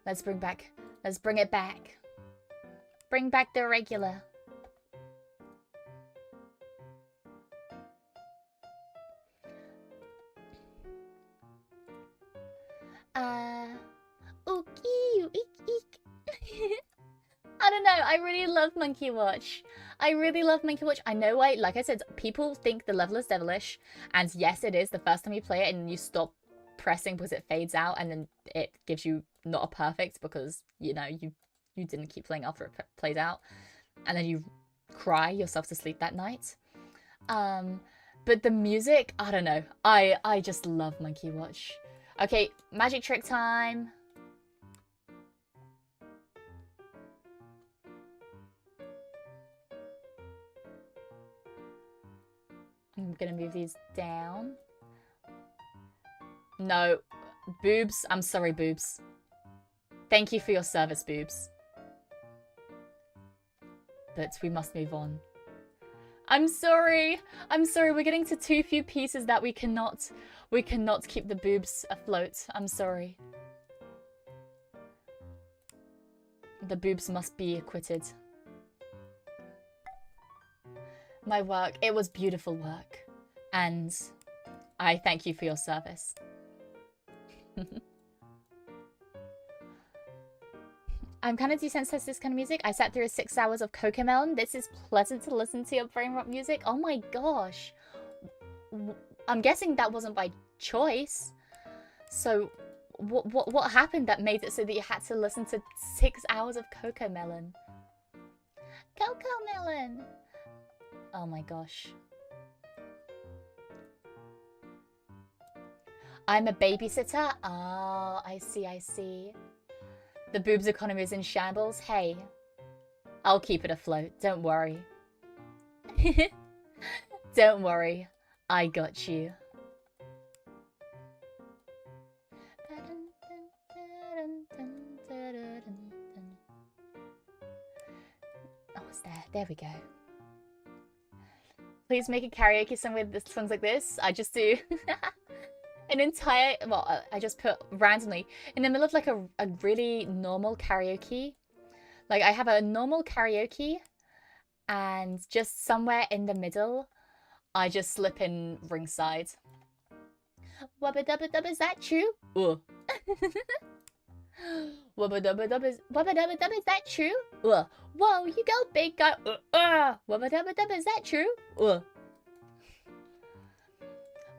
Let's bring it back. Bring back the regular. I don't know, I really love Monkey Watch. I really love Monkey Watch. I know like I said, people think the level is devilish. And yes, it is the first time you play it and you stop pressing because it fades out and then it gives you not a perfect because, you know, you didn't keep playing after it played out. And then you cry yourself to sleep that night. But the music, I don't know. I just love Monkey Watch. Okay, magic trick time. I'm gonna move these down. No. Boobs. I'm sorry, boobs. Thank you for your service, boobs. But we must move on. I'm sorry. I'm sorry. We're getting to too few pieces that we cannot keep the boobs afloat. I'm sorry. The boobs must be acquitted. My work, it was beautiful work. And I thank you for your service. I'm kind of desensitized to this kind of music. I sat through 6 hours of Cocomelon. This is pleasant to listen to your brain rock music. Oh my gosh. I'm guessing that wasn't by choice. So what happened that made it so that you had to listen to 6 hours of Cocomelon? Cocomelon! Oh my gosh. I'm a babysitter? Ah, I see, I see. The boobs economy is in shambles. Hey, I'll keep it afloat. Don't worry. Don't worry. I got you. Oh, it's there. There we go. Please make a karaoke song with songs like this. I just do an entire, well, I just put randomly in the middle of like a really normal karaoke. Like I have a normal karaoke and just somewhere in the middle, I just slip in ringside. Wubba dubba dubba, is that true? Wubba dubba dubba, is that true? Whoa, you go big guy. Wubba dubba dubba, is that true?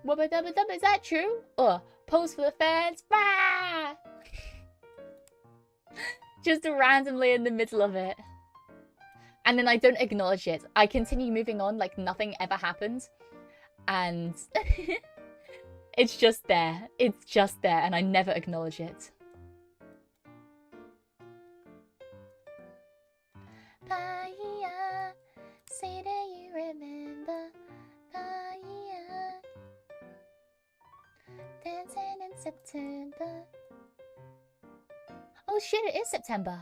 Wubba dubba dubba, is that true? Pose for the fans. Bah! Just randomly in the middle of it. And then I don't acknowledge it. I continue moving on like nothing ever happened. And it's just there. It's just there and I never acknowledge it. Paya, say that you remember. Paya, dancing in September. Oh shit, it is September.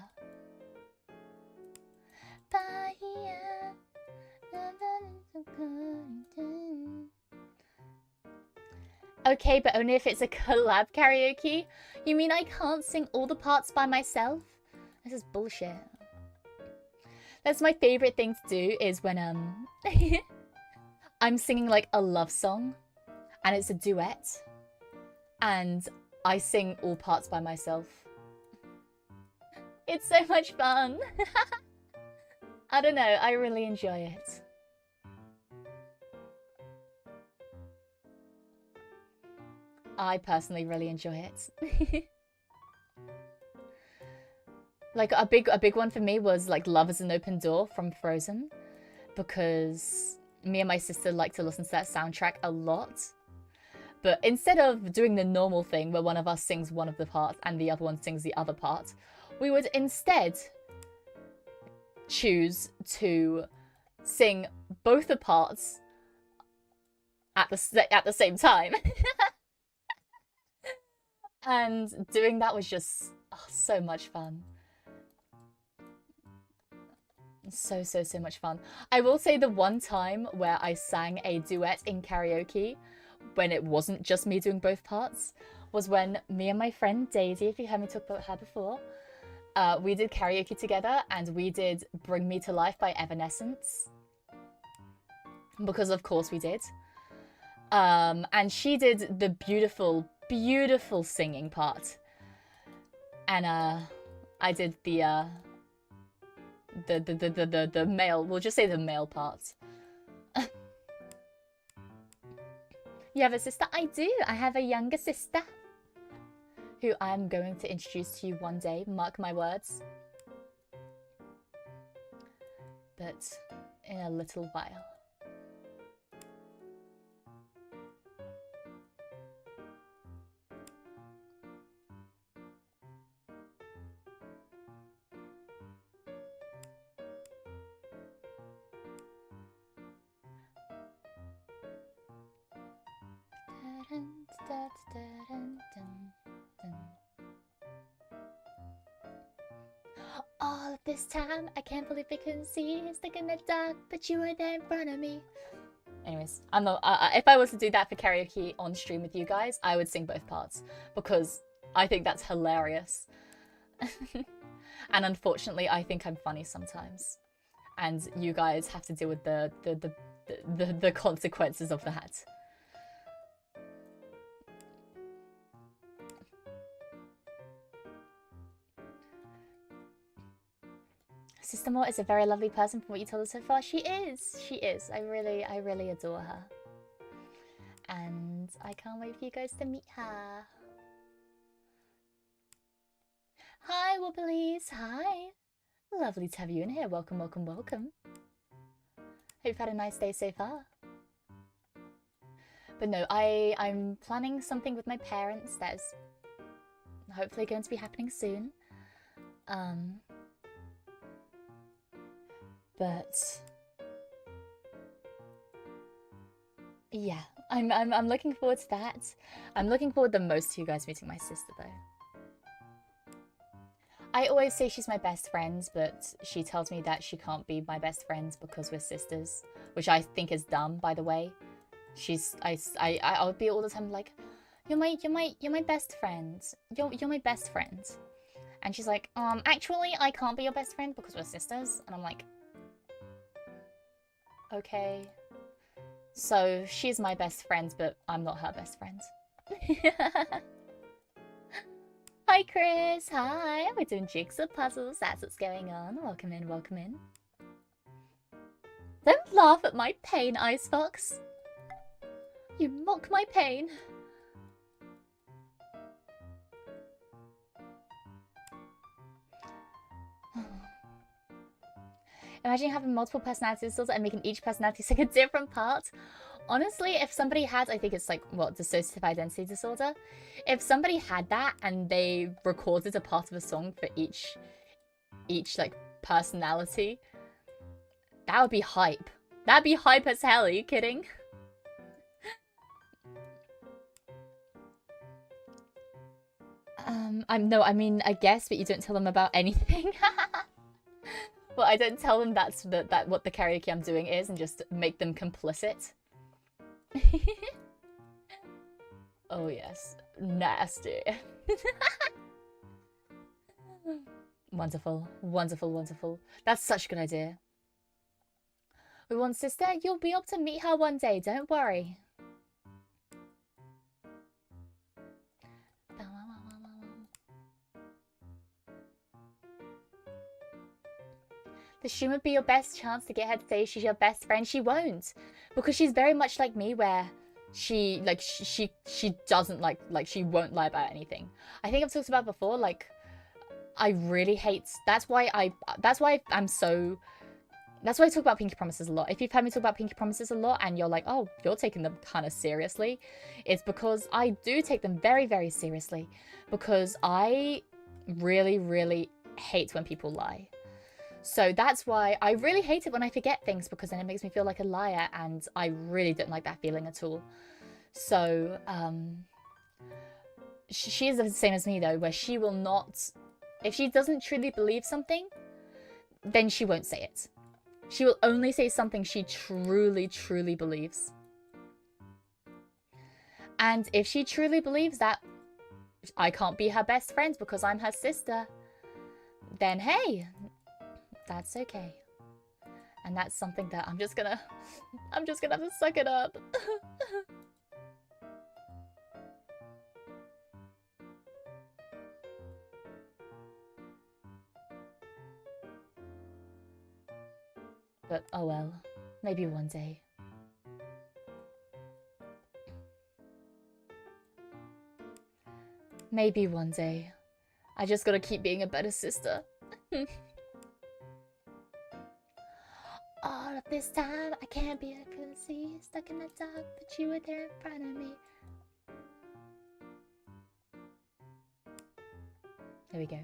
Paya, okay, but only if it's a collab karaoke? You mean I can't sing all the parts by myself? This is bullshit. That's my favorite thing to do is when I'm singing like a love song and it's a duet and I sing all parts by myself. It's so much fun. I don't know, I really enjoy it. I personally really enjoy it. Like a big one for me was like Love is an Open Door from Frozen, because me and my sister like to listen to that soundtrack a lot. But instead of doing the normal thing where one of us sings one of the parts and the other one sings the other part, we would instead choose to sing both the parts at the same time. And doing that was just so much fun. So much fun. I will say the one time where I sang a duet in karaoke when it wasn't just me doing both parts was when me and my friend Daisy, if you heard me talk about her before, we did karaoke together and we did Bring Me to Life by Evanescence. Because of course we did. And she did the beautiful singing part. And I did the male, we'll just say the male part. You have a sister? I do. I have a younger sister who I'm going to introduce to you one day, mark my words. But in a little while. All of this time, I can't believe I couldn't see you stuck in the dark, but you were there in front of me. Anyways, I'm not. If I was to do that for karaoke on stream with you guys, I would sing both parts because I think that's hilarious. And unfortunately, I think I'm funny sometimes, and you guys have to deal with the consequences of that. Sister Moore is a very lovely person from what you told us so far. She is. She is. I really adore her. And I can't wait for you guys to meet her. Hi, Wobblies. Hi. Lovely to have you in here. Welcome, welcome, welcome. Hope you've had a nice day so far. But no, I'm planning something with my parents that is hopefully going to be happening soon. But yeah, I'm looking forward to that. I'm looking forward the most to you guys meeting my sister though. I always say she's my best friend, but she tells me that she can't be my best friend because we're sisters, which I think is dumb, by the way. I'll be all the time like, you're my best friend. You're my best friend. And she's like, actually I can't be your best friend because we're sisters. And I'm like, okay. So she's my best friend, but I'm not her best friend. Hi Chris, hi. We're doing jigsaw puzzles. That's what's going on. Welcome in, welcome in. Don't laugh at my pain, Ice Fox. You mock my pain. Imagine having multiple personality disorders and making each personality sing a different part. Honestly, if somebody had, I think it's like, what, dissociative identity disorder? If somebody had that and they recorded a part of a song for each like, personality, that would be hype. That'd be hype as hell, are you kidding? I mean, I guess, but you don't tell them about anything. Well, I don't tell them that's what the karaoke I'm doing is and just make them complicit. Oh yes, nasty. Wonderful, wonderful, wonderful. That's such a good idea. We want sister, you'll be able to meet her one day, don't worry. The stream would be your best chance to get her to say she's your best friend. She won't, because she's very much like me, where she doesn't like she won't lie about anything. I think I've talked about before. Like, I really hate. That's why I talk about pinky promises a lot. If you've heard me talk about pinky promises a lot, and you're like, oh, you're taking them kind of seriously, it's because I do take them very, very seriously. Because I really, really hate when people lie. So that's why I really hate it when I forget things, because then it makes me feel like a liar, and I really don't like that feeling at all. So, she is the same as me though, where she will not, if she doesn't truly believe something, then she won't say it. She will only say something she truly, truly believes. And if she truly believes that I can't be her best friend because I'm her sister, then hey, that's okay. And that's something that I'm just gonna have to suck it up. But oh well, maybe one day. Maybe one day. I just gotta keep being a better sister. All of this time, I can't be, I couldn't see you stuck in the dark, but you were there in front of me. There we go.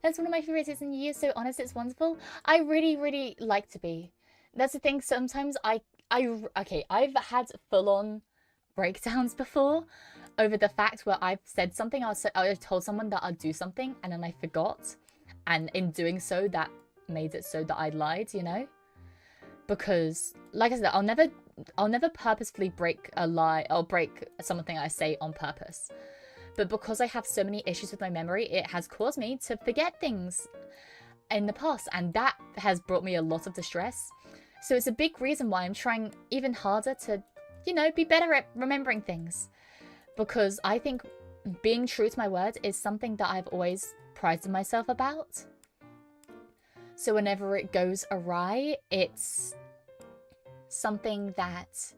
That's one of my favorites, and you're so honest, it's wonderful. I really, really like to be. That's the thing, sometimes I Okay, I've had full-on breakdowns before over the fact where I've said something, I told someone that I'd do something and then I forgot, and in doing so that made it so that I lied, you know? Because like I said, I'll never purposefully break a lie or break something I say on purpose. But because I have so many issues with my memory, it has caused me to forget things in the past, and that has brought me a lot of distress. So it's a big reason why I'm trying even harder to, you know, be better at remembering things. Because I think being true to my word is something that I've always prided myself about. So whenever it goes awry, it's something that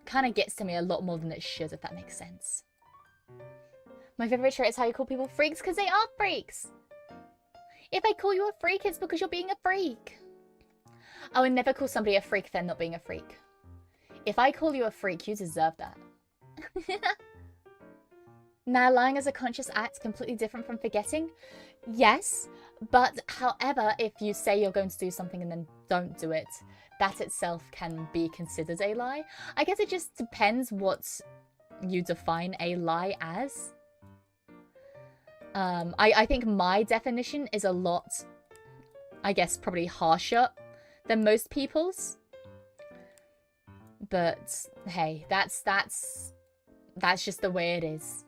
kind of gets to me a lot more than it should, if that makes sense. My favorite trait is how you call people freaks, because they are freaks. If I call you a freak, it's because you're being a freak. I would never call somebody a freak if they're not being a freak. If I call you a freak, you deserve that. Now, lying is a conscious act, completely different from forgetting. Yes, but however, if you say you're going to do something and then don't do it, that itself can be considered a lie. I guess it just depends what you define a lie as. I think my definition is a lot, I guess, probably harsher than most people's. But hey, that's just the way it is.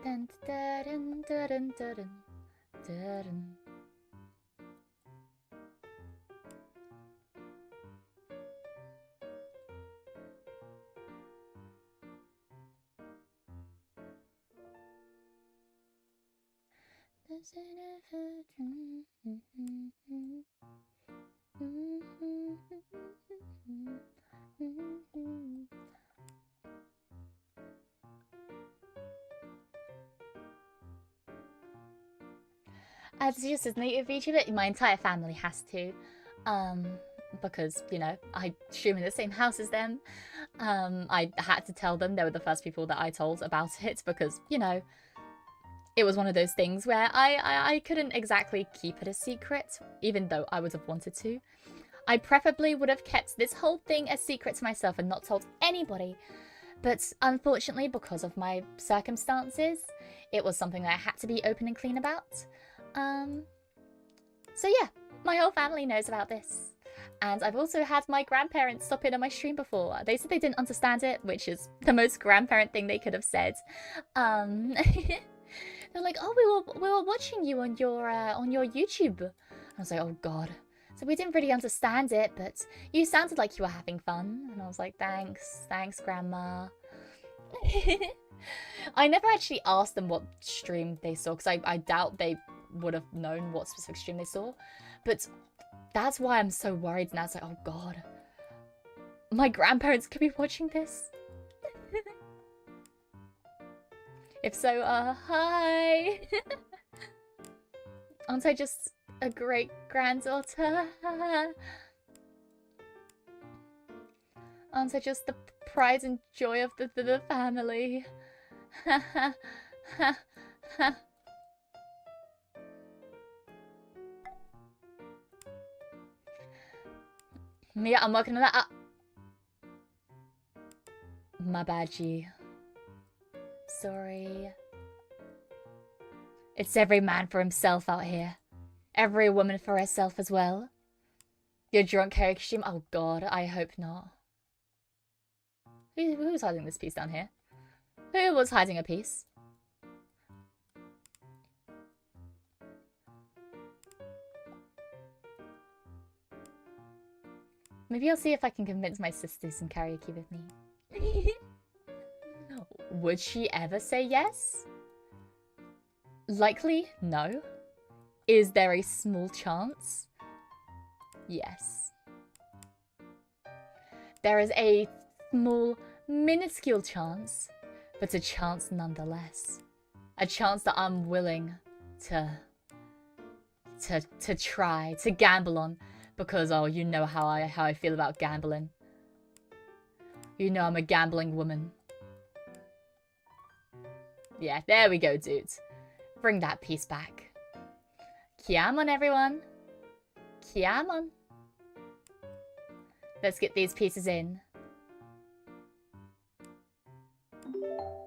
Dun, dun, dun, dun, dun, dun, dun. As just as native VTuber, my entire family has to, because, you know, I stream in the same house as them. I had to tell them. They were the first people that I told about it because, you know, it was one of those things where I couldn't exactly keep it a secret, even though I would have wanted to. I preferably would have kept this whole thing a secret to myself and not told anybody. But unfortunately, because of my circumstances, it was something that I had to be open and clean about. So yeah, my whole family knows about this. And I've also had my grandparents stop in on my stream before. They said they didn't understand it, which is the most grandparent thing they could have said. They're like, oh, we were watching you on your YouTube. I was like, oh god. So we didn't really understand it, but you sounded like you were having fun. And I was like, thanks, Grandma. I never actually asked them what stream they saw, because I doubt they would have known what specific stream they saw. But that's why I'm so worried now. It's like, oh god, my grandparents could be watching this. If so, hi. Aren't I just a great granddaughter? Aren't I just the pride and joy of the family? Yeah, I'm working on that. My bad, G. Sorry. It's every man for himself out here. Every woman for herself as well. Your drunk hair costume? Oh god, I hope not. Who's hiding this piece down here? Who was hiding a piece? Maybe I'll see if I can convince my sister to sing karaoke with me. Would she ever say yes? Likely, no. Is there a small chance? Yes. There is a small, minuscule chance, but a chance nonetheless. A chance that I'm willing to try, to gamble on, because, oh, you know how I feel about gambling. You know I'm a gambling woman. Yeah, there we go, dudes. Bring that piece back. Come on, everyone. Come on. Let's get these pieces in.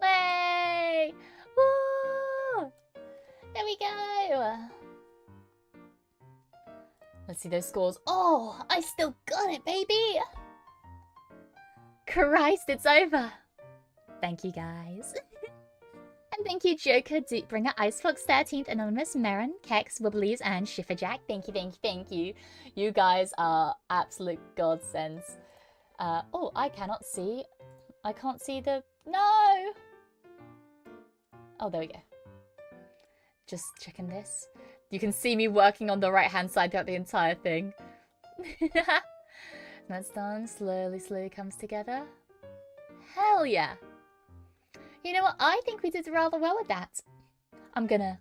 Way! Woo! There we go. Let's see those scores. Oh, I still got it, baby. Christ, it's over. Thank you, guys. And thank you, Joker, Deepbringer, Icefox, 13th, Anonymous, Marin, Kex, Wibblies, and Schifferjack. Thank you, thank you, thank you. You guys are absolute godsends. Oh, I cannot see. I can't see the... No! Oh, there we go. Just checking this. You can see me working on the right-hand side throughout the entire thing. That's done. Slowly comes together. Hell yeah! You know what? I think we did rather well with that. I'm gonna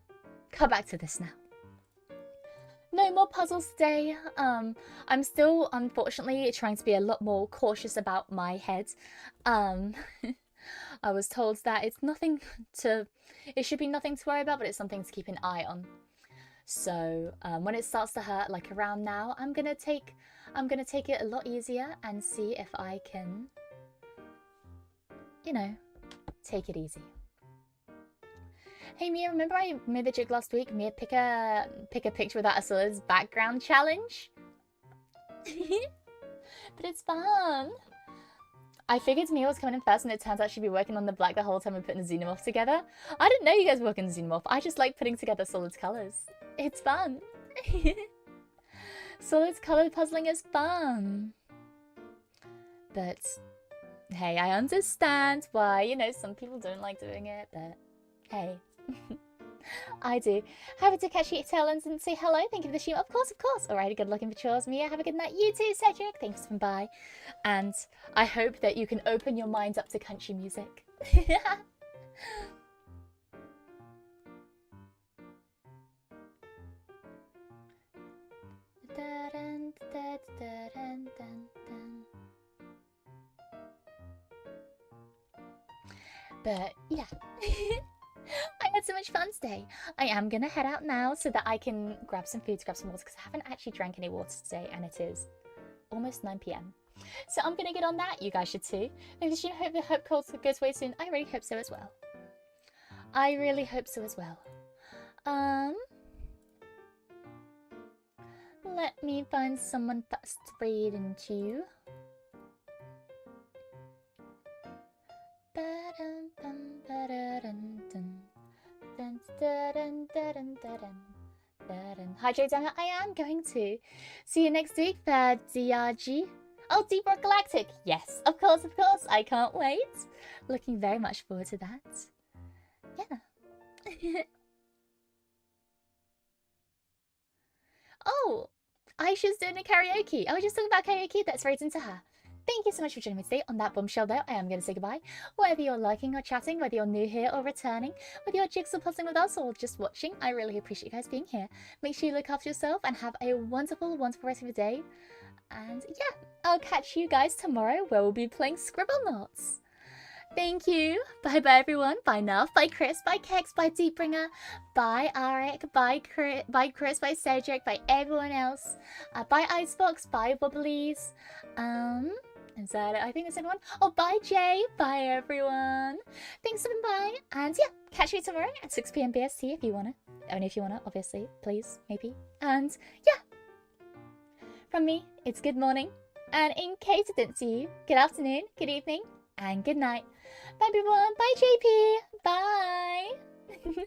come back to this now. No more puzzles today. I'm still, unfortunately, trying to be a lot more cautious about my head. I was told that it's nothing to... It should be nothing to worry about, but it's something to keep an eye on. So when it starts to hurt, like around now, I'm gonna take it a lot easier and see if I can, you know, take it easy. Hey Mia, remember I made the joke last week? Mia, pick a picture without a solid's background challenge. But it's fun. I figured Mia was coming in first, and it turns out she'd be working on the black the whole time and putting the xenomorph together. I didn't know you guys were working the xenomorph. I just like putting together Solid's colors. It's fun. Solid's color puzzling is fun. But hey, I understand why, you know, some people don't like doing it, but hey. I do. Happy to catch you at tail ends and say hello. Thank you for the stream. Of course, of course. Alrighty, good looking for chores, Mia. Have a good night. You too, Cedric. Thanks for coming by. And I hope that you can open your minds up to country music. But yeah. I had so much fun today. I am gonna head out now so that I can grab some food, grab some water, because I haven't actually drank any water today, and it is almost 9 PM. So I'm gonna get on that. You guys should too. Maybe you hope cold goes away soon. I really hope so as well. I really hope so as well. Let me find someone fast to read into. Hi Jodanga, I am going to see you next week for DRG. Oh, Deep Rock Galactic! Yes, of course, I can't wait. Looking very much forward to that. Yeah. Oh, Aisha's doing a karaoke. I was just talking about karaoke, that's right into her. Thank you so much for joining me today. On that bombshell though, I am going to say goodbye. Whether you're liking or chatting, whether you're new here or returning, whether you're jigsaw puzzling with us or just watching, I really appreciate you guys being here. Make sure you look after yourself and have a wonderful, wonderful rest of your day. And yeah, I'll catch you guys tomorrow where we'll be playing Scribblenauts. Thank you. Bye bye everyone. Bye Nuff, bye Chris, bye Kex, bye Deepbringer, bye Arik, bye Chris, bye Cedric, bye everyone else. Bye Icebox, bye Wobblies. Is that it? I think that's everyone. Oh, bye Jay. Bye everyone. Thanks for coming by. And yeah, catch you tomorrow at 6 PM BST if you wanna. Only if you wanna, obviously. Please, maybe. And yeah. From me, it's good morning. And in case I didn't see you, good afternoon, good evening, and good night. Bye everyone. Bye JP. Bye.